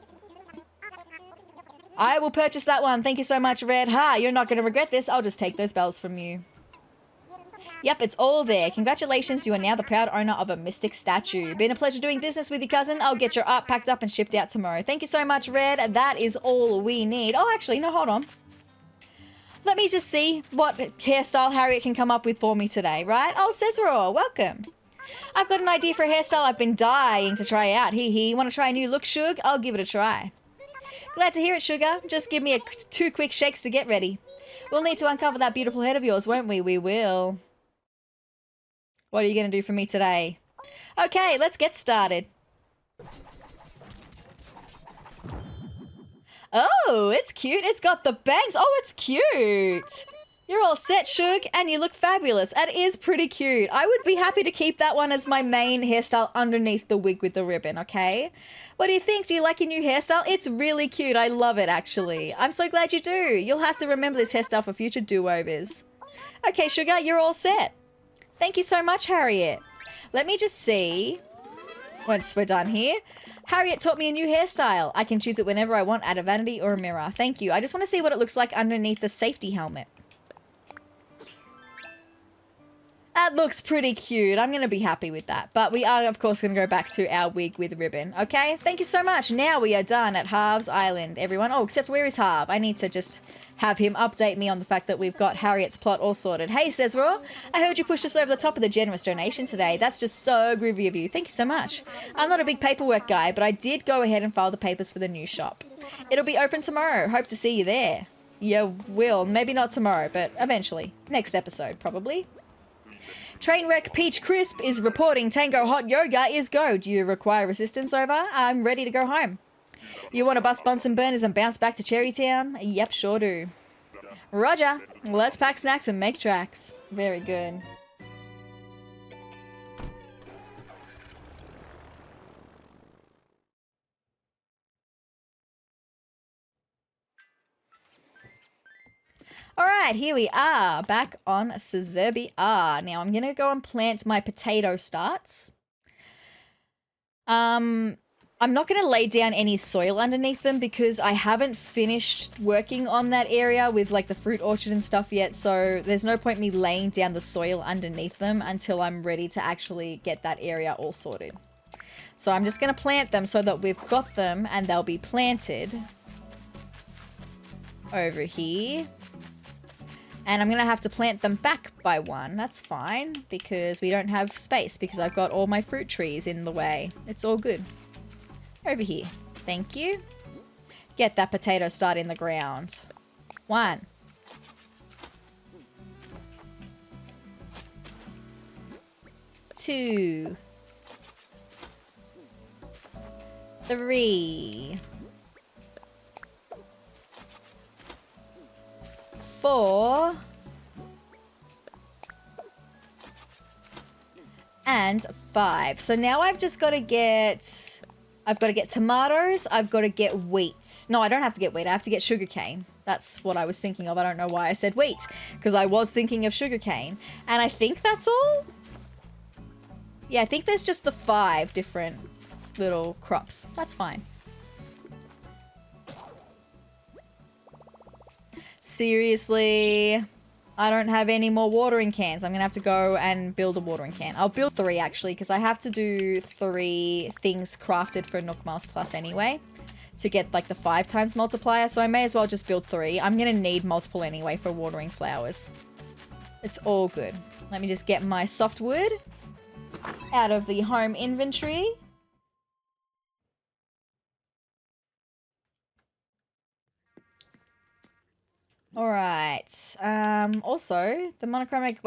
I will purchase that one. Thank you so much, Red. Ha, you're not going to regret this. I'll just take those bells from you. Yep, it's all there. Congratulations, you are now the proud owner of a Mystic statue. Been a pleasure doing business with you, cousin. I'll get your art packed up and shipped out tomorrow. Thank you so much, Red. That is all we need. Oh, actually, no, hold on. Let me just see what hairstyle Harriet can come up with for me today, right? Oh, sezrawrr, welcome. I've got an idea for a hairstyle I've been dying to try out. Hee. Want to try a new look, Shug? I'll give it a try. Glad to hear it, Sugar. Just give me 2 quick shakes to get ready. We'll need to uncover that beautiful head of yours, won't we? We will. What are you going to do for me today? Okay, let's get started. Oh, it's cute. It's got the bangs. Oh, it's cute. You're all set, Shug, and you look fabulous. It is pretty cute. I would be happy to keep that one as my main hairstyle underneath the wig with the ribbon, okay? What do you think? Do you like your new hairstyle? It's really cute. I love it, actually. I'm so glad you do. You'll have to remember this hairstyle for future do-overs. Okay, Sugar, you're all set. Thank you so much, Harriet. Let me just see. Once we're done here. Harriet taught me a new hairstyle. I can choose it whenever I want, out of vanity or a mirror. Thank you. I just want to see what it looks like underneath the safety helmet. That looks pretty cute. I'm going to be happy with that. But we are, of course, going to go back to our wig with ribbon. Okay? Thank you so much. Now we are done at Harv's Island, everyone. Oh, except where is Harv? I need to just have him update me on the fact that we've got Harriet's plot all sorted. Hey, sezrawrr. I heard you pushed us over the top of the generous donation today. That's just so groovy of you. Thank you so much. I'm not a big paperwork guy, but I did go ahead and file the papers for the new shop. It'll be open tomorrow. Hope to see you there. You will. Maybe not tomorrow, but eventually. Next episode, probably. Trainwreck Peach Crisp is reporting Tango Hot Yoga is go. Do you require assistance over? I'm ready to go home. You want to bust Bunsen burners and bounce back to Cherrytown? Yep, sure do. Roger. Let's pack snacks and make tracks. Very good. Alright, here we are, back on Sezurbia. Now I'm going to go and plant my potato starts. I'm not going to lay down any soil underneath them because I haven't finished working on that area with like the fruit orchard and stuff yet, so there's no point me laying down the soil underneath them until I'm ready to actually get that area all sorted. So I'm just going to plant them so that we've got them and they'll be planted over here. And I'm going to have to plant them back by one. That's fine because we don't have space because I've got all my fruit trees in the way. It's all good. Over here. Thank you. Get that potato start in the ground. 1. 2. 3. 4. And 5. So now I've just got to get... I've got to get tomatoes. I've got to get wheat. No, I don't have to get wheat. I have to get sugarcane. That's what I was thinking of. I don't know why I said wheat. Because I was thinking of sugarcane. And I think that's all. Yeah, I think there's just the 5 different little crops. That's fine. Seriously, I don't have any more watering cans. I'm going to have to go and build a watering can. I'll build 3 actually because I have to do 3 things crafted for Nook Mouse Plus anyway to get like the 5 times multiplier. So I may as well just build 3. I'm going to need multiple anyway for watering flowers. It's all good. Let me just get my softwood out of the home inventory. All right. Also, the monochromatic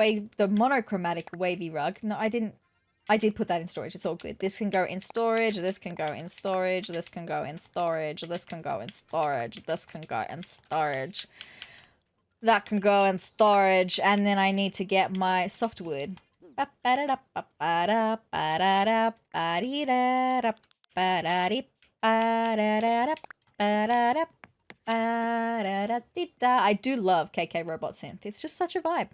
wavy rug. No, I didn't. I did put that in storage. It's all good. This can go in storage. This can go in storage. This can go in storage. This can go in storage. This can go in storage. That can go in storage. And then I need to get my softwood. I do love KK Robot Synth. It's just such a vibe.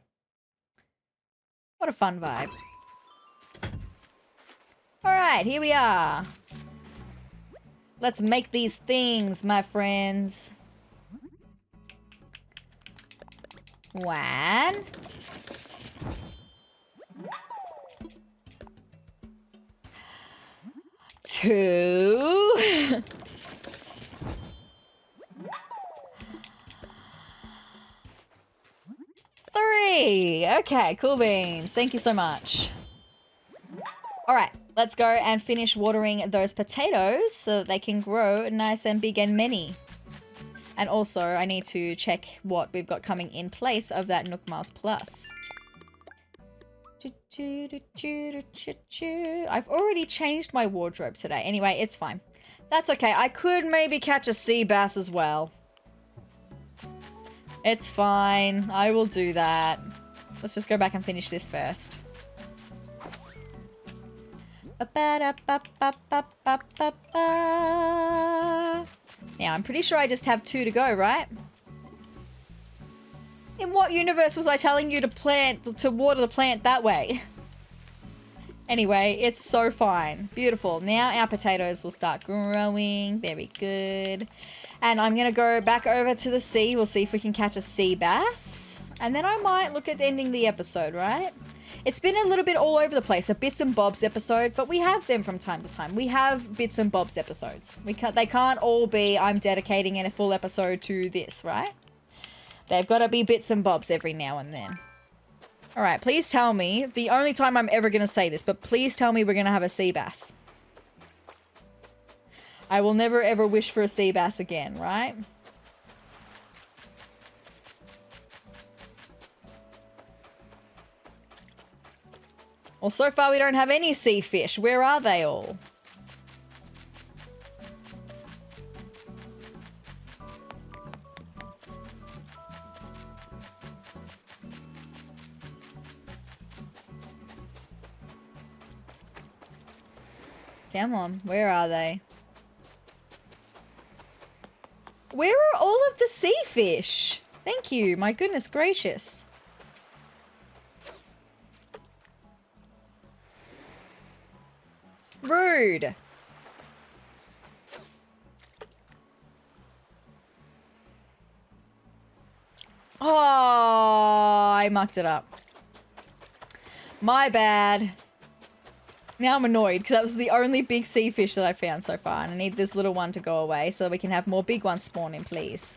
What a fun vibe. Alright, here we are. Let's make these things, my friends. 1. 2. 3. Okay, cool beans. Thank you so much. All right, let's go and finish watering those potatoes so that they can grow nice and big and many. And also, I need to check what we've got coming in place of that Nook Miles Plus. I've already changed my wardrobe today. Anyway, it's fine. That's okay. I could maybe catch a sea bass as well. It's fine. I will do that. Let's just go back and finish this first. Now, I'm pretty sure I just have 2 to go, right? In what universe was I telling you to water the plant that way? Anyway, it's so fine. Beautiful. Now our potatoes will start growing. Very good. And I'm going to go back over to the sea. We'll see if we can catch a sea bass. And then I might look at ending the episode, right? It's been a little bit all over the place, a bits and bobs episode, but we have them from time to time. We have bits and bobs episodes. They can't all be, I'm dedicating a full episode to this, right? They've got to be bits and bobs every now and then. All right, please tell me, the only time I'm ever going to say this, but please tell me we're going to have a sea bass. I will never ever wish for a sea bass again, right? Well, so far we don't have any sea fish. Where are they all? Come on, where are they? Where are all of the sea fish? Thank you, my goodness gracious. Rude. Oh, I mucked it up. My bad. Now I'm annoyed because that was the only big sea fish that I found so far. And I need this little one to go away so that we can have more big ones spawn in, please.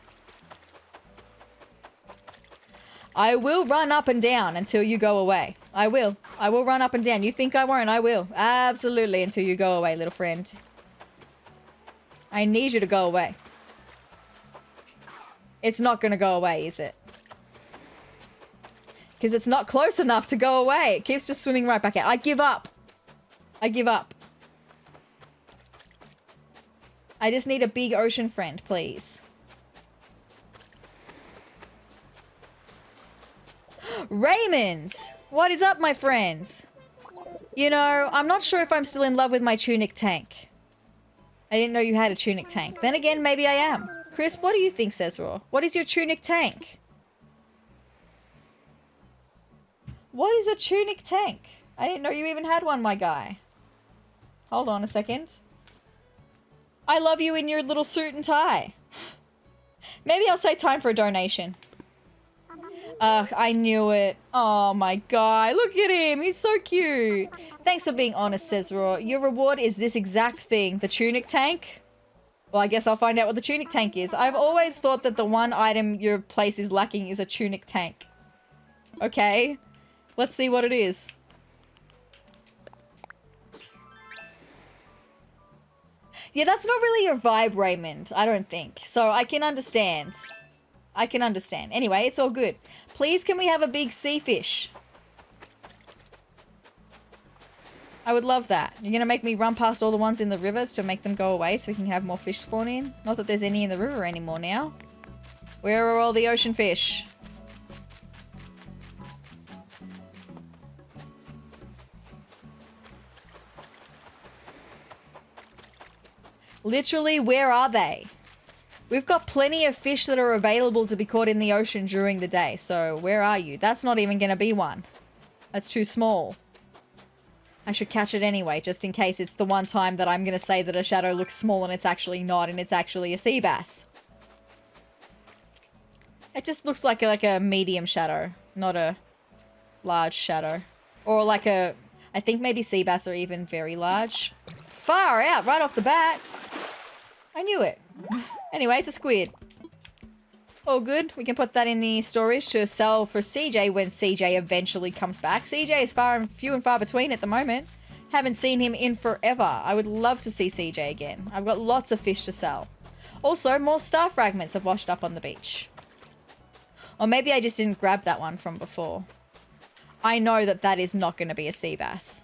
I will run up and down until you go away. I will. I will run up and down. You think I won't? I will. Absolutely, until you go away, little friend. I need you to go away. It's not going to go away, is it? Because it's not close enough to go away. It keeps just swimming right back out. I give up. I give up. I just need a big ocean friend, please. Raymond! What is up, my friends? You know, I'm not sure if I'm still in love with my tunic tank. I didn't know you had a tunic tank. Then again, maybe I am. Chris, what do you think, sezrawrr? What is your tunic tank? What is a tunic tank? I didn't know you even had one, my guy. Hold on a second. I love you in your little suit and tie. Maybe I'll say time for a donation. I knew it. Oh, my guy. Look at him. He's so cute. Thanks for being honest, sezrawrr. Your reward is this exact thing. The tunic tank? Well, I guess I'll find out what the tunic tank is. I've always thought that the one item your place is lacking is a tunic tank. Okay. Let's see what it is. Yeah, that's not really your vibe, Raymond. I don't think. So I can understand. I can understand. Anyway, it's all good. Please, can we have a big sea fish? I would love that. You're going to make me run past all the ones in the rivers to make them go away so we can have more fish spawn in? Not that there's any in the river anymore now. Where are all the ocean fish? Literally, where are they? We've got plenty of fish that are available to be caught in the ocean during the day. So where are you? That's not even going to be one. That's too small. I should catch it anyway, just in case it's the one time that I'm going to say that a shadow looks small and it's actually not, and it's actually a sea bass. It just looks like a medium shadow, not a large shadow. Or like a... I think maybe sea bass are even very large. Far out, right off the bat. I knew it. Anyway, it's a squid. All good. We can put that in the storage to sell for CJ when CJ eventually comes back. CJ is few and far between at the moment. Haven't seen him in forever. I would love to see CJ again. I've got lots of fish to sell. Also, more star fragments have washed up on the beach. Or maybe I just didn't grab that one from before. I know that that is not going to be a sea bass.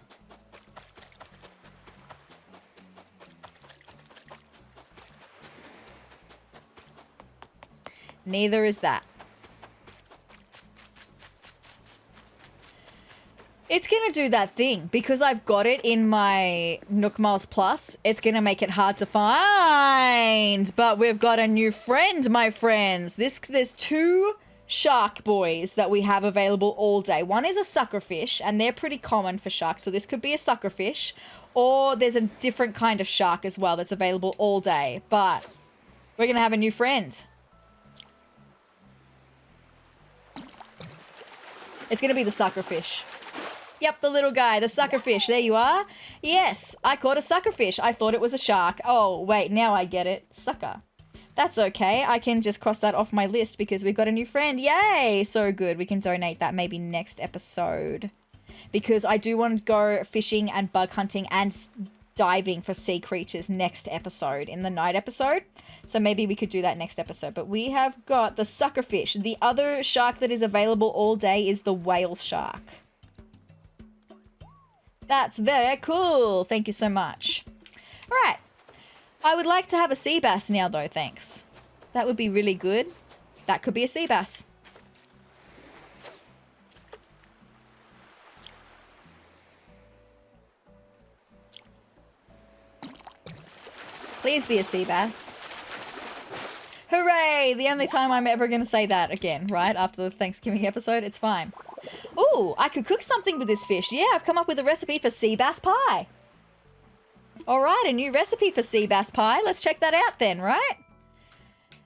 Neither is that. It's going to do that thing. Because I've got it in my Nook Miles Plus, it's going to make it hard to find. But we've got a new friend, my friends. There's two shark boys that we have available all day. One is a suckerfish, and they're pretty common for sharks. So this could be a suckerfish. Or there's a different kind of shark as well that's available all day. But we're going to have a new friend. It's going to be the suckerfish. Yep, the little guy, the suckerfish. There you are. Yes, I caught a suckerfish. I thought it was a shark. Oh, wait, now I get it. Sucker. That's okay. I can just cross that off my list because we've got a new friend. Yay! So good. We can donate that maybe next episode. Because I do want to go fishing and bug hunting and diving for sea creatures next episode, in the night episode. So maybe we could do that next episode. But we have got the suckerfish. The other shark that is available all day is the whale shark. That's very cool. Thank you so much. All right. I would like to have a sea bass now, though, thanks. That would be really good. That could be a sea bass. Please be a sea bass. Hooray! The only time I'm ever going to say that again, right? After the Thanksgiving episode, it's fine. Ooh, I could cook something with this fish. Yeah, I've come up with a recipe for sea bass pie. All right, a new recipe for sea bass pie. Let's check that out then, right?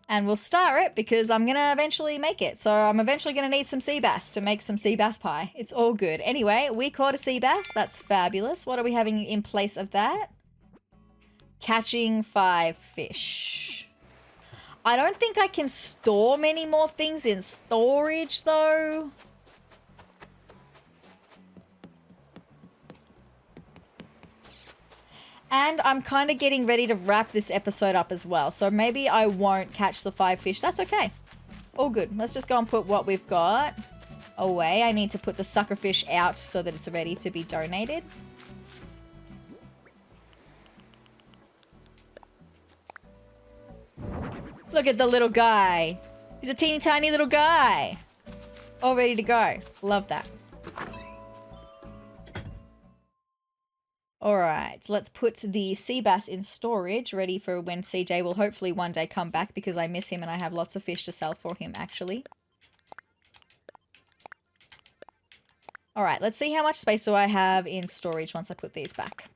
And we'll star it because I'm going to eventually make it. So I'm eventually going to need some sea bass to make some sea bass pie. It's all good. Anyway, we caught a sea bass. That's fabulous. What are we having in place of that? Catching 5 fish. I don't think I can store many more things in storage, though. And I'm kind of getting ready to wrap this episode up as well. So maybe I won't catch the 5 fish. That's okay. All good. Let's just go and put what we've got away. I need to put the suckerfish out so that it's ready to be donated. Look at the little guy. He's a teeny tiny little guy. All ready to go. Love that. All right, let's put the sea bass in storage, ready for when CJ will hopefully one day come back because I miss him and I have lots of fish to sell for him, actually. All right, let's see how much space do I have in storage once I put these back.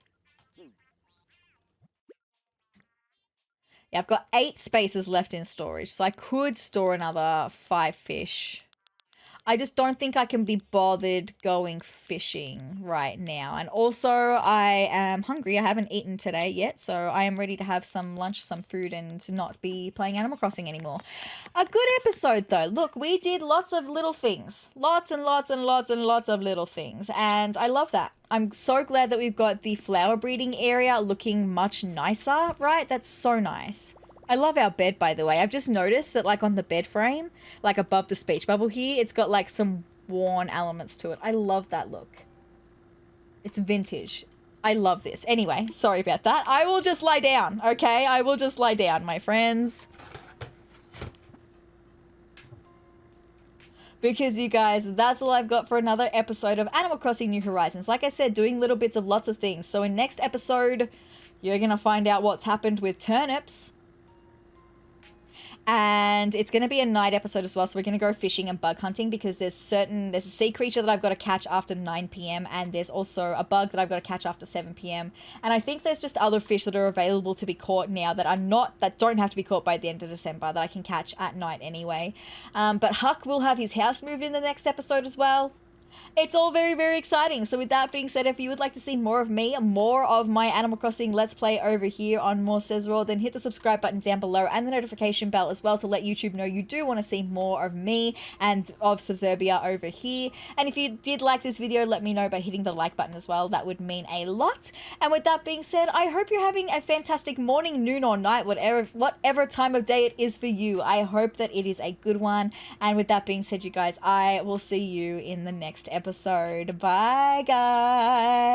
Yeah, I've got 8 spaces left in storage, so I could store another 5 fish. I just don't think I can be bothered going fishing right now. And also, I am hungry. I haven't eaten today yet, so I am ready to have some lunch, some food, and to not be playing Animal Crossing anymore. A good episode, though. Look, we did lots of little things. Lots and lots and lots and lots of little things. And I love that. I'm so glad that we've got the flower breeding area looking much nicer, right? That's so nice. I love our bed, by the way. I've just noticed that, like, on the bed frame, like above the speech bubble here, it's got like some worn elements to it. I love that look. It's vintage. I love this. Anyway, sorry about that. I will just lie down, okay? I will just lie down, my friends. Because, you guys, that's all I've got for another episode of Animal Crossing New Horizons. Like I said, doing little bits of lots of things. So in next episode, you're going to find out what's happened with turnips. And it's going to be a night episode as well, so we're going to go fishing and bug hunting because there's a sea creature that I've got to catch after 9 p.m. and there's also a bug that I've got to catch after 7 p.m. And I think there's just other fish that are available to be caught now that don't have to be caught by the end of December that I can catch at night anyway. But Huck will have his house moved in the next episode as well. It's all very, very exciting. So with that being said, if you would like to see more of me, more of my Animal Crossing Let's Play over here on More Sezrawrr, then hit the subscribe button down below and the notification bell as well to let YouTube know you do want to see more of me and of Sezurbia over here. And if you did like this video, let me know by hitting the like button as well. That would mean a lot. And with that being said, I hope you're having a fantastic morning, noon, or night, whatever time of day it is for you. I hope that it is a good one. And with that being said, you guys, I will see you in the next episode. Bye, guys.